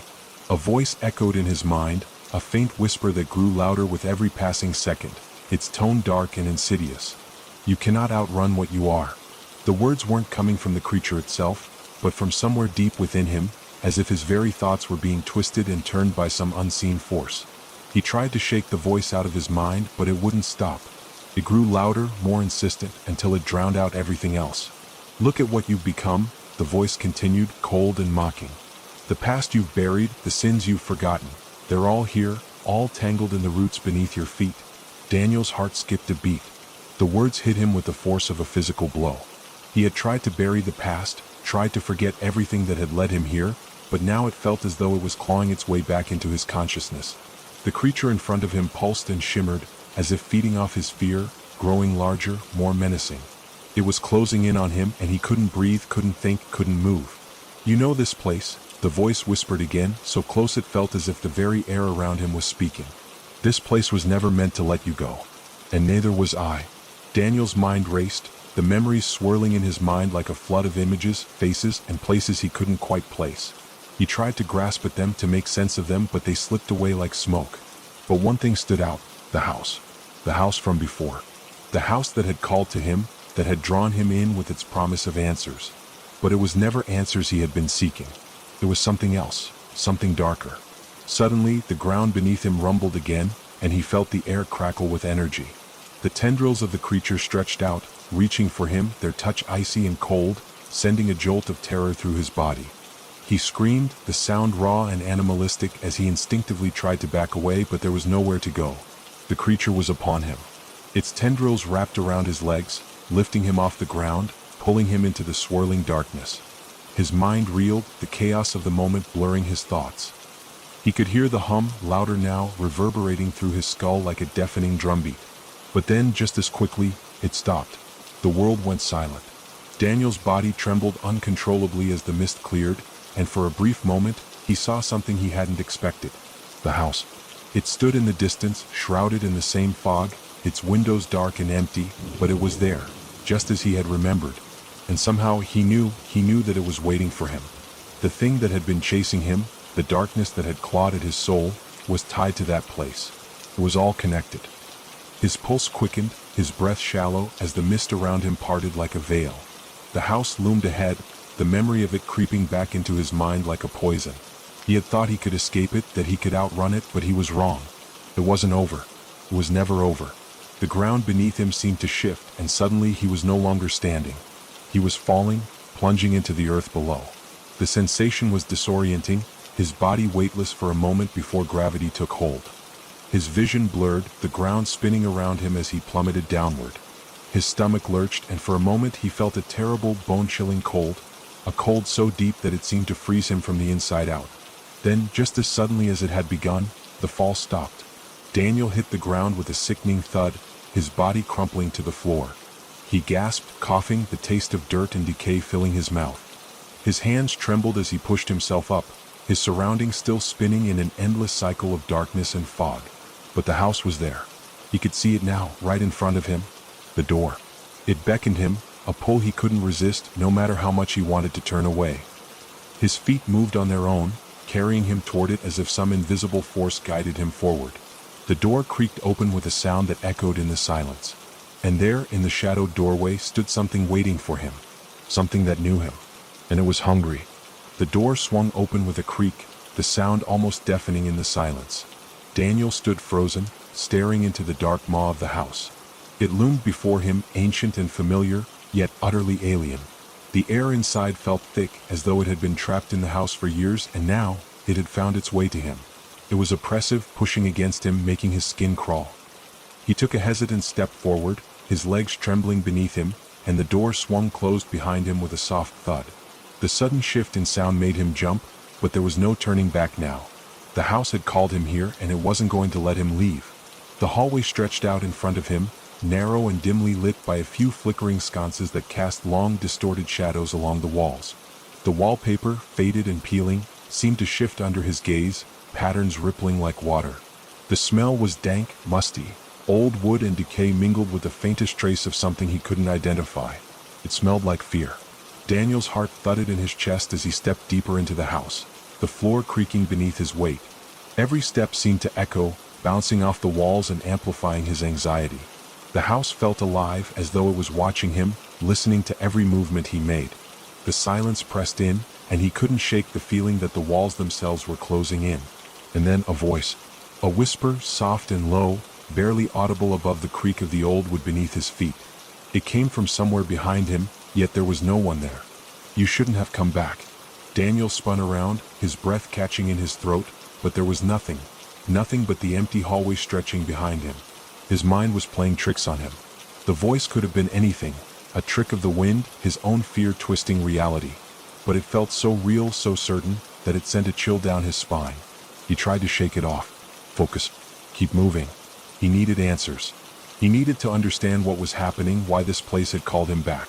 A voice echoed in his mind, a faint whisper that grew louder with every passing second, its tone dark and insidious. "You cannot outrun what you are." The words weren't coming from the creature itself, but from somewhere deep within him, as if his very thoughts were being twisted and turned by some unseen force. He tried to shake the voice out of his mind, but it wouldn't stop. It grew louder, more insistent, until it drowned out everything else. "Look at what you've become," the voice continued, cold and mocking. "The past you've buried, the sins you've forgotten, they're all here, all tangled in the roots beneath your feet." Daniel's heart skipped a beat. The words hit him with the force of a physical blow. He had tried to bury the past, tried to forget everything that had led him here, but now it felt as though it was clawing its way back into his consciousness. The creature in front of him pulsed and shimmered, as if feeding off his fear, growing larger, more menacing. It was closing in on him, and he couldn't breathe, couldn't think, couldn't move. "You know this place," the voice whispered again, so close it felt as if the very air around him was speaking. "This place was never meant to let you go. And neither was I." Daniel's mind raced, the memories swirling in his mind like a flood of images, faces, and places he couldn't quite place. He tried to grasp at them, to make sense of them, but they slipped away like smoke. But one thing stood out, the house. The house from before. The house that had called to him, that had drawn him in with its promise of answers. But it was never answers he had been seeking. It was something else, something darker. Suddenly, the ground beneath him rumbled again, and he felt the air crackle with energy. The tendrils of the creature stretched out, reaching for him, their touch icy and cold, sending a jolt of terror through his body. He screamed, the sound raw and animalistic, as he instinctively tried to back away, but there was nowhere to go. The creature was upon him. Its tendrils wrapped around his legs, lifting him off the ground, pulling him into the swirling darkness. His mind reeled, the chaos of the moment blurring his thoughts. He could hear the hum, louder now, reverberating through his skull like a deafening drumbeat. But then, just as quickly, it stopped. The world went silent. Daniel's body trembled uncontrollably as the mist cleared, and for a brief moment, he saw something he hadn't expected. The house. It stood in the distance, shrouded in the same fog, its windows dark and empty, but it was there, just as he had remembered. And somehow he knew that it was waiting for him. The thing that had been chasing him, the darkness that had clawed at his soul, was tied to that place. It was all connected. His pulse quickened, his breath shallow as the mist around him parted like a veil. The house loomed ahead, the memory of it creeping back into his mind like a poison. He had thought he could escape it, that he could outrun it, but he was wrong. It wasn't over. It was never over. The ground beneath him seemed to shift, and suddenly he was no longer standing. He was falling, plunging into the earth below. The sensation was disorienting, his body weightless for a moment before gravity took hold. His vision blurred, the ground spinning around him as he plummeted downward. His stomach lurched, and for a moment he felt a terrible, bone-chilling cold, a cold so deep that it seemed to freeze him from the inside out. Then, just as suddenly as it had begun, the fall stopped. Daniel hit the ground with a sickening thud, his body crumpling to the floor. He gasped, coughing, the taste of dirt and decay filling his mouth. His hands trembled as he pushed himself up, his surroundings still spinning in an endless cycle of darkness and fog. But the house was there. He could see it now, right in front of him. The door. It beckoned him, a pull he couldn't resist, no matter how much he wanted to turn away. His feet moved on their own, carrying him toward it as if some invisible force guided him forward. The door creaked open with a sound that echoed in the silence. And there, in the shadowed doorway, stood something waiting for him. Something that knew him. And it was hungry. The door swung open with a creak, the sound almost deafening in the silence. Daniel stood frozen, staring into the dark maw of the house. It loomed before him, ancient and familiar, yet utterly alien. The air inside felt thick, as though it had been trapped in the house for years, and now, it had found its way to him. It was oppressive, pushing against him, making his skin crawl. He took a hesitant step forward, his legs trembling beneath him, and the door swung closed behind him with a soft thud. The sudden shift in sound made him jump, but there was no turning back now. The house had called him here, and it wasn't going to let him leave. The hallway stretched out in front of him, narrow and dimly lit by a few flickering sconces that cast long, distorted shadows along the walls. The wallpaper, faded and peeling, seemed to shift under his gaze, patterns rippling like water. The smell was dank, musty. Old wood and decay mingled with the faintest trace of something he couldn't identify. It smelled like fear. Daniel's heart thudded in his chest as he stepped deeper into the house, the floor creaking beneath his weight. Every step seemed to echo, bouncing off the walls and amplifying his anxiety. The house felt alive, as though it was watching him, listening to every movement he made. The silence pressed in, and he couldn't shake the feeling that the walls themselves were closing in. And then a voice. A whisper, soft and low, barely audible above the creak of the old wood beneath his feet. It came from somewhere behind him, yet there was no one there. You shouldn't have come back. Daniel spun around, his breath catching in his throat, but there was nothing but the empty hallway stretching behind him. His mind was playing tricks on him. The voice could have been anything, a trick of the wind, his own fear twisting reality. But it felt so real, so certain, that it sent a chill down his spine. He tried to shake it off. Focus. Keep moving. He needed answers. He needed to understand what was happening, why this place had called him back.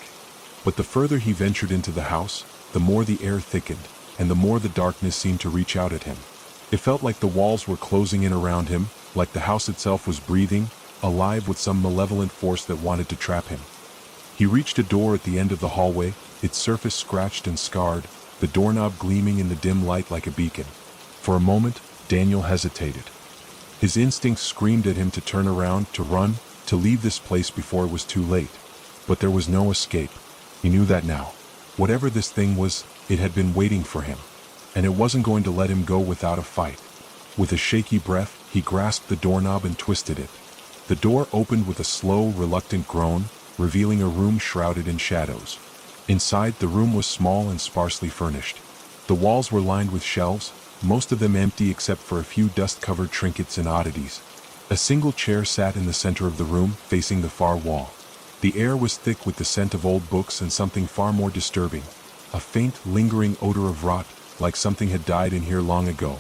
But the further he ventured into the house, the more the air thickened, and the more the darkness seemed to reach out at him. It felt like the walls were closing in around him, like the house itself was breathing, alive with some malevolent force that wanted to trap him. He reached a door at the end of the hallway, its surface scratched and scarred, the doorknob gleaming in the dim light like a beacon. For a moment, Daniel hesitated. His instincts screamed at him to turn around, to run, to leave this place before it was too late. But there was no escape. He knew that now. Whatever this thing was, it had been waiting for him. And it wasn't going to let him go without a fight. With a shaky breath, he grasped the doorknob and twisted it. The door opened with a slow, reluctant groan, revealing a room shrouded in shadows. Inside, the room was small and sparsely furnished. The walls were lined with shelves, most of them empty except for a few dust-covered trinkets and oddities. A single chair sat in the center of the room, facing the far wall. The air was thick with the scent of old books and something far more disturbing. A faint, lingering odor of rot, like something had died in here long ago.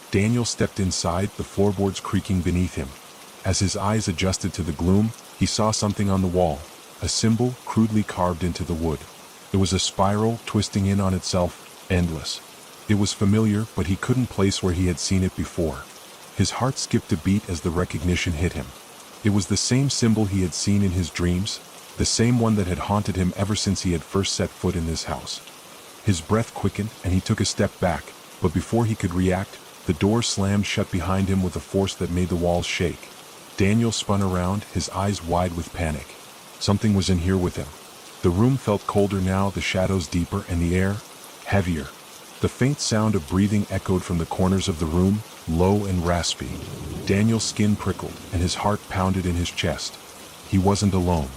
Daniel stepped inside, the floorboards creaking beneath him. As his eyes adjusted to the gloom, he saw something on the wall, a symbol crudely carved into the wood. It was a spiral, twisting in on itself, endless. It was familiar, but he couldn't place where he had seen it before. His heart skipped a beat as the recognition hit him. It was the same symbol he had seen in his dreams, the same one that had haunted him ever since he had first set foot in this house. His breath quickened and he took a step back, but before he could react, the door slammed shut behind him with a force that made the walls shake. Daniel spun around, his eyes wide with panic. Something was in here with him. The room felt colder now, the shadows deeper, and the air heavier. The faint sound of breathing echoed from the corners of the room, low and raspy. Daniel's skin prickled, and his heart pounded in his chest. He wasn't alone.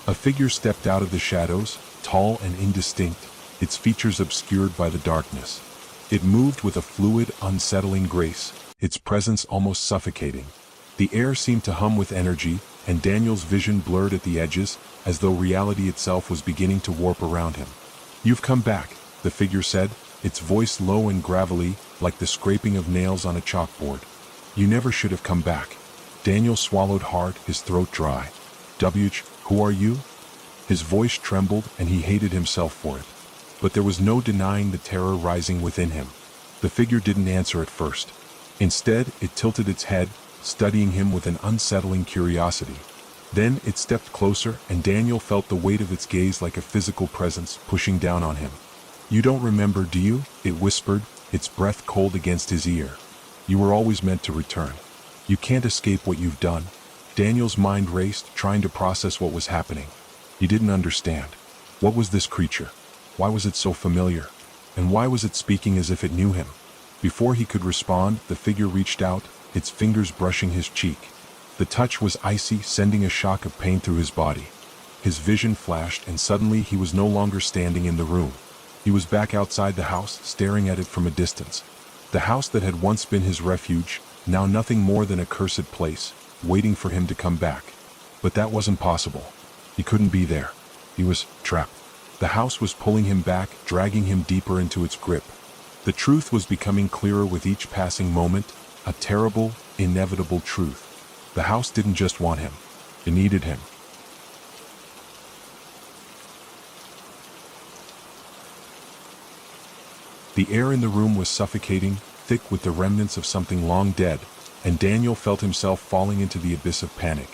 A figure stepped out of the shadows, tall and indistinct, its features obscured by the darkness. It moved with a fluid, unsettling grace, its presence almost suffocating. The air seemed to hum with energy, and Daniel's vision blurred at the edges, as though reality itself was beginning to warp around him. "You've come back," the figure said, its voice low and gravelly, like the scraping of nails on a chalkboard. "You never should have come back." Daniel swallowed hard, his throat dry. Who are you?" His voice trembled, and he hated himself for it. But there was no denying the terror rising within him. The figure didn't answer at first. Instead, it tilted its head, studying him with an unsettling curiosity. Then it stepped closer, and Daniel felt the weight of its gaze like a physical presence pushing down on him. "You don't remember, do you?" it whispered, its breath cold against his ear. "You were always meant to return. You can't escape what you've done." Daniel's mind raced, trying to process what was happening. He didn't understand. What was this creature? Why was it so familiar? And why was it speaking as if it knew him? Before he could respond, the figure reached out, its fingers brushing his cheek. The touch was icy, sending a shock of pain through his body. His vision flashed, and suddenly he was no longer standing in the room. He was back outside the house, staring at it from a distance. The house that had once been his refuge, now nothing more than a cursed place, waiting for him to come back. But that wasn't possible. He couldn't be there. He was trapped. The house was pulling him back, dragging him deeper into its grip. The truth was becoming clearer with each passing moment, a terrible, inevitable truth. The house didn't just want him. It needed him. The air in the room was suffocating, thick with the remnants of something long dead, and Daniel felt himself falling into the abyss of panic.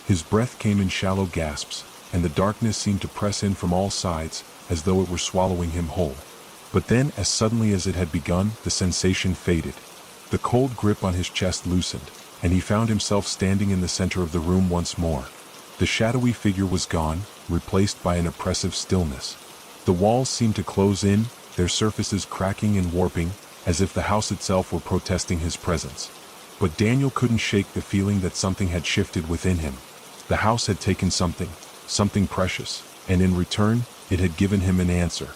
His breath came in shallow gasps, and the darkness seemed to press in from all sides, as though it were swallowing him whole. But then, as suddenly as it had begun, the sensation faded. The cold grip on his chest loosened, and he found himself standing in the center of the room once more. The shadowy figure was gone, replaced by an oppressive stillness. The walls seemed to close in, their surfaces cracking and warping, as if the house itself were protesting his presence. But Daniel couldn't shake the feeling that something had shifted within him. The house had taken something precious, and in return, it had given him an answer.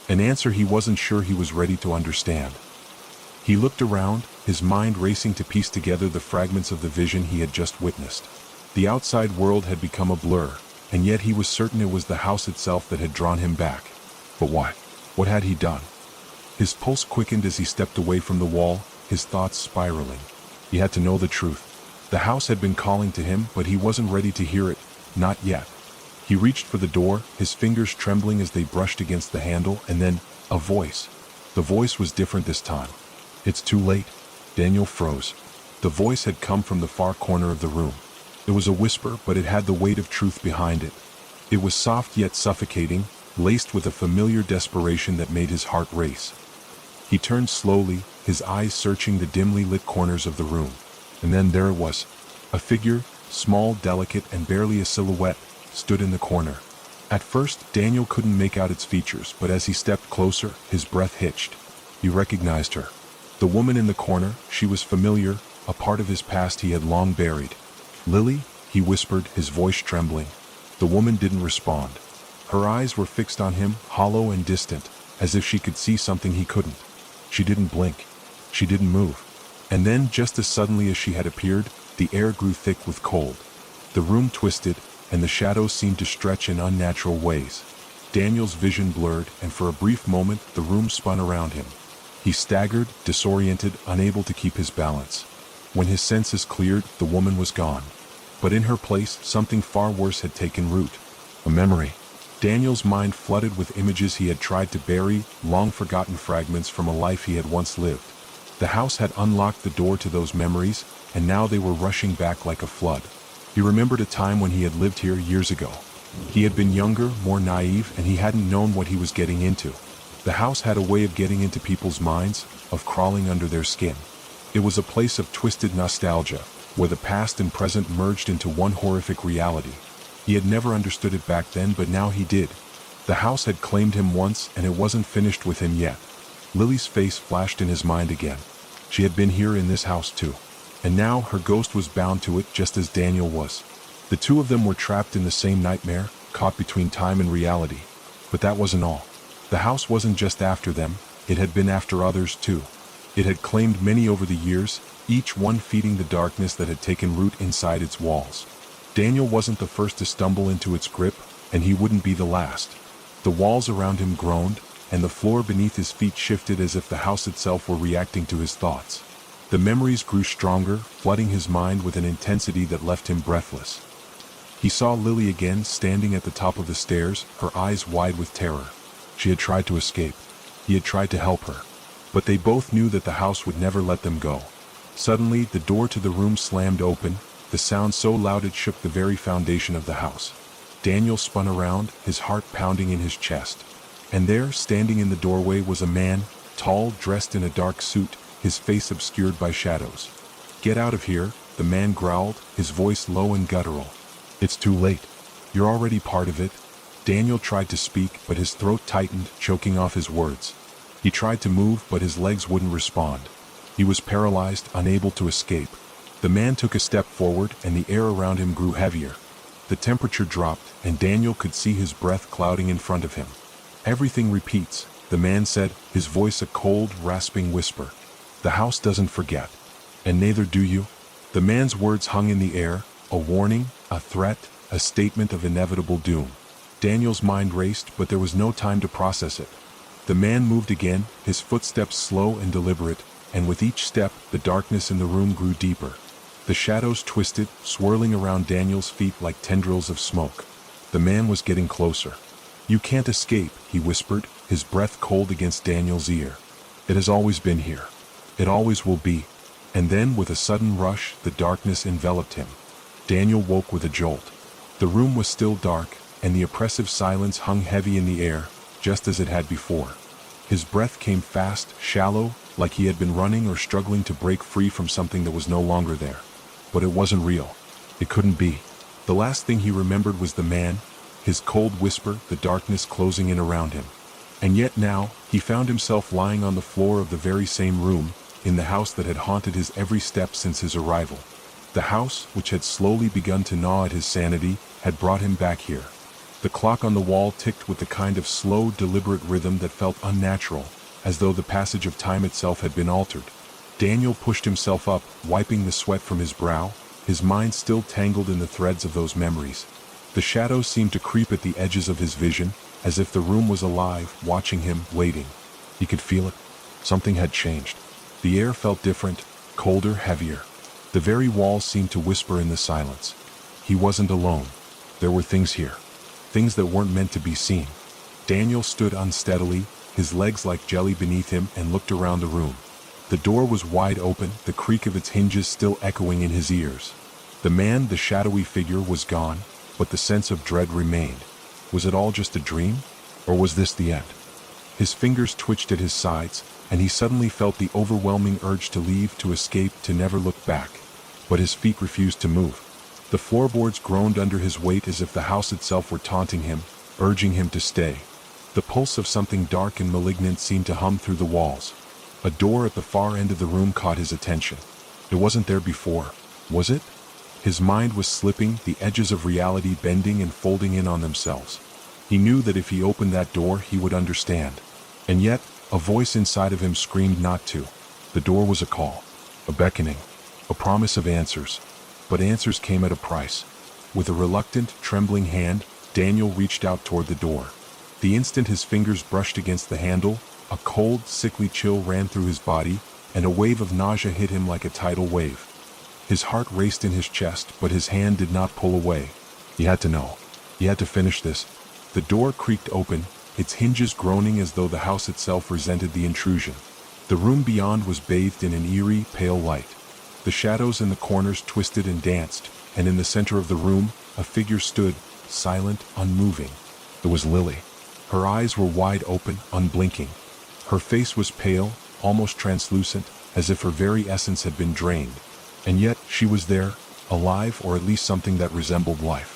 An answer he wasn't sure he was ready to understand. He looked around, his mind racing to piece together the fragments of the vision he had just witnessed. The outside world had become a blur, and yet he was certain it was the house itself that had drawn him back. But why? What had he done? His pulse quickened as he stepped away from the wall, his thoughts spiraling. He had to know the truth. The house had been calling to him, but he wasn't ready to hear it, not yet. He reached for the door, his fingers trembling as they brushed against the handle, and then, a voice. The voice was different this time. "It's too late." Daniel froze. The voice had come from the far corner of the room. It was a whisper, but it had the weight of truth behind it. It was soft yet suffocating, laced with a familiar desperation that made his heart race. He turned slowly, his eyes searching the dimly lit corners of the room. And then there it was. A figure, small, delicate, and barely a silhouette, stood in the corner. At first, Daniel couldn't make out its features, but as he stepped closer, his breath hitched. He recognized her. The woman in the corner, she was familiar, a part of his past he had long buried. "Lily?" he whispered, his voice trembling. The woman didn't respond. Her eyes were fixed on him, hollow and distant, as if she could see something he couldn't. She didn't blink. She didn't move. And then, just as suddenly as she had appeared, the air grew thick with cold. The room twisted, and the shadows seemed to stretch in unnatural ways. Daniel's vision blurred, and for a brief moment, the room spun around him. He staggered, disoriented, unable to keep his balance. When his senses cleared, the woman was gone. But in her place, something far worse had taken root. A memory. Daniel's mind flooded with images he had tried to bury, long-forgotten fragments from a life he had once lived. The house had unlocked the door to those memories, and now they were rushing back like a flood. He remembered a time when he had lived here years ago. He had been younger, more naive, and he hadn't known what he was getting into. The house had a way of getting into people's minds, of crawling under their skin. It was a place of twisted nostalgia, where the past and present merged into one horrific reality. He had never understood it back then, but now he did. The house had claimed him once, and it wasn't finished with him yet. Lily's face flashed in his mind again. She had been here in this house too. And now her ghost was bound to it just as Daniel was. The two of them were trapped in the same nightmare, caught between time and reality. But that wasn't all. The house wasn't just after them, it had been after others too. It had claimed many over the years, each one feeding the darkness that had taken root inside its walls. Daniel wasn't the first to stumble into its grip, and he wouldn't be the last. The walls around him groaned, and the floor beneath his feet shifted as if the house itself were reacting to his thoughts. The memories grew stronger, flooding his mind with an intensity that left him breathless. He saw Lily again, standing at the top of the stairs, her eyes wide with terror. She had tried to escape. He had tried to help her. But they both knew that the house would never let them go. Suddenly, the door to the room slammed open, the sound so loud it shook the very foundation of the house. Daniel spun around, his heart pounding in his chest. And there, standing in the doorway, was a man, tall, dressed in a dark suit, his face obscured by shadows. "Get out of here," the man growled, his voice low and guttural. "It's too late. You're already part of it." Daniel tried to speak, but his throat tightened, choking off his words. He tried to move, but his legs wouldn't respond. He was paralyzed, unable to escape. The man took a step forward, and the air around him grew heavier. The temperature dropped, and Daniel could see his breath clouding in front of him. "Everything repeats," the man said, his voice a cold, rasping whisper. "The house doesn't forget. And neither do you." The man's words hung in the air, a warning, a threat, a statement of inevitable doom. Daniel's mind raced, but there was no time to process it. The man moved again, his footsteps slow and deliberate, and with each step, the darkness in the room grew deeper. The shadows twisted, swirling around Daniel's feet like tendrils of smoke. The man was getting closer. "You can't escape," he whispered, his breath cold against Daniel's ear. "It has always been here. It always will be." And then, with a sudden rush, the darkness enveloped him. Daniel woke with a jolt. The room was still dark, and the oppressive silence hung heavy in the air, just as it had before. His breath came fast, shallow, like he had been running or struggling to break free from something that was no longer there. But it wasn't real. It couldn't be. The last thing he remembered was the man, his cold whisper, the darkness closing in around him. And yet now, he found himself lying on the floor of the very same room, in the house that had haunted his every step since his arrival. The house, which had slowly begun to gnaw at his sanity, had brought him back here. The clock on the wall ticked with the kind of slow, deliberate rhythm that felt unnatural, as though the passage of time itself had been altered. Daniel pushed himself up, wiping the sweat from his brow, his mind still tangled in the threads of those memories. The shadows seemed to creep at the edges of his vision, as if the room was alive, watching him, waiting. He could feel it. Something had changed. The air felt different, colder, heavier. The very walls seemed to whisper in the silence. He wasn't alone. There were things here. Things that weren't meant to be seen. Daniel stood unsteadily, his legs like jelly beneath him, and looked around the room. The door was wide open, the creak of its hinges still echoing in his ears. The man, the shadowy figure, was gone, but the sense of dread remained. Was it all just a dream? Or was this the end? His fingers twitched at his sides, and he suddenly felt the overwhelming urge to leave, to escape, to never look back. But his feet refused to move. The floorboards groaned under his weight as if the house itself were taunting him, urging him to stay. The pulse of something dark and malignant seemed to hum through the walls. A door at the far end of the room caught his attention. It wasn't there before, was it? His mind was slipping, the edges of reality bending and folding in on themselves. He knew that if he opened that door, he would understand. And yet, a voice inside of him screamed not to. The door was a call, a beckoning, a promise of answers. But answers came at a price. With a reluctant, trembling hand, Daniel reached out toward the door. The instant his fingers brushed against the handle, a cold, sickly chill ran through his body, and a wave of nausea hit him like a tidal wave. His heart raced in his chest, but his hand did not pull away. He had to know. He had to finish this. The door creaked open, its hinges groaning as though the house itself resented the intrusion. The room beyond was bathed in an eerie, pale light. The shadows in the corners twisted and danced, and in the center of the room, a figure stood, silent, unmoving. It was Lily. Her eyes were wide open, unblinking. Her face was pale, almost translucent, as if her very essence had been drained. And yet, she was there, alive, or at least something that resembled life.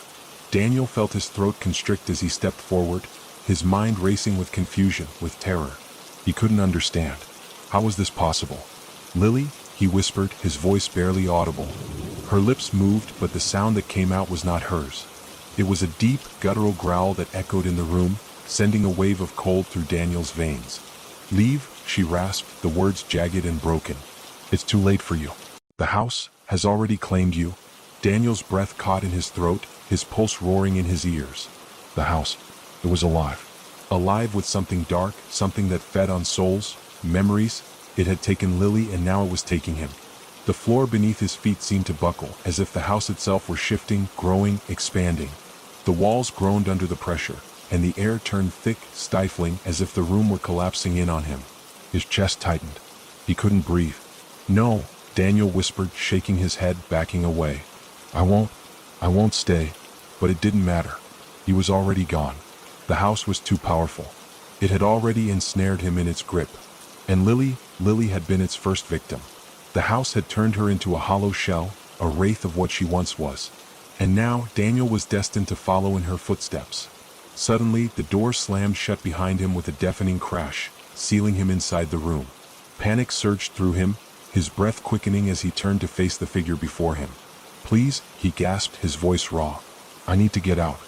Daniel felt his throat constrict as he stepped forward, his mind racing with confusion, with terror. He couldn't understand. How was this possible? Lily, he whispered, his voice barely audible. Her lips moved, but the sound that came out was not hers. It was a deep, guttural growl that echoed in the room, sending a wave of cold through Daniel's veins. "Leave," she rasped, the words jagged and broken. "It's too late for you. The house has already claimed you." Daniel's breath caught in his throat, his pulse roaring in his ears. The house, it was alive. Alive with something dark, something that fed on souls, memories. It had taken Lily and now it was taking him. The floor beneath his feet seemed to buckle, as if the house itself were shifting, growing, expanding. The walls groaned under the pressure, and the air turned thick, stifling, as if the room were collapsing in on him. His chest tightened. He couldn't breathe. "No," Daniel whispered, shaking his head, backing away. I won't stay." But it didn't matter. He was already gone. The house was too powerful. It had already ensnared him in its grip. And Lily had been its first victim. The house had turned her into a hollow shell, a wraith of what she once was. And now Daniel was destined to follow in her footsteps. Suddenly, the door slammed shut behind him with a deafening crash, sealing him inside the room. Panic surged through him, his breath quickening as he turned to face the figure before him. "Please," he gasped, his voice raw. "I need to get out."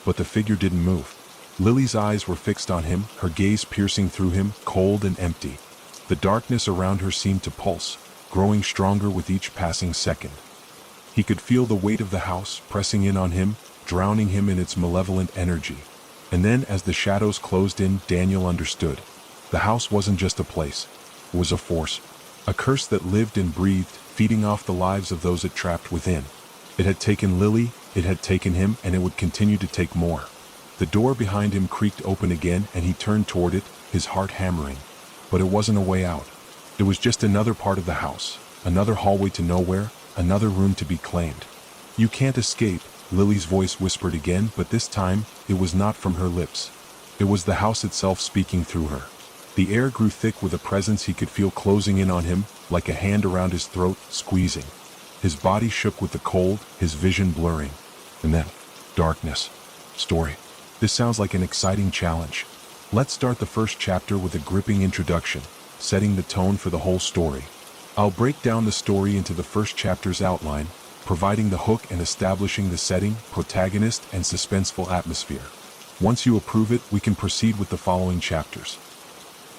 But the figure didn't move. Lily's eyes were fixed on him, her gaze piercing through him, cold and empty. The darkness around her seemed to pulse, growing stronger with each passing second. He could feel the weight of the house pressing in on him, drowning him in its malevolent energy. And then, as the shadows closed in, Daniel understood. The house wasn't just a place. It was a force. A curse that lived and breathed, feeding off the lives of those it trapped within. It had taken Lily, it had taken him, and it would continue to take more. The door behind him creaked open again, and he turned toward it, his heart hammering. But it wasn't a way out. It was just another part of the house, another hallway to nowhere, another room to be claimed. "You can't escape," Lily's voice whispered again, but this time, it was not from her lips. It was the house itself speaking through her. The air grew thick with a presence he could feel closing in on him, like a hand around his throat, squeezing. His body shook with the cold, his vision blurring. And then, darkness. Story. This sounds like an exciting challenge. Let's start the first chapter with a gripping introduction, setting the tone for the whole story. I'll break down the story into the first chapter's outline, providing the hook and establishing the setting, protagonist, and suspenseful atmosphere. Once you approve it, we can proceed with the following chapters.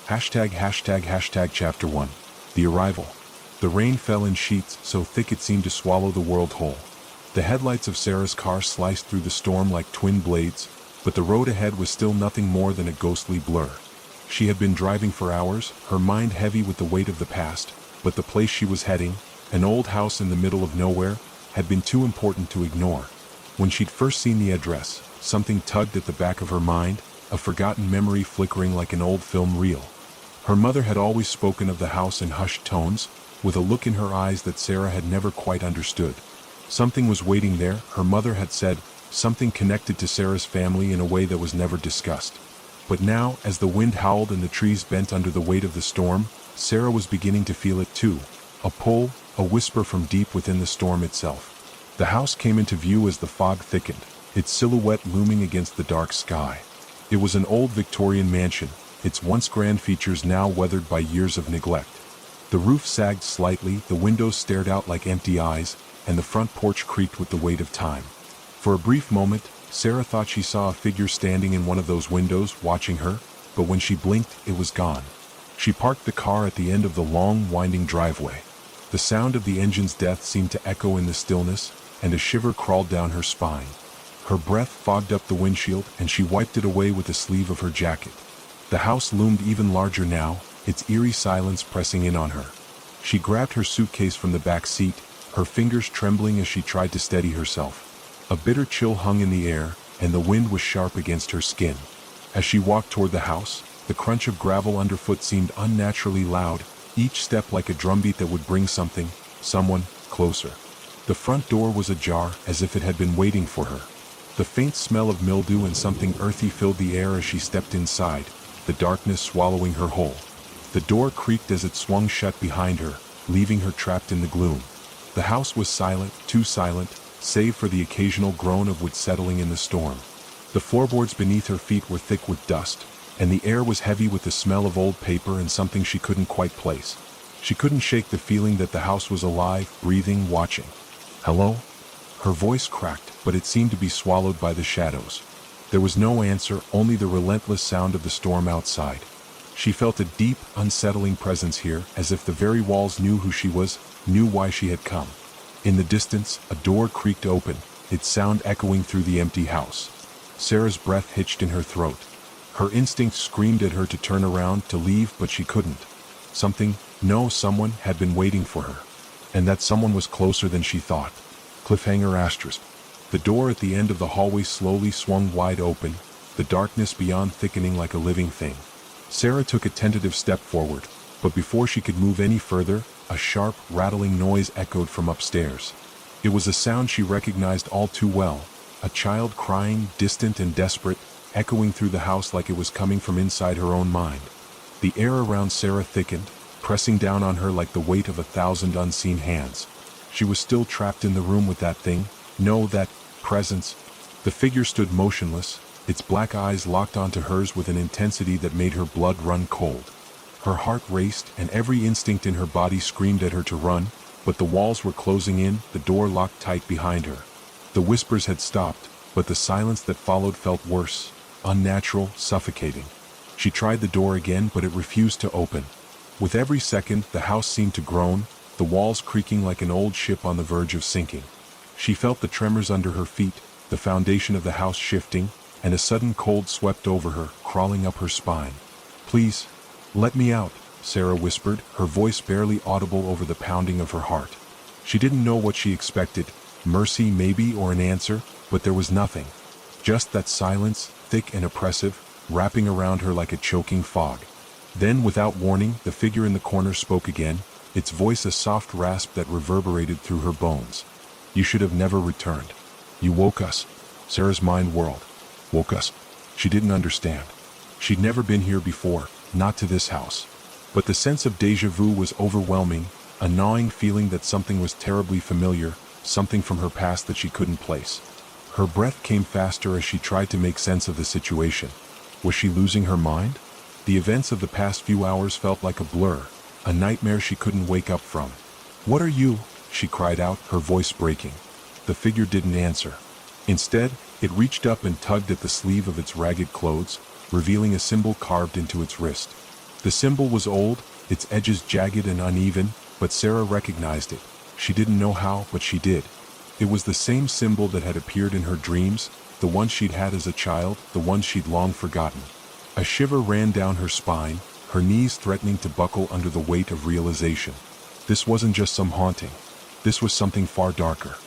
Chapter 1. The Arrival. The rain fell in sheets so thick it seemed to swallow the world whole. The headlights of Sarah's car sliced through the storm like twin blades, but the road ahead was still nothing more than a ghostly blur. She had been driving for hours, her mind heavy with the weight of the past, but the place she was heading, an old house in the middle of nowhere, had been too important to ignore. When she'd first seen the address, something tugged at the back of her mind, a forgotten memory flickering like an old film reel. Her mother had always spoken of the house in hushed tones, with a look in her eyes that Sarah had never quite understood. Something was waiting there, her mother had said, something connected to Sarah's family in a way that was never discussed. But now, as the wind howled and the trees bent under the weight of the storm, Sarah was beginning to feel it too. A pull, a whisper from deep within the storm itself. The house came into view as the fog thickened, its silhouette looming against the dark sky. It was an old Victorian mansion, its once grand features now weathered by years of neglect. The roof sagged slightly, the windows stared out like empty eyes, and the front porch creaked with the weight of time. For a brief moment, Sarah thought she saw a figure standing in one of those windows, watching her, but when she blinked, it was gone. She parked the car at the end of the long, winding driveway. The sound of the engine's death seemed to echo in the stillness, and a shiver crawled down her spine. Her breath fogged up the windshield, and she wiped it away with the sleeve of her jacket. The house loomed even larger now, its eerie silence pressing in on her. She grabbed her suitcase from the back seat, her fingers trembling as she tried to steady herself. A bitter chill hung in the air, and the wind was sharp against her skin. As she walked toward the house, the crunch of gravel underfoot seemed unnaturally loud, each step like a drumbeat that would bring someone, closer. The front door was ajar, as if it had been waiting for her. The faint smell of mildew and something earthy filled the air as she stepped inside, the darkness swallowing her whole. The door creaked as it swung shut behind her, leaving her trapped in the gloom. The house was silent, too silent, save for the occasional groan of wood settling in the storm. The floorboards beneath her feet were thick with dust, and the air was heavy with the smell of old paper and something she couldn't quite place. She couldn't shake the feeling that the house was alive, breathing, watching. "Hello?" Her voice cracked, but it seemed to be swallowed by the shadows. There was no answer, only the relentless sound of the storm outside. She felt a deep, unsettling presence here, as if the very walls knew who she was, knew why she had come. In the distance, a door creaked open, its sound echoing through the empty house. Sarah's breath hitched in her throat. Her instinct screamed at her to turn around, to leave, but she couldn't. Someone had been waiting for her. And that someone was closer than she thought. Cliffhanger asterisk. The door at the end of the hallway slowly swung wide open, the darkness beyond thickening like a living thing. Sarah took a tentative step forward, but before she could move any further, a sharp, rattling noise echoed from upstairs. It was a sound she recognized all too well, a child crying, distant and desperate, echoing through the house like it was coming from inside her own mind. The air around Sarah thickened, pressing down on her like the weight of 1,000 unseen hands. She was still trapped in the room with that thing, that presence. The figure stood motionless, its black eyes locked onto hers with an intensity that made her blood run cold. Her heart raced, and every instinct in her body screamed at her to run, but the walls were closing in, the door locked tight behind her. The whispers had stopped, but the silence that followed felt worse, unnatural, suffocating. She tried the door again, but it refused to open. With every second, the house seemed to groan, the walls creaking like an old ship on the verge of sinking. She felt the tremors under her feet, the foundation of the house shifting, and a sudden cold swept over her, crawling up her spine. "Please, let me out," Sarah whispered, her voice barely audible over the pounding of her heart. She didn't know what she expected, mercy maybe or an answer, but there was nothing. Just that silence, thick and oppressive, wrapping around her like a choking fog. Then, without warning, the figure in the corner spoke again, its voice a soft rasp that reverberated through her bones. "You should have never returned. You woke us." Sarah's mind whirled. Woke us? She didn't understand. She'd never been here before, not to this house. But the sense of déjà vu was overwhelming, a gnawing feeling that something was terribly familiar, something from her past that she couldn't place. Her breath came faster as she tried to make sense of the situation. Was she losing her mind? The events of the past few hours felt like a blur, a nightmare she couldn't wake up from. "What are you?" she cried out, her voice breaking. The figure didn't answer. Instead, it reached up and tugged at the sleeve of its ragged clothes, revealing a symbol carved into its wrist. The symbol was old, its edges jagged and uneven, but Sarah recognized it. She didn't know how, but she did. It was the same symbol that had appeared in her dreams, the one she'd had as a child, the one she'd long forgotten. A shiver ran down her spine, her knees threatening to buckle under the weight of realization. This wasn't just some haunting. This was something far darker.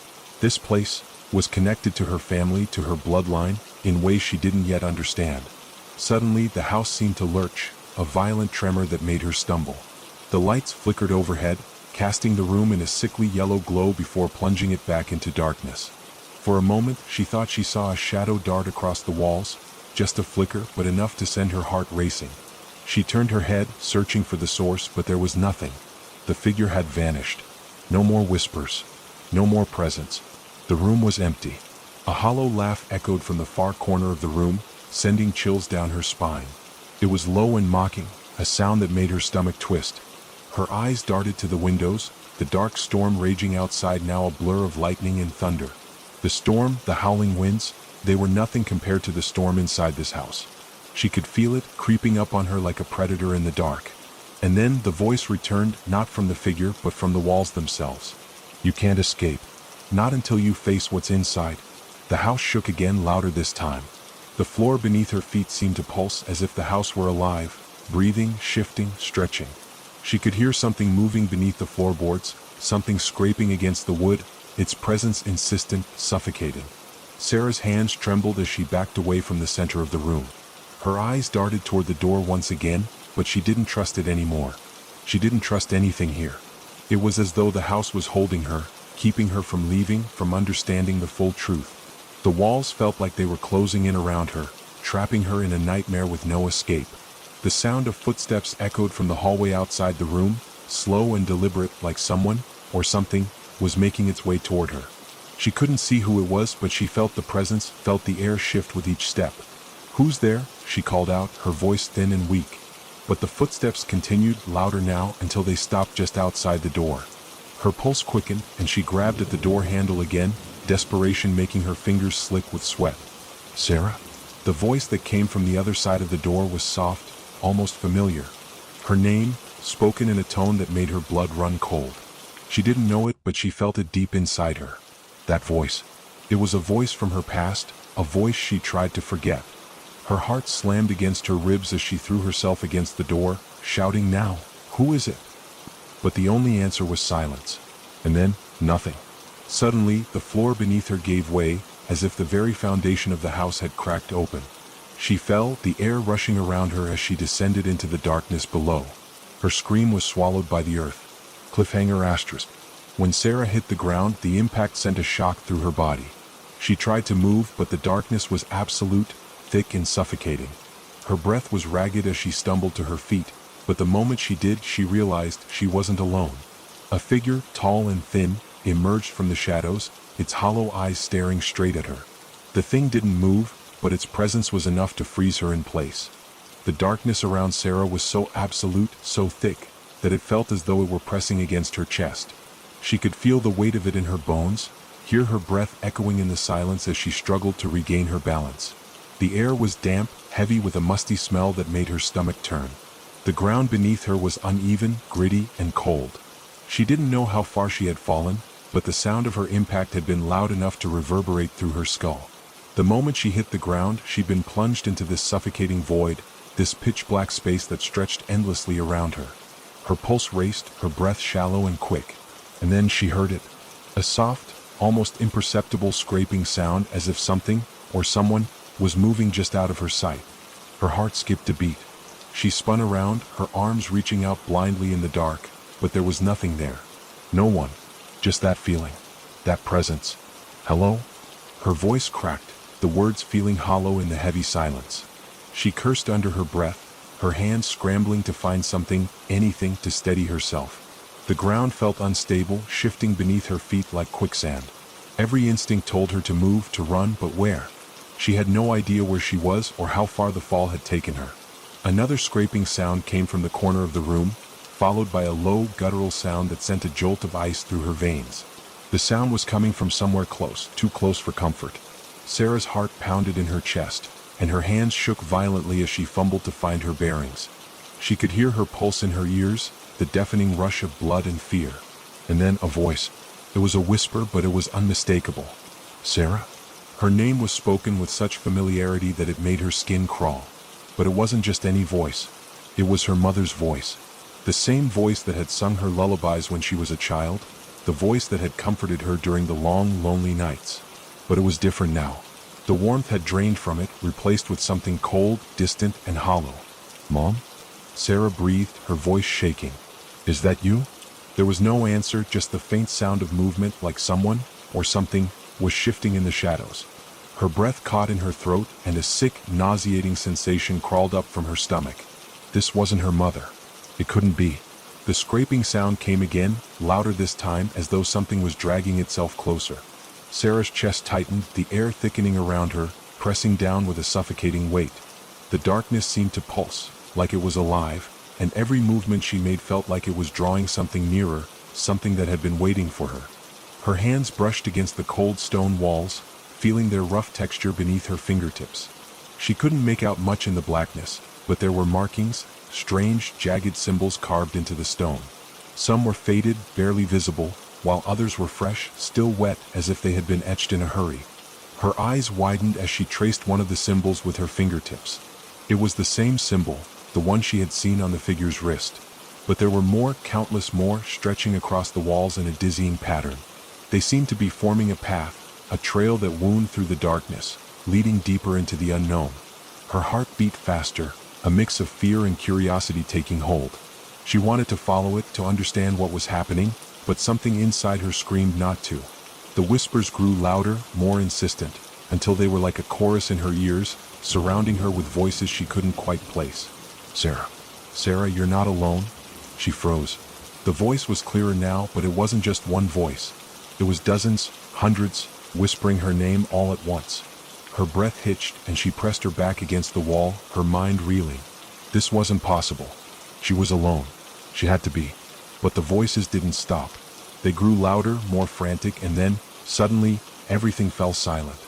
This place was connected to her family, to her bloodline, in ways she didn't yet understand. Suddenly, the house seemed to lurch, a violent tremor that made her stumble. The lights flickered overhead, casting the room in a sickly yellow glow before plunging it back into darkness. For a moment, she thought she saw a shadow dart across the walls, just a flicker, but enough to send her heart racing. She turned her head, searching for the source, but there was nothing. The figure had vanished. No more whispers. No more presence. The room was empty. A hollow laugh echoed from the far corner of the room, sending chills down her spine. It was low and mocking, a sound that made her stomach twist. Her eyes darted to the windows, the dark storm raging outside now a blur of lightning and thunder. The storm, the howling winds, they were nothing compared to the storm inside this house. She could feel it, creeping up on her like a predator in the dark. And then the voice returned, not from the figure, but from the walls themselves. "You can't escape. Not until you face what's inside." The house shook again, louder this time. The floor beneath her feet seemed to pulse as if the house were alive, breathing, shifting, stretching. She could hear something moving beneath the floorboards, something scraping against the wood, its presence insistent, suffocating. Sarah's hands trembled as she backed away from the center of the room. Her eyes darted toward the door once again, but she didn't trust it anymore. She didn't trust anything here. It was as though the house was holding her, keeping her from leaving, from understanding the full truth. The walls felt like they were closing in around her, trapping her in a nightmare with no escape. The sound of footsteps echoed from the hallway outside the room, slow and deliberate, like someone, or something, was making its way toward her. She couldn't see who it was, but she felt the presence, felt the air shift with each step. "Who's there?" she called out, her voice thin and weak. But the footsteps continued, louder now, until they stopped just outside the door. Her pulse quickened, and she grabbed at the door handle again, desperation making her fingers slick with sweat. "Sarah?" The voice that came from the other side of the door was soft, almost familiar. Her name, spoken in a tone that made her blood run cold. She didn't know it, but she felt it deep inside her. That voice. It was a voice from her past, a voice she tried to forget. Her heart slammed against her ribs as she threw herself against the door, shouting now, "Who is it?" But the only answer was silence. And then, nothing. Suddenly, the floor beneath her gave way, as if the very foundation of the house had cracked open. She fell, the air rushing around her as she descended into the darkness below. Her scream was swallowed by the earth. Cliffhanger asterisk. When Sarah hit the ground, the impact sent a shock through her body. She tried to move, but the darkness was absolute, thick and suffocating. Her breath was ragged as she stumbled to her feet, but the moment she did, she realized she wasn't alone. A figure, tall and thin, emerged from the shadows, its hollow eyes staring straight at her. The thing didn't move, but its presence was enough to freeze her in place. The darkness around Sarah was so absolute, so thick, that it felt as though it were pressing against her chest. She could feel the weight of it in her bones, hear her breath echoing in the silence as she struggled to regain her balance. The air was damp, heavy with a musty smell that made her stomach turn. The ground beneath her was uneven, gritty, and cold. She didn't know how far she had fallen, but the sound of her impact had been loud enough to reverberate through her skull. The moment she hit the ground, she'd been plunged into this suffocating void, this pitch-black space that stretched endlessly around her. Her pulse raced, her breath shallow and quick. And then she heard it. A soft, almost imperceptible scraping sound, as if something, or someone, was moving just out of her sight. Her heart skipped a beat. She spun around, her arms reaching out blindly in the dark, but there was nothing there. No one. Just that feeling. That presence. "Hello?" Her voice cracked, the words feeling hollow in the heavy silence. She cursed under her breath, her hands scrambling to find something, anything, to steady herself. The ground felt unstable, shifting beneath her feet like quicksand. Every instinct told her to move, to run, but where? She had no idea where she was or how far the fall had taken her. Another scraping sound came from the corner of the room, followed by a low, guttural sound that sent a jolt of ice through her veins. The sound was coming from somewhere close, too close for comfort. Sarah's heart pounded in her chest, and her hands shook violently as she fumbled to find her bearings. She could hear her pulse in her ears, the deafening rush of blood and fear. And then a voice. It was a whisper, but it was unmistakable. "Sarah?" Her name was spoken with such familiarity that it made her skin crawl. But it wasn't just any voice. It was her mother's voice. The same voice that had sung her lullabies when she was a child, the voice that had comforted her during the long, lonely nights. But it was different now. The warmth had drained from it, replaced with something cold, distant, and hollow. "Mom?" Sarah breathed, her voice shaking. "Is that you?" There was no answer, just the faint sound of movement, like someone, or something, was shifting in the shadows. Her breath caught in her throat, and a sick, nauseating sensation crawled up from her stomach. This wasn't her mother. It couldn't be. The scraping sound came again, louder this time, as though something was dragging itself closer. Sarah's chest tightened, the air thickening around her, pressing down with a suffocating weight. The darkness seemed to pulse, like it was alive, and every movement she made felt like it was drawing something nearer, something that had been waiting for her. Her hands brushed against the cold stone walls, feeling their rough texture beneath her fingertips. She couldn't make out much in the blackness, but there were markings, strange, jagged symbols carved into the stone. Some were faded, barely visible, while others were fresh, still wet, as if they had been etched in a hurry. Her eyes widened as she traced one of the symbols with her fingertips. It was the same symbol, the one she had seen on the figure's wrist. But there were more, countless more, stretching across the walls in a dizzying pattern. They seemed to be forming a path, a trail that wound through the darkness, leading deeper into the unknown. Her heart beat faster, a mix of fear and curiosity taking hold. She wanted to follow it, to understand what was happening, but something inside her screamed not to. The whispers grew louder, more insistent, until they were like a chorus in her ears, surrounding her with voices she couldn't quite place. "Sarah. Sarah, you're not alone." She froze. The voice was clearer now, but it wasn't just one voice. It was dozens, hundreds, whispering her name all at once. Her breath hitched, and she pressed her back against the wall, her mind reeling. This wasn't possible. She was alone. She had to be. But the voices didn't stop. They grew louder, more frantic, and then, suddenly, everything fell silent.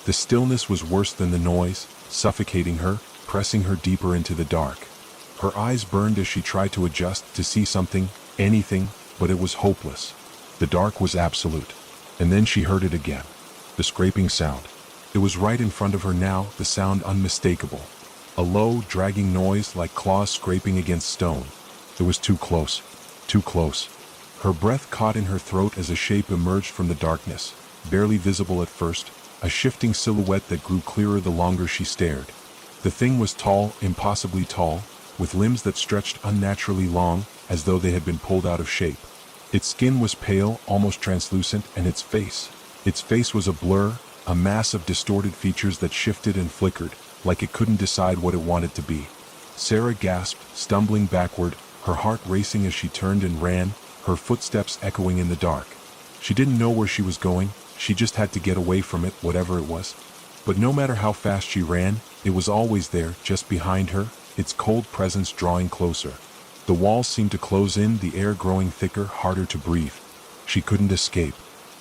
The stillness was worse than the noise, suffocating her, pressing her deeper into the dark. Her eyes burned as she tried to adjust, to see something, anything, but it was hopeless. The dark was absolute. And then she heard it again. The scraping sound. It was right in front of her now, the sound unmistakable. A low, dragging noise like claws scraping against stone. It was too close. Too close. Her breath caught in her throat as a shape emerged from the darkness, barely visible at first, a shifting silhouette that grew clearer the longer she stared. The thing was tall, impossibly tall, with limbs that stretched unnaturally long, as though they had been pulled out of shape. Its skin was pale, almost translucent, and its face was a blur, a mass of distorted features that shifted and flickered, like it couldn't decide what it wanted to be. Sarah gasped, stumbling backward, her heart racing as she turned and ran, her footsteps echoing in the dark. She didn't know where she was going, she just had to get away from it, whatever it was. But no matter how fast she ran, it was always there, just behind her, its cold presence drawing closer. The walls seemed to close in, the air growing thicker, harder to breathe. She couldn't escape.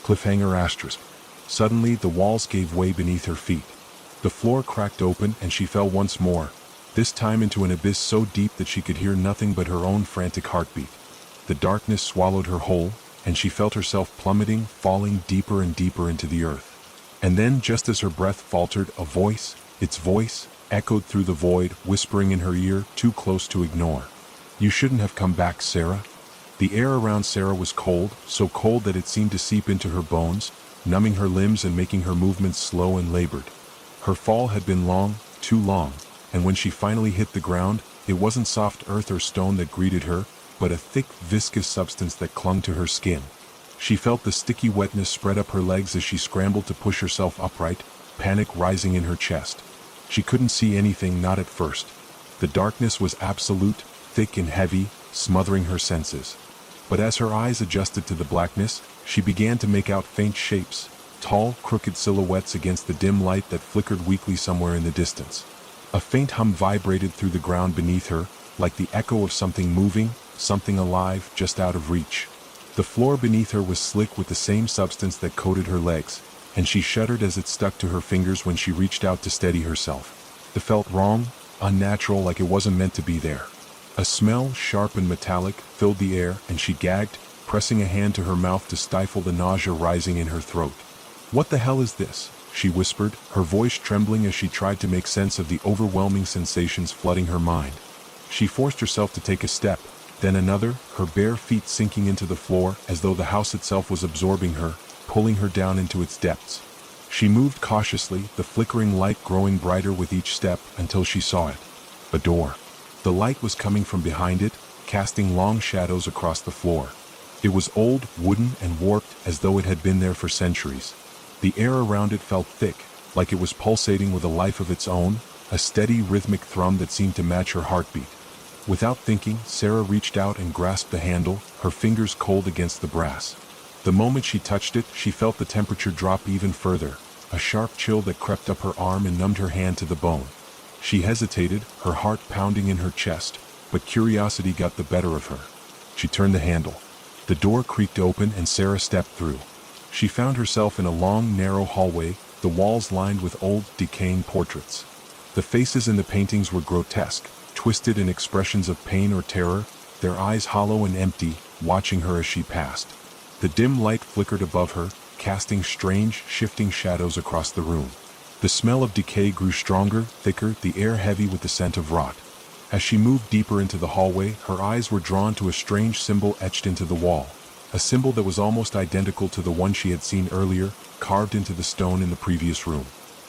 Cliffhanger asterisk. Suddenly, the walls gave way beneath her feet. The floor cracked open and she fell once more, this time into an abyss so deep that she could hear nothing but her own frantic heartbeat. The darkness swallowed her whole, and she felt herself plummeting, falling deeper and deeper into the earth. And then, just as her breath faltered, a voice, its voice, echoed through the void, whispering in her ear, too close to ignore. "You shouldn't have come back, Sarah." The air around Sarah was cold, so cold that it seemed to seep into her bones, numbing her limbs and making her movements slow and labored. Her fall had been long, too long, and when she finally hit the ground, it wasn't soft earth or stone that greeted her, but a thick, viscous substance that clung to her skin. She felt the sticky wetness spread up her legs as she scrambled to push herself upright, panic rising in her chest. She couldn't see anything, not at first. The darkness was absolute, thick and heavy, smothering her senses. But as her eyes adjusted to the blackness, she began to make out faint shapes, tall, crooked silhouettes against the dim light that flickered weakly somewhere in the distance. A faint hum vibrated through the ground beneath her, like the echo of something moving, something alive, just out of reach. The floor beneath her was slick with the same substance that coated her legs, and she shuddered as it stuck to her fingers when she reached out to steady herself. It felt wrong, unnatural, like it wasn't meant to be there. A smell, sharp and metallic, filled the air, and she gagged, pressing a hand to her mouth to stifle the nausea rising in her throat. "What the hell is this?" she whispered, her voice trembling as she tried to make sense of the overwhelming sensations flooding her mind. She forced herself to take a step, then another, her bare feet sinking into the floor as though the house itself was absorbing her, pulling her down into its depths. She moved cautiously, the flickering light growing brighter with each step, until she saw it. A door. The light was coming from behind it, casting long shadows across the floor. It was old, wooden, and warped, as though it had been there for centuries. The air around it felt thick, like it was pulsating with a life of its own, a steady, rhythmic thrum that seemed to match her heartbeat. Without thinking, Sarah reached out and grasped the handle, her fingers cold against the brass. The moment she touched it, she felt the temperature drop even further, a sharp chill that crept up her arm and numbed her hand to the bone. She hesitated, her heart pounding in her chest, but curiosity got the better of her. She turned the handle. The door creaked open and Sarah stepped through. She found herself in a long, narrow hallway, the walls lined with old, decaying portraits. The faces in the paintings were grotesque, twisted in expressions of pain or terror, their eyes hollow and empty, watching her as she passed. The dim light flickered above her, casting strange, shifting shadows across the room. The smell of decay grew stronger, thicker, the air heavy with the scent of rot. As she moved deeper into the hallway, her eyes were drawn to a strange symbol etched into the wall, a symbol that was almost identical to the one she had seen earlier, carved into the stone in the previous room.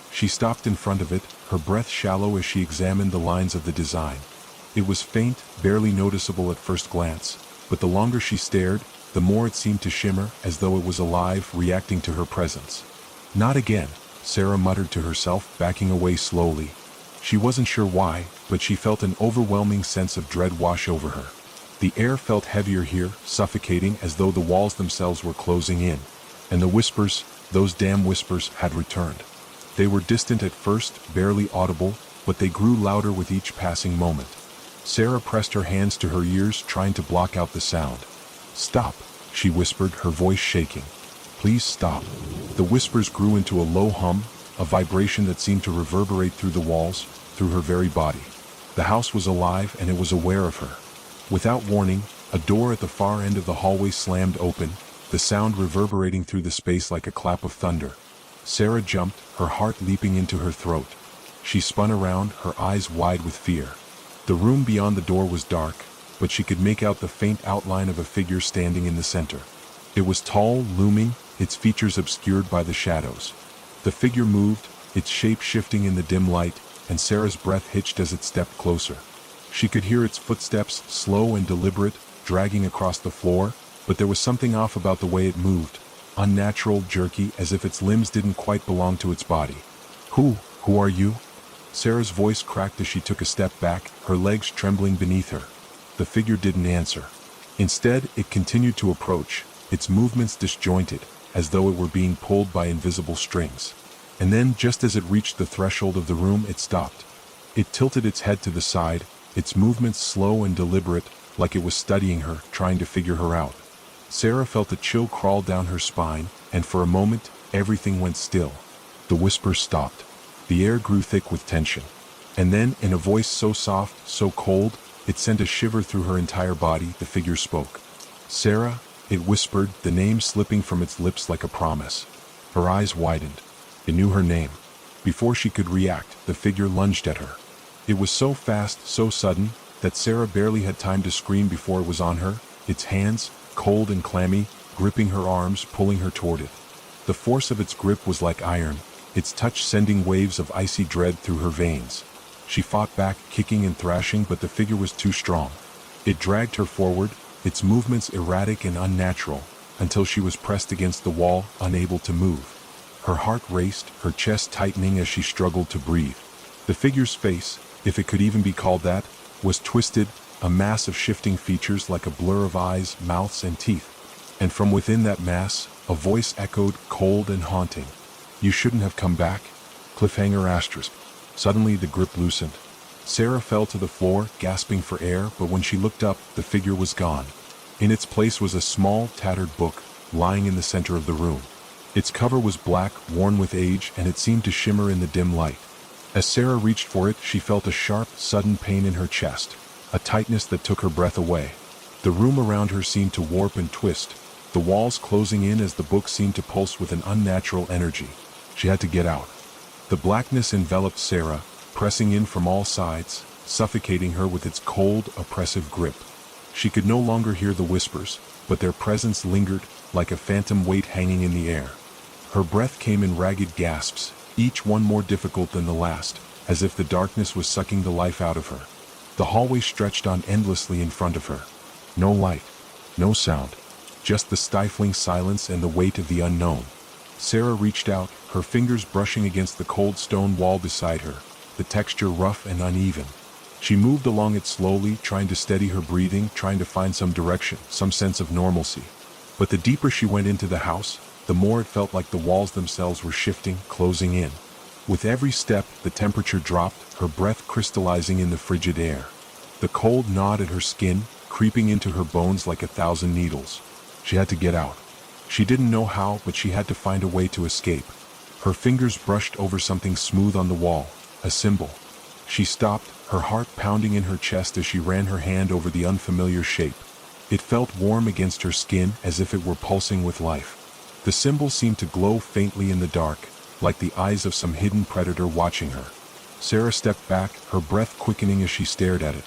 She stopped in front of it, her breath shallow as she examined the lines of the design. It was faint, barely noticeable at first glance, but the longer she stared, the more it seemed to shimmer, as though it was alive, reacting to her presence. "Not again," Sarah muttered to herself, backing away slowly. She wasn't sure why, but she felt an overwhelming sense of dread wash over her. The air felt heavier here, suffocating, as though the walls themselves were closing in. And the whispers, those damn whispers, had returned. They were distant at first, barely audible, but they grew louder with each passing moment. Sarah pressed her hands to her ears, trying to block out the sound. "Stop," she whispered, her voice shaking. "Please stop." The whispers grew into a low hum, a vibration that seemed to reverberate through the walls, through her very body. The house was alive, and it was aware of her. Without warning, a door at the far end of the hallway slammed open, the sound reverberating through the space like a clap of thunder. Sarah jumped, her heart leaping into her throat. She spun around, her eyes wide with fear. The room beyond the door was dark, but she could make out the faint outline of a figure standing in the center. It was tall, looming, its features obscured by the shadows. The figure moved, its shape shifting in the dim light, and Sarah's breath hitched as it stepped closer. She could hear its footsteps, slow and deliberate, dragging across the floor, but there was something off about the way it moved, unnatural, jerky, as if its limbs didn't quite belong to its body. Who are you?" Sarah's voice cracked as she took a step back, her legs trembling beneath her. The figure didn't answer. Instead, it continued to approach, its movements disjointed, as though it were being pulled by invisible strings. And then, just as it reached the threshold of the room, it stopped. It tilted its head to the side, its movements slow and deliberate, like it was studying her, trying to figure her out. Sarah felt a chill crawl down her spine, and for a moment, everything went still. The whispers stopped. The air grew thick with tension. And then, in a voice so soft, so cold, it sent a shiver through her entire body, the figure spoke. "Sarah," it whispered, the name slipping from its lips like a promise. Her eyes widened. It knew her name. Before she could react, the figure lunged at her. It was so fast, so sudden, that Sarah barely had time to scream before it was on her, its hands, cold and clammy, gripping her arms, pulling her toward it. The force of its grip was like iron, its touch sending waves of icy dread through her veins. She fought back, kicking and thrashing, but the figure was too strong. It dragged her forward, its movements erratic and unnatural, until she was pressed against the wall, unable to move. Her heart raced, her chest tightening as she struggled to breathe. The figure's face, if it could even be called that, was twisted, a mass of shifting features like a blur of eyes, mouths, and teeth. And from within that mass, a voice echoed, cold and haunting. "You shouldn't have come back." Cliffhanger asterisk. Suddenly the grip loosened. Sarah fell to the floor, gasping for air, but when she looked up, the figure was gone. In its place was a small, tattered book, lying in the center of the room. Its cover was black, worn with age, and it seemed to shimmer in the dim light. As Sarah reached for it, she felt a sharp, sudden pain in her chest, a tightness that took her breath away. The room around her seemed to warp and twist, the walls closing in as the book seemed to pulse with an unnatural energy. She had to get out. The blackness enveloped Sarah, pressing in from all sides, suffocating her with its cold, oppressive grip. She could no longer hear the whispers, but their presence lingered, like a phantom weight hanging in the air. Her breath came in ragged gasps, each one more difficult than the last, as if the darkness was sucking the life out of her. The hallway stretched on endlessly in front of her. No light, no sound, just the stifling silence and the weight of the unknown. Sarah reached out, her fingers brushing against the cold stone wall beside her, the texture rough and uneven. She moved along it slowly, trying to steady her breathing, trying to find some direction, some sense of normalcy. But the deeper she went into the house, the more it felt like the walls themselves were shifting, closing in. With every step, the temperature dropped, her breath crystallizing in the frigid air. The cold gnawed at her skin, creeping into her bones like 1,000 needles. She had to get out. She didn't know how, but she had to find a way to escape. Her fingers brushed over something smooth on the wall, a symbol. She stopped, her heart pounding in her chest as she ran her hand over the unfamiliar shape. It felt warm against her skin, as if it were pulsing with life. The symbol seemed to glow faintly in the dark, like the eyes of some hidden predator watching her. Sarah stepped back, her breath quickening as she stared at it.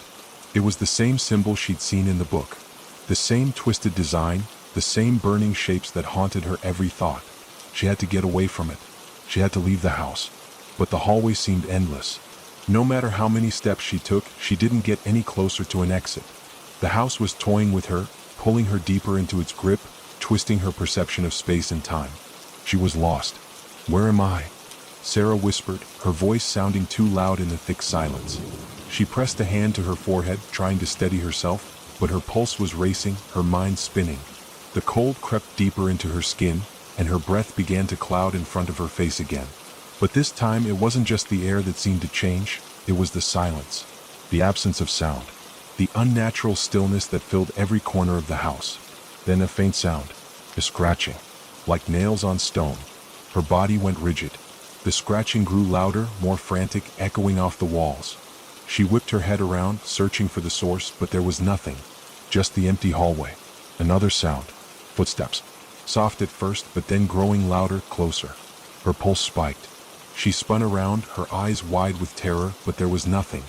It was the same symbol she'd seen in the book. The same twisted design, the same burning shapes that haunted her every thought. She had to get away from it. She had to leave the house. But the hallway seemed endless. No matter how many steps she took, she didn't get any closer to an exit. The house was toying with her, pulling her deeper into its grip, twisting her perception of space and time. She was lost. "Where am I?" Sarah whispered, her voice sounding too loud in the thick silence. She pressed a hand to her forehead, trying to steady herself, but her pulse was racing, her mind spinning. The cold crept deeper into her skin, and her breath began to cloud in front of her face again. But this time it wasn't just the air that seemed to change, it was the silence, the absence of sound, the unnatural stillness that filled every corner of the house. Then a faint sound, a scratching, like nails on stone. Her body went rigid. The scratching grew louder, more frantic, echoing off the walls. She whipped her head around, searching for the source, but there was nothing. Just the empty hallway. Another sound. Footsteps. Soft at first, but then growing louder, closer. Her pulse spiked. She spun around, her eyes wide with terror, but there was nothing.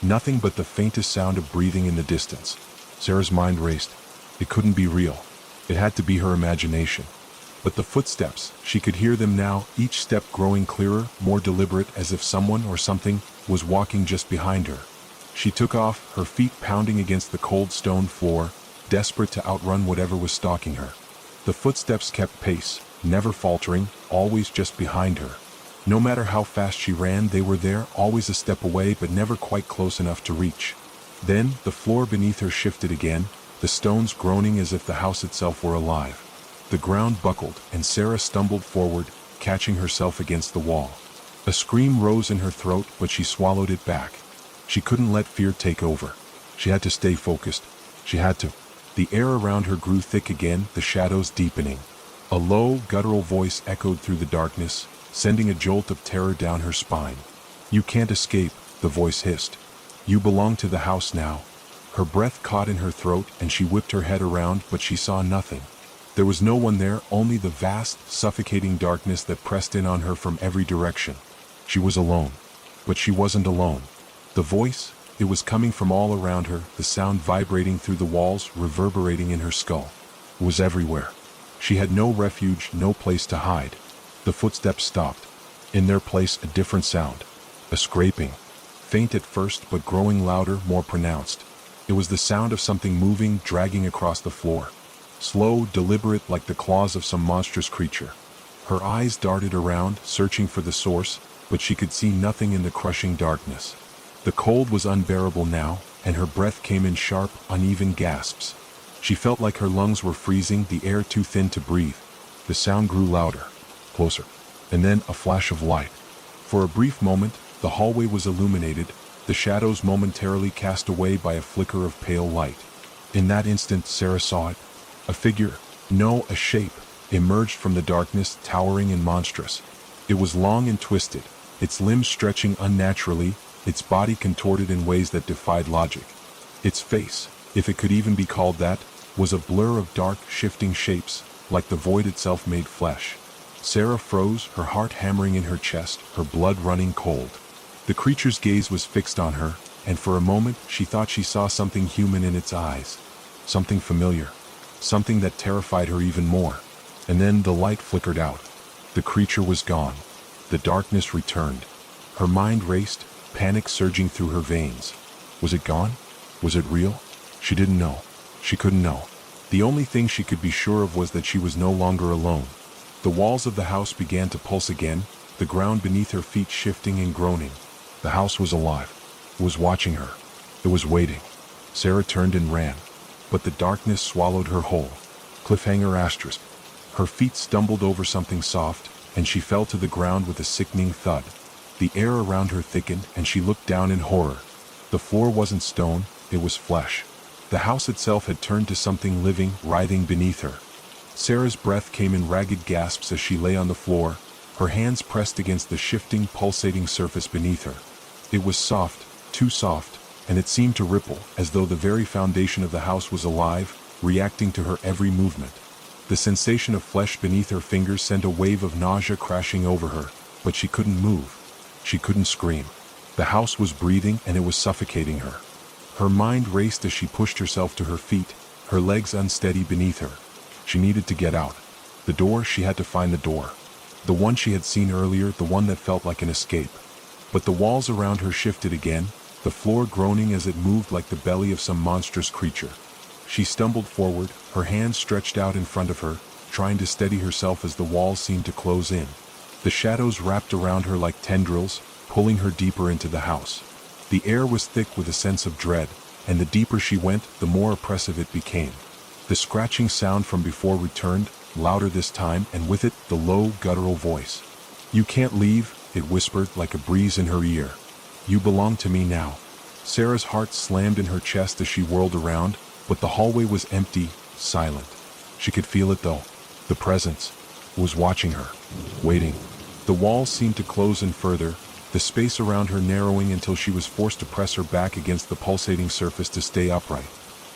Nothing but the faintest sound of breathing in the distance. Sarah's mind raced. It couldn't be real. It had to be her imagination. But the footsteps, she could hear them now, each step growing clearer, more deliberate, as if someone or something was walking just behind her. She took off, her feet pounding against the cold stone floor, desperate to outrun whatever was stalking her. The footsteps kept pace, never faltering, always just behind her. No matter how fast she ran, they were there, always a step away, but never quite close enough to reach. Then, the floor beneath her shifted again, the stones groaning as if the house itself were alive. The ground buckled, and Sarah stumbled forward, catching herself against the wall. A scream rose in her throat, but she swallowed it back. She couldn't let fear take over. She had to stay focused. She had to. The air around her grew thick again, the shadows deepening. A low, guttural voice echoed through the darkness, sending a jolt of terror down her spine. "You can't escape," the voice hissed. "You belong to the house now." Her breath caught in her throat, and she whipped her head around, but she saw nothing. There was no one there, only the vast, suffocating darkness that pressed in on her from every direction. She was alone. But she wasn't alone. The voice, it was coming from all around her, the sound vibrating through the walls, reverberating in her skull. It was everywhere. She had no refuge, no place to hide. The footsteps stopped. In their place, a different sound. A scraping. Faint at first, but growing louder, more pronounced. It was the sound of something moving, dragging across the floor. Slow, deliberate, like the claws of some monstrous creature. Her eyes darted around, searching for the source, but she could see nothing in the crushing darkness. The cold was unbearable now, and her breath came in sharp, uneven gasps. She felt like her lungs were freezing, the air too thin to breathe. The sound grew louder, closer, and then a flash of light. For a brief moment, the hallway was illuminated, the shadows momentarily cast away by a flicker of pale light. In that instant, Sarah saw it. A figure, no, a shape, emerged from the darkness, towering and monstrous. It was long and twisted, its limbs stretching unnaturally, its body contorted in ways that defied logic. Its face, if it could even be called that, was a blur of dark, shifting shapes, like the void itself made flesh. Sarah froze, her heart hammering in her chest, her blood running cold. The creature's gaze was fixed on her, and for a moment she thought she saw something human in its eyes. Something familiar. Something that terrified her even more. And then the light flickered out. The creature was gone. The darkness returned. Her mind raced, panic surging through her veins. Was it gone? Was it real? She didn't know. She couldn't know. The only thing she could be sure of was that she was no longer alone. The walls of the house began to pulse again, the ground beneath her feet shifting and groaning. The house was alive. It was watching her. It was waiting. Sarah turned and ran. But the darkness swallowed her whole. Cliffhanger asterisk. Her feet stumbled over something soft, and she fell to the ground with a sickening thud. The air around her thickened, and she looked down in horror. The floor wasn't stone, it was flesh. The house itself had turned to something living, writhing beneath her. Sarah's breath came in ragged gasps as she lay on the floor, her hands pressed against the shifting, pulsating surface beneath her. It was soft, too soft, and it seemed to ripple, as though the very foundation of the house was alive, reacting to her every movement. The sensation of flesh beneath her fingers sent a wave of nausea crashing over her, but she couldn't move. She couldn't scream. The house was breathing, and it was suffocating her. Her mind raced as she pushed herself to her feet, her legs unsteady beneath her. She needed to get out. The door, she had to find the door. The one she had seen earlier, the one that felt like an escape. But the walls around her shifted again, the floor groaning as it moved like the belly of some monstrous creature. She stumbled forward, her hands stretched out in front of her, trying to steady herself as the walls seemed to close in. The shadows wrapped around her like tendrils, pulling her deeper into the house. The air was thick with a sense of dread, and the deeper she went, the more oppressive it became. The scratching sound from before returned, louder this time, and with it, the low, guttural voice. "You can't leave," it whispered like a breeze in her ear. "You belong to me now." Sarah's heart slammed in her chest as she whirled around, but the hallway was empty, silent. She could feel it though. The presence was watching her, waiting. The walls seemed to close in further, the space around her narrowing until she was forced to press her back against the pulsating surface to stay upright.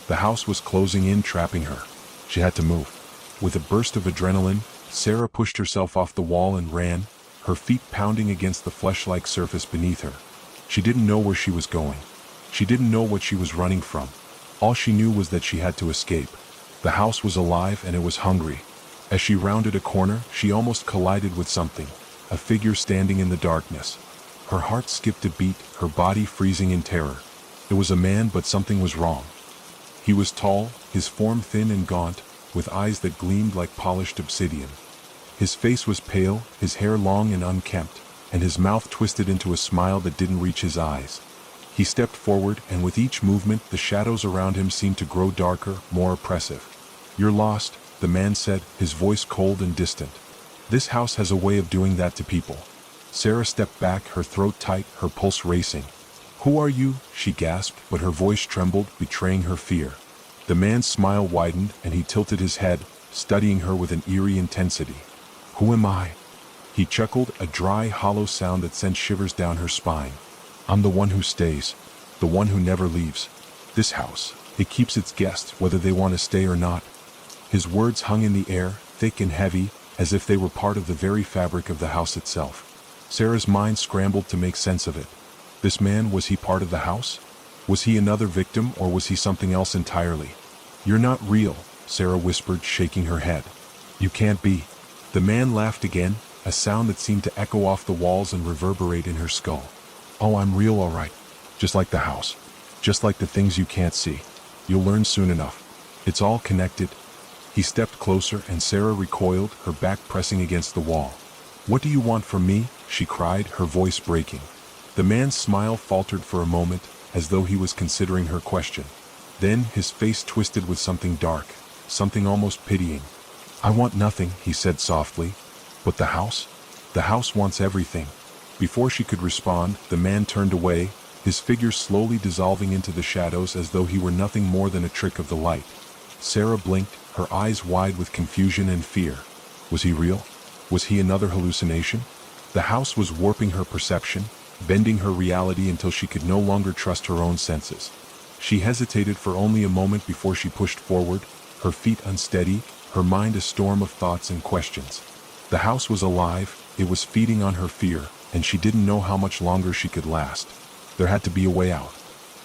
The house was closing in, trapping her. She had to move. With a burst of adrenaline, Sarah pushed herself off the wall and ran, her feet pounding against the flesh-like surface beneath her. She didn't know where she was going. She didn't know what she was running from. All she knew was that she had to escape. The house was alive and it was hungry. As she rounded a corner, she almost collided with something, a figure standing in the darkness. Her heart skipped a beat, her body freezing in terror. It was a man, but something was wrong. He was tall, his form thin and gaunt, with eyes that gleamed like polished obsidian. His face was pale, his hair long and unkempt, and his mouth twisted into a smile that didn't reach his eyes. He stepped forward, and with each movement, the shadows around him seemed to grow darker, more oppressive. "You're lost," the man said, his voice cold and distant. "This house has a way of doing that to people." Sarah stepped back, her throat tight, her pulse racing. "Who are you?" she gasped, but her voice trembled, betraying her fear. The man's smile widened, and he tilted his head, studying her with an eerie intensity. "Who am I?" He chuckled, a dry, hollow sound that sent shivers down her spine. "I'm the one who stays, the one who never leaves. This house, it keeps its guests whether they want to stay or not." His words hung in the air, thick and heavy, as if they were part of the very fabric of the house itself. Sarah's mind scrambled to make sense of it. This man, was he part of the house? Was he another victim, or was he something else entirely? "You're not real," Sarah whispered, shaking her head. "You can't be." The man laughed again, a sound that seemed to echo off the walls and reverberate in her skull. "Oh, I'm real all right. Just like the house. Just like the things you can't see. You'll learn soon enough. It's all connected." He stepped closer, and Sarah recoiled, her back pressing against the wall. "What do you want from me?" she cried, her voice breaking. The man's smile faltered for a moment, as though he was considering her question. Then his face twisted with something dark, something almost pitying. "I want nothing," he said softly. "But the house? The house wants everything." Before she could respond, the man turned away, his figure slowly dissolving into the shadows as though he were nothing more than a trick of the light. Sarah blinked, her eyes wide with confusion and fear. Was he real? Was he another hallucination? The house was warping her perception, bending her reality until she could no longer trust her own senses. She hesitated for only a moment before she pushed forward, her feet unsteady, her mind a storm of thoughts and questions. The house was alive, it was feeding on her fear, and she didn't know how much longer she could last. There had to be a way out.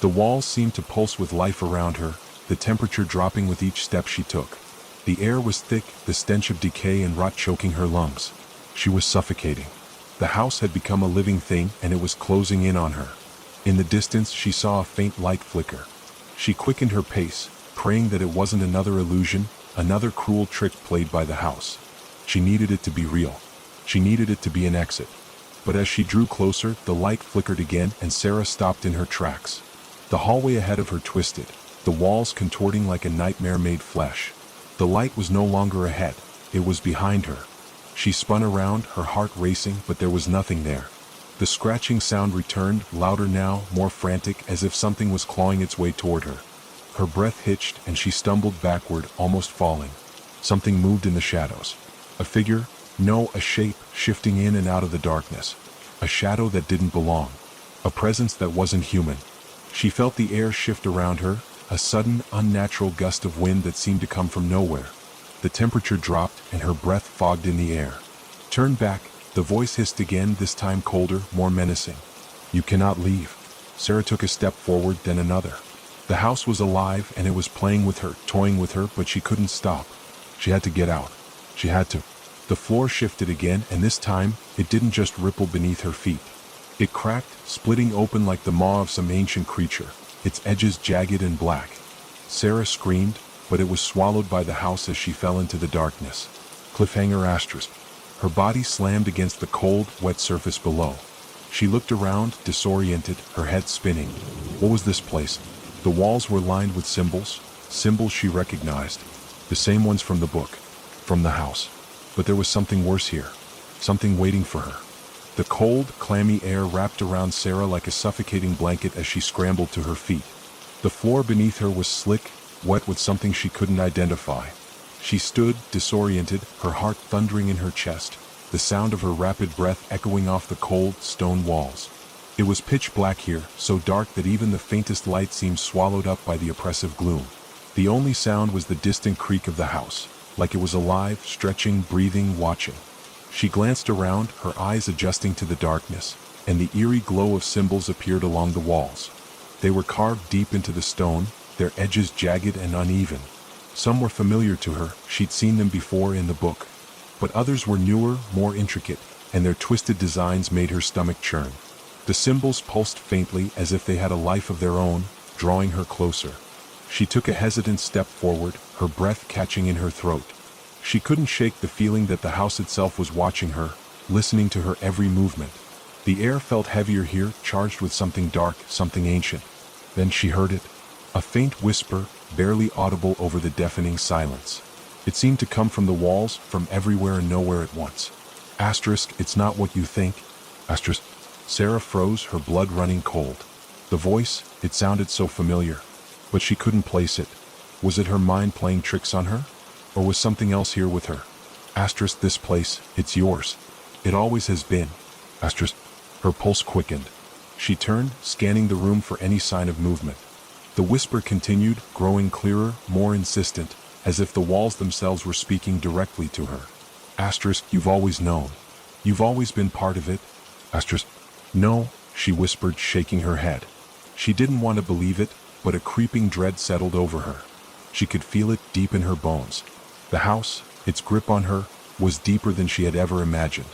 The walls seemed to pulse with life around her, the temperature dropping with each step she took. The air was thick, the stench of decay and rot choking her lungs. She was suffocating. The house had become a living thing, and it was closing in on her. In the distance, she saw a faint light flicker. She quickened her pace, praying that it wasn't another illusion, another cruel trick played by the house. She needed it to be real. She needed it to be an exit. But as she drew closer, the light flickered again, and Sarah stopped in her tracks. The hallway ahead of her twisted, the walls contorting like a nightmare made flesh. The light was no longer ahead, it was behind her. She spun around, her heart racing, but there was nothing there. The scratching sound returned, louder now, more frantic, as if something was clawing its way toward her. Her breath hitched, and she stumbled backward, almost falling. Something moved in the shadows. A figure? No, a shape, shifting in and out of the darkness. A shadow that didn't belong. A presence that wasn't human. She felt the air shift around her, a sudden, unnatural gust of wind that seemed to come from nowhere. The temperature dropped, and her breath fogged in the air. "Turn back," the voice hissed again, this time colder, more menacing. "You cannot leave." Sarah took a step forward, then another. The house was alive, and it was playing with her, toying with her, but she couldn't stop. She had to get out. She had to. The floor shifted again, and this time, it didn't just ripple beneath her feet. It cracked, splitting open like the maw of some ancient creature, its edges jagged and black. Sarah screamed, but it was swallowed by the house as she fell into the darkness. Cliffhanger asterisk. Her body slammed against the cold, wet surface below. She looked around, disoriented, her head spinning. What was this place? The walls were lined with symbols she recognized, the same ones from the book, from the house. But there was something worse here, something waiting for her. The cold, clammy air wrapped around Sarah like a suffocating blanket as she scrambled to her feet. The floor beneath her was slick, wet with something she couldn't identify. She stood, disoriented, her heart thundering in her chest, the sound of her rapid breath echoing off the cold, stone walls. It was pitch black here, so dark that even the faintest light seemed swallowed up by the oppressive gloom. The only sound was the distant creak of the house, like it was alive, stretching, breathing, watching. She glanced around, her eyes adjusting to the darkness, and the eerie glow of symbols appeared along the walls. They were carved deep into the stone, their edges jagged and uneven. Some were familiar to her, she'd seen them before in the book. But others were newer, more intricate, and their twisted designs made her stomach churn. The symbols pulsed faintly as if they had a life of their own, drawing her closer. She took a hesitant step forward, her breath catching in her throat. She couldn't shake the feeling that the house itself was watching her, listening to her every movement. The air felt heavier here, charged with something dark, something ancient. Then she heard it. A faint whisper, barely audible over the deafening silence. It seemed to come from the walls, from everywhere and nowhere at once. Asterisk, it's not what you think. Asterisk. Sarah froze, her blood running cold. The voice, it sounded so familiar. But she couldn't place it. Was it her mind playing tricks on her? Or was something else here with her? Asterisk, this place, it's yours. It always has been. Asterisk. Her pulse quickened. She turned, scanning the room for any sign of movement. The whisper continued, growing clearer, more insistent, as if the walls themselves were speaking directly to her. Asterisk, you've always known. You've always been part of it. Asterisk. No, she whispered, shaking her head. She didn't want to believe it, but a creeping dread settled over her. She could feel it deep in her bones. The house, its grip on her, was deeper than she had ever imagined.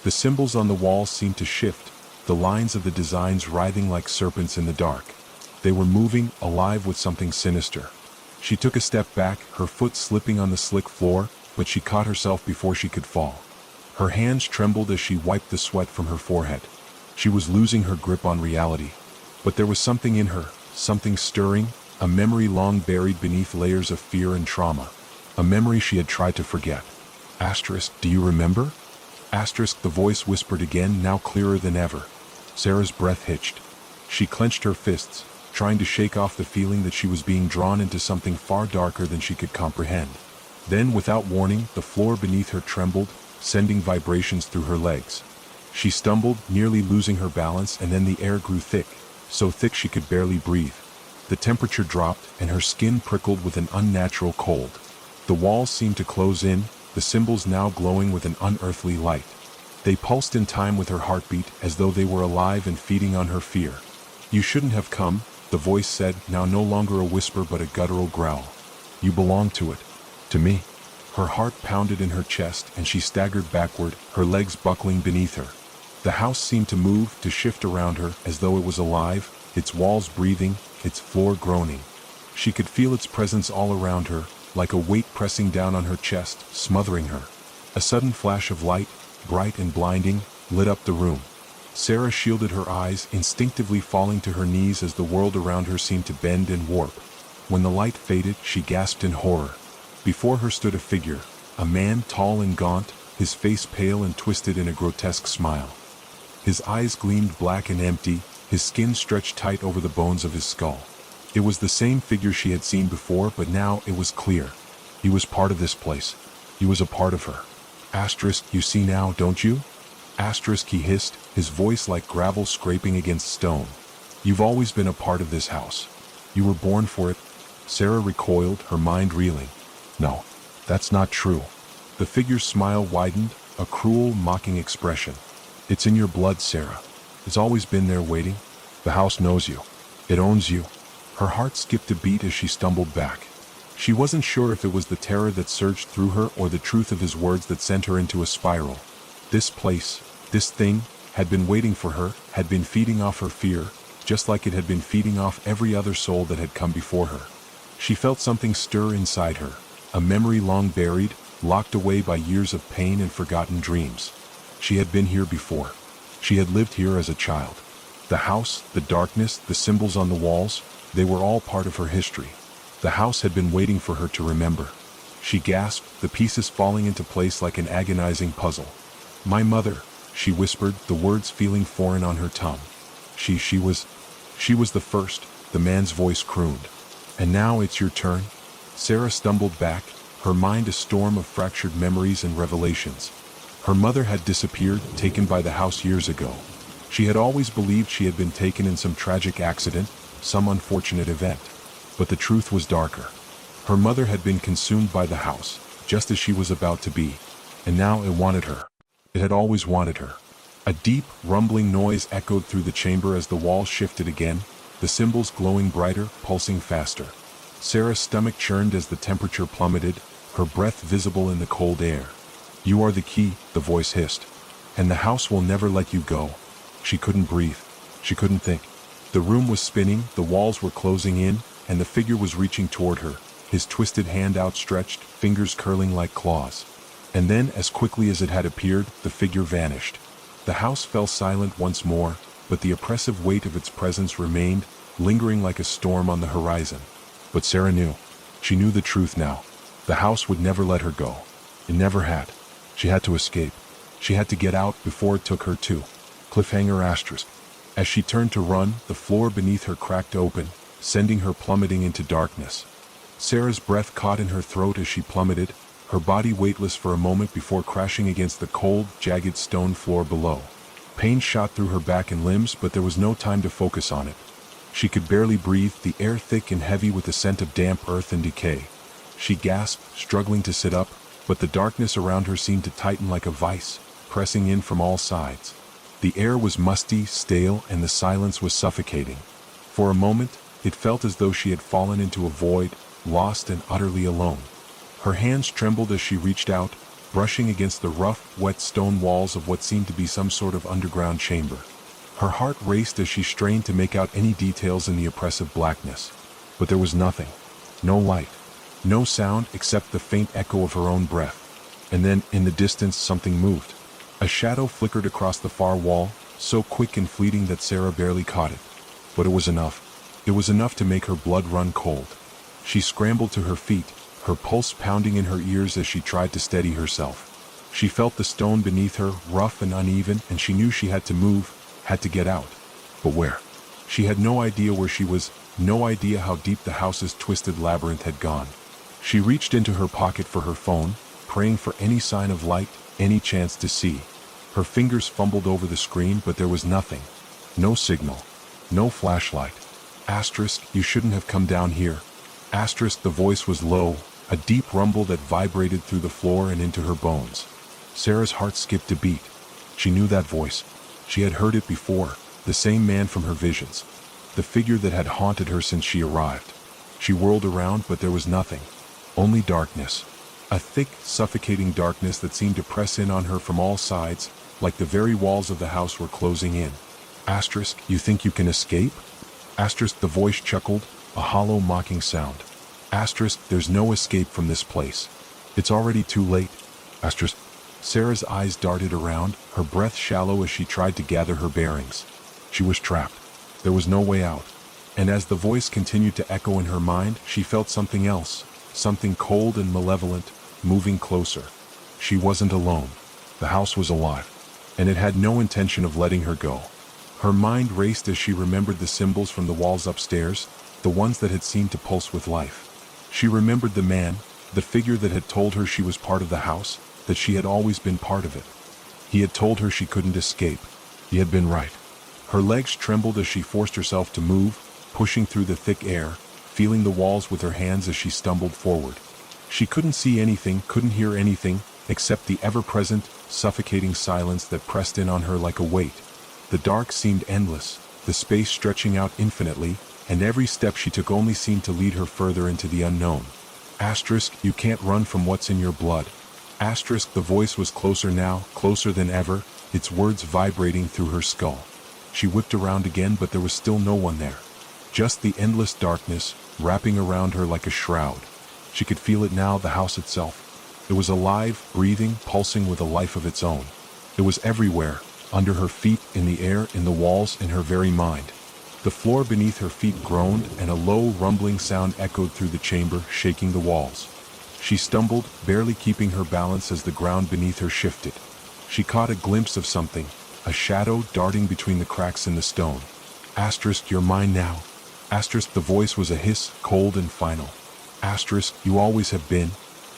The symbols on the walls seemed to shift, the lines of the designs writhing like serpents in the dark. They were moving, alive with something sinister. She took a step back, her foot slipping on the slick floor, but she caught herself before she could fall. Her hands trembled as she wiped the sweat from her forehead. She was losing her grip on reality. But there was something in her, something stirring, a memory long buried beneath layers of fear and trauma. A memory she had tried to forget. Asterisk, do you remember? Asterisk, the voice whispered again, now clearer than ever. Sarah's breath hitched. She clenched her fists, trying to shake off the feeling that she was being drawn into something far darker than she could comprehend. Then, without warning, the floor beneath her trembled, sending vibrations through her legs. She stumbled, nearly losing her balance, and then the air grew thick, so thick she could barely breathe. The temperature dropped, and her skin prickled with an unnatural cold. The walls seemed to close in, the symbols now glowing with an unearthly light. They pulsed in time with her heartbeat, as though they were alive and feeding on her fear. You shouldn't have come, the voice said, now no longer a whisper but a guttural growl. You belong to it. To me. Her heart pounded in her chest, and she staggered backward, her legs buckling beneath her. The house seemed to move, to shift around her, as though it was alive, its walls breathing, its floor groaning. She could feel its presence all around her, like a weight pressing down on her chest, smothering her. A sudden flash of light, bright and blinding, lit up the room. Sarah shielded her eyes, instinctively falling to her knees as the world around her seemed to bend and warp. When the light faded, she gasped in horror. Before her stood a figure, a man tall and gaunt, his face pale and twisted in a grotesque smile. His eyes gleamed black and empty, his skin stretched tight over the bones of his skull. It was the same figure she had seen before, but now it was clear. He was part of this place. He was a part of her. Asterisk, you see now, don't you? Asterisk, he hissed, his voice like gravel scraping against stone. You've always been a part of this house. You were born for it. Sarah recoiled, her mind reeling. No, that's not true. The figure's smile widened, a cruel, mocking expression. It's in your blood, Sarah. It's always been there waiting. The house knows you. It owns you. Her heart skipped a beat as she stumbled back. She wasn't sure if it was the terror that surged through her or the truth of his words that sent her into a spiral. This place, this thing, had been waiting for her, had been feeding off her fear, just like it had been feeding off every other soul that had come before her. She felt something stir inside her, a memory long buried, locked away by years of pain and forgotten dreams. She had been here before. She had lived here as a child. The house, the darkness, the symbols on the walls, they were all part of her history. The house had been waiting for her to remember. She gasped, the pieces falling into place like an agonizing puzzle. "My mother," she whispered, the words feeling foreign on her tongue. She was the first, the man's voice crooned. "And now it's your turn?" Sarah stumbled back, her mind a storm of fractured memories and revelations. Her mother had disappeared, taken by the house years ago. She had always believed she had been taken in some tragic accident, some unfortunate event. But the truth was darker. Her mother had been consumed by the house, just as she was about to be. And now it wanted her. It had always wanted her. A deep, rumbling noise echoed through the chamber as the walls shifted again, the symbols glowing brighter, pulsing faster. Sarah's stomach churned as the temperature plummeted, her breath visible in the cold air. "You are the key," the voice hissed. "And the house will never let you go." She couldn't breathe. She couldn't think. The room was spinning, the walls were closing in, and the figure was reaching toward her, his twisted hand outstretched, fingers curling like claws. And then, as quickly as it had appeared, the figure vanished. The house fell silent once more, but the oppressive weight of its presence remained, lingering like a storm on the horizon. But Sarah knew. She knew the truth now. The house would never let her go. It never had. She had to escape. She had to get out before it took her too. Cliffhanger asterisk. As she turned to run, the floor beneath her cracked open, sending her plummeting into darkness. Sarah's breath caught in her throat as she plummeted, her body weightless for a moment before crashing against the cold, jagged stone floor below. Pain shot through her back and limbs, but there was no time to focus on it. She could barely breathe, the air thick and heavy with the scent of damp earth and decay. She gasped, struggling to sit up, but the darkness around her seemed to tighten like a vice, pressing in from all sides. The air was musty, stale, and the silence was suffocating. For a moment, it felt as though she had fallen into a void, lost and utterly alone. Her hands trembled as she reached out, brushing against the rough, wet stone walls of what seemed to be some sort of underground chamber. Her heart raced as she strained to make out any details in the oppressive blackness. But there was nothing. No light. No sound except the faint echo of her own breath. And then, in the distance, something moved. A shadow flickered across the far wall, so quick and fleeting that Sarah barely caught it. But it was enough. It was enough to make her blood run cold. She scrambled to her feet, her pulse pounding in her ears as she tried to steady herself. She felt the stone beneath her, rough and uneven, and she knew she had to move, had to get out. But where? She had no idea where she was, no idea how deep the house's twisted labyrinth had gone. She reached into her pocket for her phone, praying for any sign of light, any chance to see. Her fingers fumbled over the screen, but there was nothing. No signal. No flashlight. Asterisk, you shouldn't have come down here. Asterisk, the voice was low, a deep rumble that vibrated through the floor and into her bones. Sarah's heart skipped a beat. She knew that voice. She had heard it before, the same man from her visions. The figure that had haunted her since she arrived. She whirled around, but there was nothing. Only darkness. A thick, suffocating darkness that seemed to press in on her from all sides, like the very walls of the house were closing in. Asterisk, you think you can escape? Asterisk, the voice chuckled, a hollow, mocking sound. Asterisk, there's no escape from this place. It's already too late. Asterisk. Sarah's eyes darted around, her breath shallow as she tried to gather her bearings. She was trapped. There was no way out. And as the voice continued to echo in her mind, she felt something else, something cold and malevolent, moving closer. She wasn't alone. The house was alive, and it had no intention of letting her go. Her mind raced as she remembered the symbols from the walls upstairs, the ones that had seemed to pulse with life. She remembered the man, the figure that had told her she was part of the house, that she had always been part of it. He had told her she couldn't escape. He had been right. Her legs trembled as she forced herself to move, pushing through the thick air, feeling the walls with her hands as she stumbled forward. She couldn't see anything, couldn't hear anything, except the ever-present, suffocating silence that pressed in on her like a weight. The dark seemed endless, the space stretching out infinitely, and every step she took only seemed to lead her further into the unknown. Asterisk, you can't run from what's in your blood. Asterisk, the voice was closer now, closer than ever, its words vibrating through her skull. She whipped around again, but there was still no one there. Just the endless darkness, wrapping around her like a shroud. She could feel it now, the house itself. It was alive, breathing, pulsing with a life of its own. It was everywhere, under her feet, in the air, in the walls, in her very mind. The floor beneath her feet groaned, and a low, rumbling sound echoed through the chamber, shaking the walls. She stumbled, barely keeping her balance as the ground beneath her shifted. She caught a glimpse of something, a shadow darting between the cracks in the stone. Asterisk, you're mine now. Asterisk, the voice was a hiss, cold and final. Asterisk, you always have been.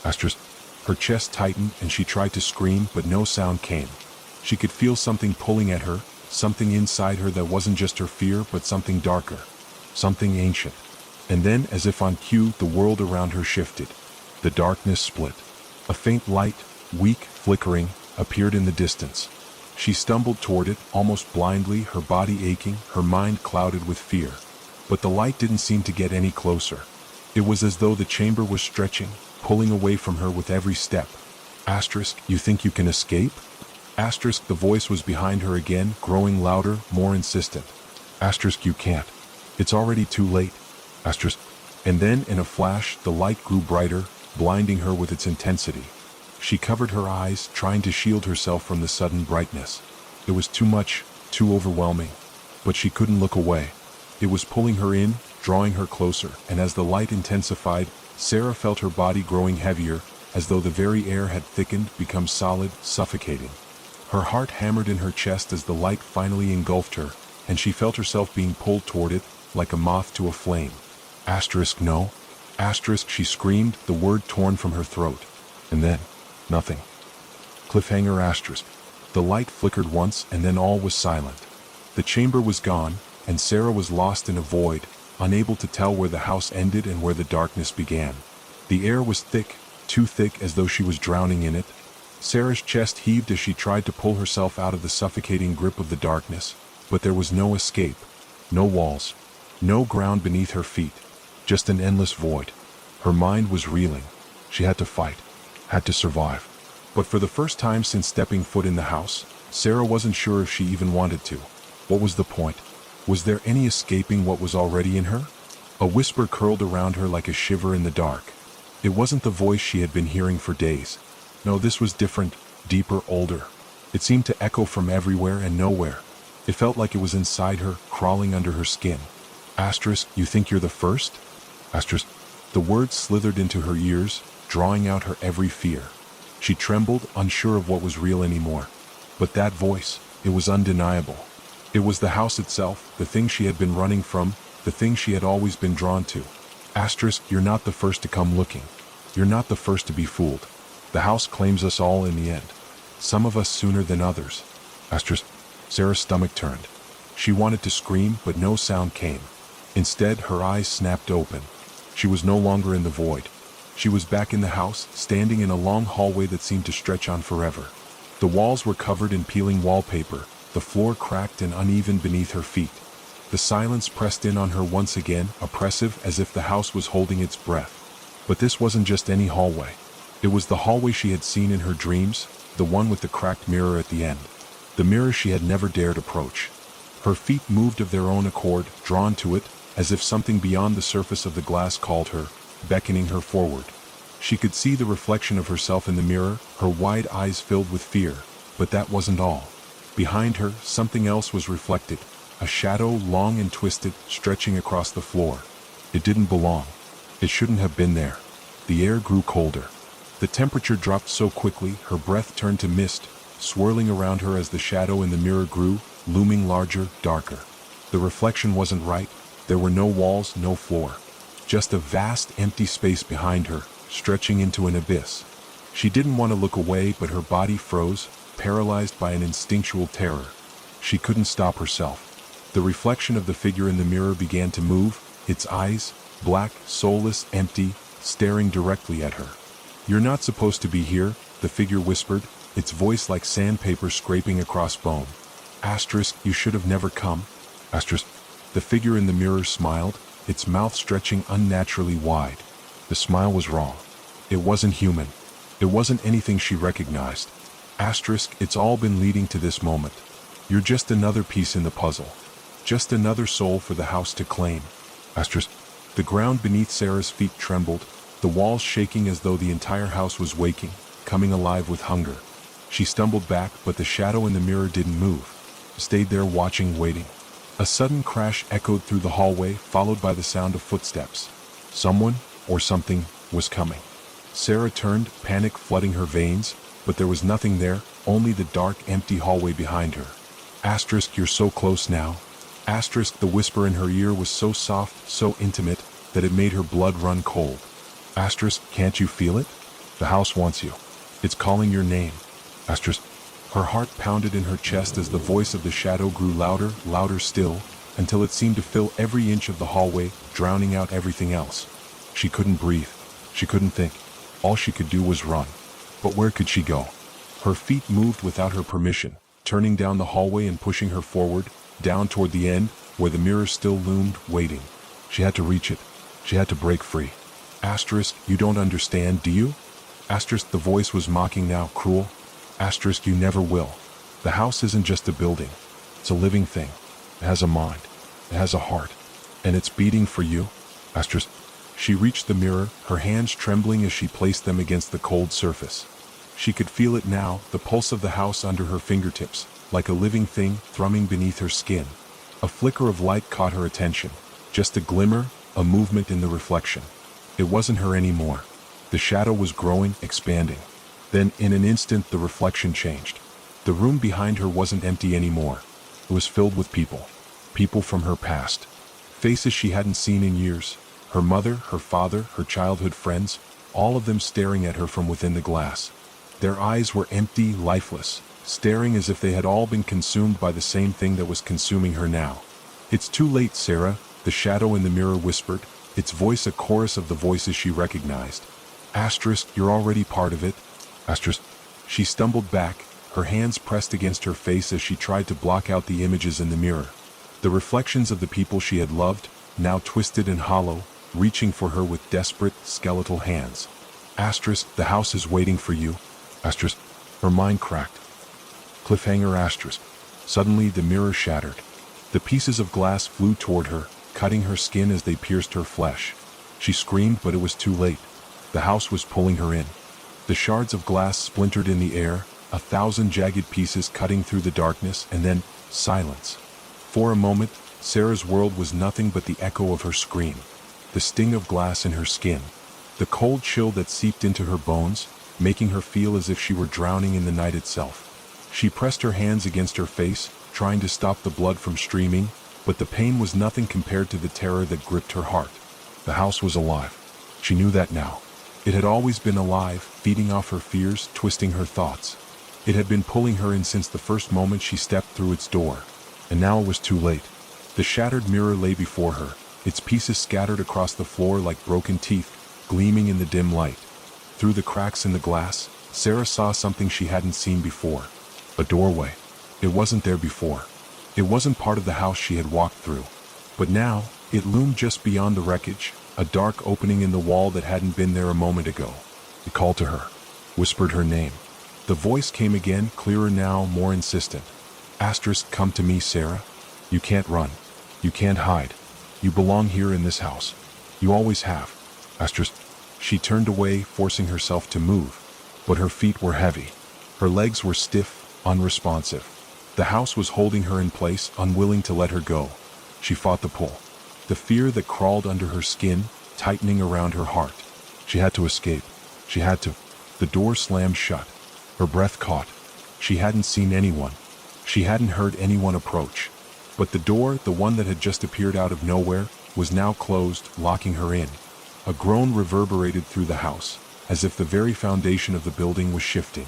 Asterisk. Her chest tightened and she tried to scream, but no sound came. She could feel something pulling at her, something inside her that wasn't just her fear, but something darker, something ancient. And then, as if on cue, the world around her shifted. The darkness split. A faint light, weak, flickering, appeared in the distance. She stumbled toward it, almost blindly, her body aching, her mind clouded with fear. But the light didn't seem to get any closer. It was as though the chamber was stretching, pulling away from her with every step. Asterisk, you think you can escape? Asterisk, the voice was behind her again, growing louder, more insistent. Asterisk, you can't. It's already too late. Asterisk. And then, in a flash, the light grew brighter, blinding her with its intensity. She covered her eyes, trying to shield herself from the sudden brightness. It was too much, too overwhelming. But she couldn't look away. It was pulling her in, drawing her closer, and as the light intensified, Sarah felt her body growing heavier, as though the very air had thickened, become solid, suffocating. Her heart hammered in her chest as the light finally engulfed her, and she felt herself being pulled toward it, like a moth to a flame. Asterisk, no. Asterisk, she screamed, the word torn from her throat. And then, nothing. Cliffhanger asterisk. The light flickered once, and then all was silent. The chamber was gone, and Sarah was lost in a void, unable to tell where the house ended and where the darkness began. The air was thick, too thick, as though she was drowning in it. Sarah's chest heaved as she tried to pull herself out of the suffocating grip of the darkness, but there was no escape, no walls, no ground beneath her feet, just an endless void. Her mind was reeling. She had to fight, had to survive. But for the first time since stepping foot in the house, Sarah wasn't sure if she even wanted to. What was the point? Was there any escaping what was already in her? A whisper curled around her like a shiver in the dark. It wasn't the voice she had been hearing for days. No, this was different, deeper, older. It seemed to echo from everywhere and nowhere. It felt like it was inside her, crawling under her skin. Asterisk, you think you're the first? Asterisk. The words slithered into her ears, drawing out her every fear. She trembled, unsure of what was real anymore. But that voice, it was undeniable. It was the house itself, the thing she had been running from, the thing she had always been drawn to. Asterisk, you're not the first to come looking. You're not the first to be fooled. The house claims us all in the end. Some of us sooner than others. Asterisk. Sarah's stomach turned. She wanted to scream, but no sound came. Instead, her eyes snapped open. She was no longer in the void. She was back in the house, standing in a long hallway that seemed to stretch on forever. The walls were covered in peeling wallpaper, the floor cracked and uneven beneath her feet. The silence pressed in on her once again, oppressive, as if the house was holding its breath. But this wasn't just any hallway. It was the hallway she had seen in her dreams, the one with the cracked mirror at the end. The mirror she had never dared approach. Her feet moved of their own accord, drawn to it, as if something beyond the surface of the glass called her, beckoning her forward. She could see the reflection of herself in the mirror, her wide eyes filled with fear, but that wasn't all. Behind her, something else was reflected, a shadow long and twisted, stretching across the floor. It didn't belong. It shouldn't have been there. The air grew colder. The temperature dropped so quickly, her breath turned to mist, swirling around her as the shadow in the mirror grew, looming larger, darker. The reflection wasn't right. There were no walls, no floor. Just a vast, empty space behind her, stretching into an abyss. She didn't want to look away, but her body froze, paralyzed by an instinctual terror. She couldn't stop herself. The reflection of the figure in the mirror began to move, its eyes, black, soulless, empty, staring directly at her. You're not supposed to be here, the figure whispered, its voice like sandpaper scraping across bone. Asterisk, you should have never come. Asterisk. The figure in the mirror smiled, its mouth stretching unnaturally wide. The smile was wrong. It wasn't human. It wasn't anything she recognized. Asterisk, it's all been leading to this moment. You're just another piece in the puzzle. Just another soul for the house to claim. Asterisk. The ground beneath Sarah's feet trembled, the walls shaking as though the entire house was waking, coming alive with hunger. She stumbled back, but the shadow in the mirror didn't move. Stayed there watching, waiting. A sudden crash echoed through the hallway, followed by the sound of footsteps. Someone, or something, was coming. Sarah turned, panic flooding her veins, but there was nothing there, only the dark, empty hallway behind her. Asterisk, you're so close now. Asterisk, the whisper in her ear was so soft, so intimate, that it made her blood run cold. Asterisk, can't you feel it? The house wants you. It's calling your name. Asterisk. Her heart pounded in her chest as the voice of the shadow grew louder, louder still, until it seemed to fill every inch of the hallway, drowning out everything else. She couldn't breathe. She couldn't think. All she could do was run. But where could she go? Her feet moved without her permission, turning down the hallway and pushing her forward, down toward the end, where the mirror still loomed, waiting. She had to reach it. She had to break free. Asterisk, you don't understand, do you? Asterisk, the voice was mocking now, cruel. Asterisk, you never will. The house isn't just a building. It's a living thing. It has a mind. It has a heart. And it's beating for you. Asterisk. She reached the mirror, her hands trembling as she placed them against the cold surface. She could feel it now, the pulse of the house under her fingertips, like a living thing thrumming beneath her skin. A flicker of light caught her attention. Just a glimmer, a movement in the reflection. It wasn't her anymore. The shadow was growing, expanding. Then, in an instant, the reflection changed. The room behind her wasn't empty anymore. It was filled with people. People from her past. Faces she hadn't seen in years. Her mother, her father, her childhood friends, all of them staring at her from within the glass. Their eyes were empty, lifeless, staring as if they had all been consumed by the same thing that was consuming her now. It's too late, Sarah, the shadow in the mirror whispered, its voice a chorus of the voices she recognized. Asterisk, you're already part of it. Asterisk. She stumbled back, her hands pressed against her face as she tried to block out the images in the mirror. The reflections of the people she had loved, now twisted and hollow, reaching for her with desperate, skeletal hands. Asterisk, the house is waiting for you. Asterisk. Her mind cracked. Cliffhanger. Asterisk. Suddenly the mirror shattered. The pieces of glass flew toward her, cutting her skin as they pierced her flesh. She screamed, but it was too late. The house was pulling her in. The shards of glass splintered in the air, 1,000 jagged pieces cutting through the darkness, and then silence. For a moment, Sarah's world was nothing but the echo of her scream. The sting of glass in her skin. The cold chill that seeped into her bones, making her feel as if she were drowning in the night itself. She pressed her hands against her face, trying to stop the blood from streaming, but the pain was nothing compared to the terror that gripped her heart. The house was alive. She knew that now. It had always been alive, feeding off her fears, twisting her thoughts. It had been pulling her in since the first moment she stepped through its door. And now it was too late. The shattered mirror lay before her, its pieces scattered across the floor like broken teeth, gleaming in the dim light. Through the cracks in the glass, Sarah saw something she hadn't seen before. A doorway. It wasn't there before. It wasn't part of the house she had walked through. But now, it loomed just beyond the wreckage, a dark opening in the wall that hadn't been there a moment ago. It called to her, whispered her name. The voice came again, clearer now, more insistent. Asterisk, come to me, Sarah. You can't run. You can't hide. You belong here in this house. You always have. Asterisk. She turned away, forcing herself to move. But her feet were heavy. Her legs were stiff, unresponsive. The house was holding her in place, unwilling to let her go. She fought the pull. The fear that crawled under her skin, tightening around her heart. She had to escape. She had to. The door slammed shut. Her breath caught. She hadn't seen anyone. She hadn't heard anyone approach. But the door, the one that had just appeared out of nowhere, was now closed, locking her in. A groan reverberated through the house, as if the very foundation of the building was shifting.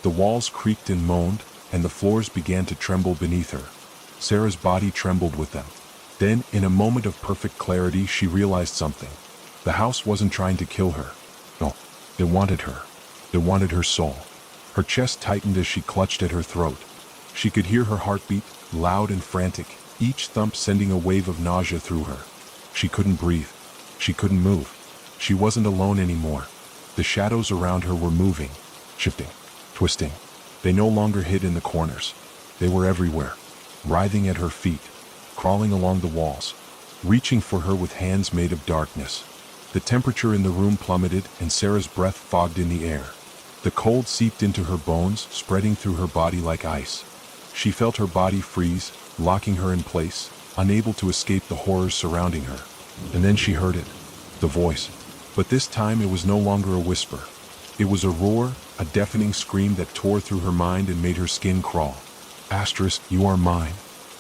The walls creaked and moaned, and the floors began to tremble beneath her. Sarah's body trembled with them. Then, in a moment of perfect clarity, she realized something. The house wasn't trying to kill her. No, it wanted her. It wanted her soul. Her chest tightened as she clutched at her throat. She could hear her heartbeat, loud and frantic, each thump sending a wave of nausea through her. She couldn't breathe. She couldn't move. She wasn't alone anymore. The shadows around her were moving, shifting, twisting. They no longer hid in the corners. They were everywhere, writhing at her feet, crawling along the walls, reaching for her with hands made of darkness. The temperature in the room plummeted and Sarah's breath fogged in the air. The cold seeped into her bones, spreading through her body like ice. She felt her body freeze, locking her in place, unable to escape the horrors surrounding her. And then she heard it, the voice. But this time it was no longer a whisper. It was a roar, a deafening scream that tore through her mind and made her skin crawl. Asterisk, you are mine.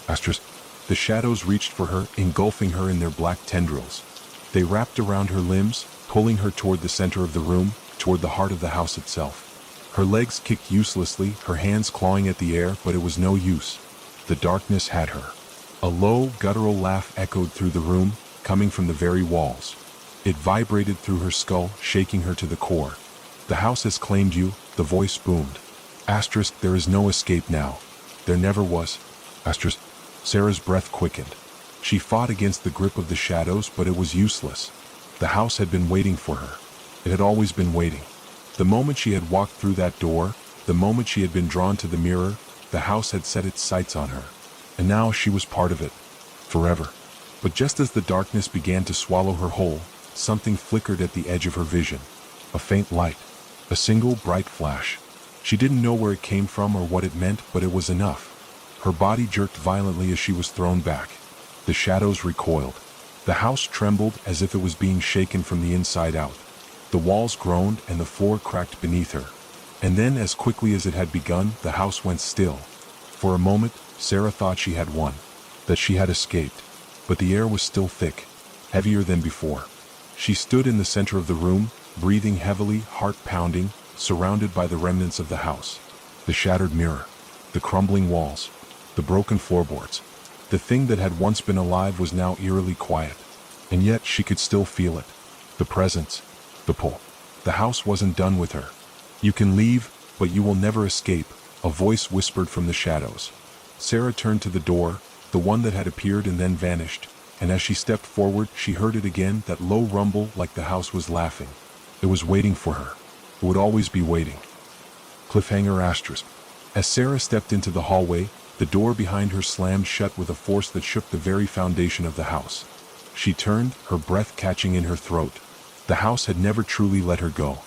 Asterisk. The shadows reached for her, engulfing her in their black tendrils. They wrapped around her limbs, pulling her toward the center of the room, toward the heart of the house itself. Her legs kicked uselessly, her hands clawing at the air, but it was no use. The darkness had her. A low, guttural laugh echoed through the room, coming from the very walls. It vibrated through her skull, shaking her to the core. The house has claimed you, the voice boomed. Asterisk, there is no escape now. There never was. Asterisk. Sarah's breath quickened. She fought against the grip of the shadows, but it was useless. The house had been waiting for her. It had always been waiting. The moment she had walked through that door, the moment she had been drawn to the mirror, the house had set its sights on her. And now she was part of it. Forever. But just as the darkness began to swallow her whole, something flickered at the edge of her vision. A faint light. A single bright flash. She didn't know where it came from or what it meant, but it was enough. Her body jerked violently as she was thrown back. The shadows recoiled. The house trembled as if it was being shaken from the inside out. The walls groaned and the floor cracked beneath her. And then, as quickly as it had begun, the house went still. For a moment, Sarah thought she had won, that she had escaped. But the air was still thick, heavier than before. She stood in the center of the room, breathing heavily, heart pounding, surrounded by the remnants of the house. The shattered mirror, the crumbling walls, the broken floorboards. The thing that had once been alive was now eerily quiet. And yet she could still feel it. The presence, the pull. The house wasn't done with her. You can leave, but you will never escape, a voice whispered from the shadows. Sarah turned to the door, the one that had appeared and then vanished, and as she stepped forward, she heard it again, that low rumble like the house was laughing. It was waiting for her. It would always be waiting. Cliffhanger asterisk. As Sarah stepped into the hallway, the door behind her slammed shut with a force that shook the very foundation of the house. She turned, her breath catching in her throat. The house had never truly let her go.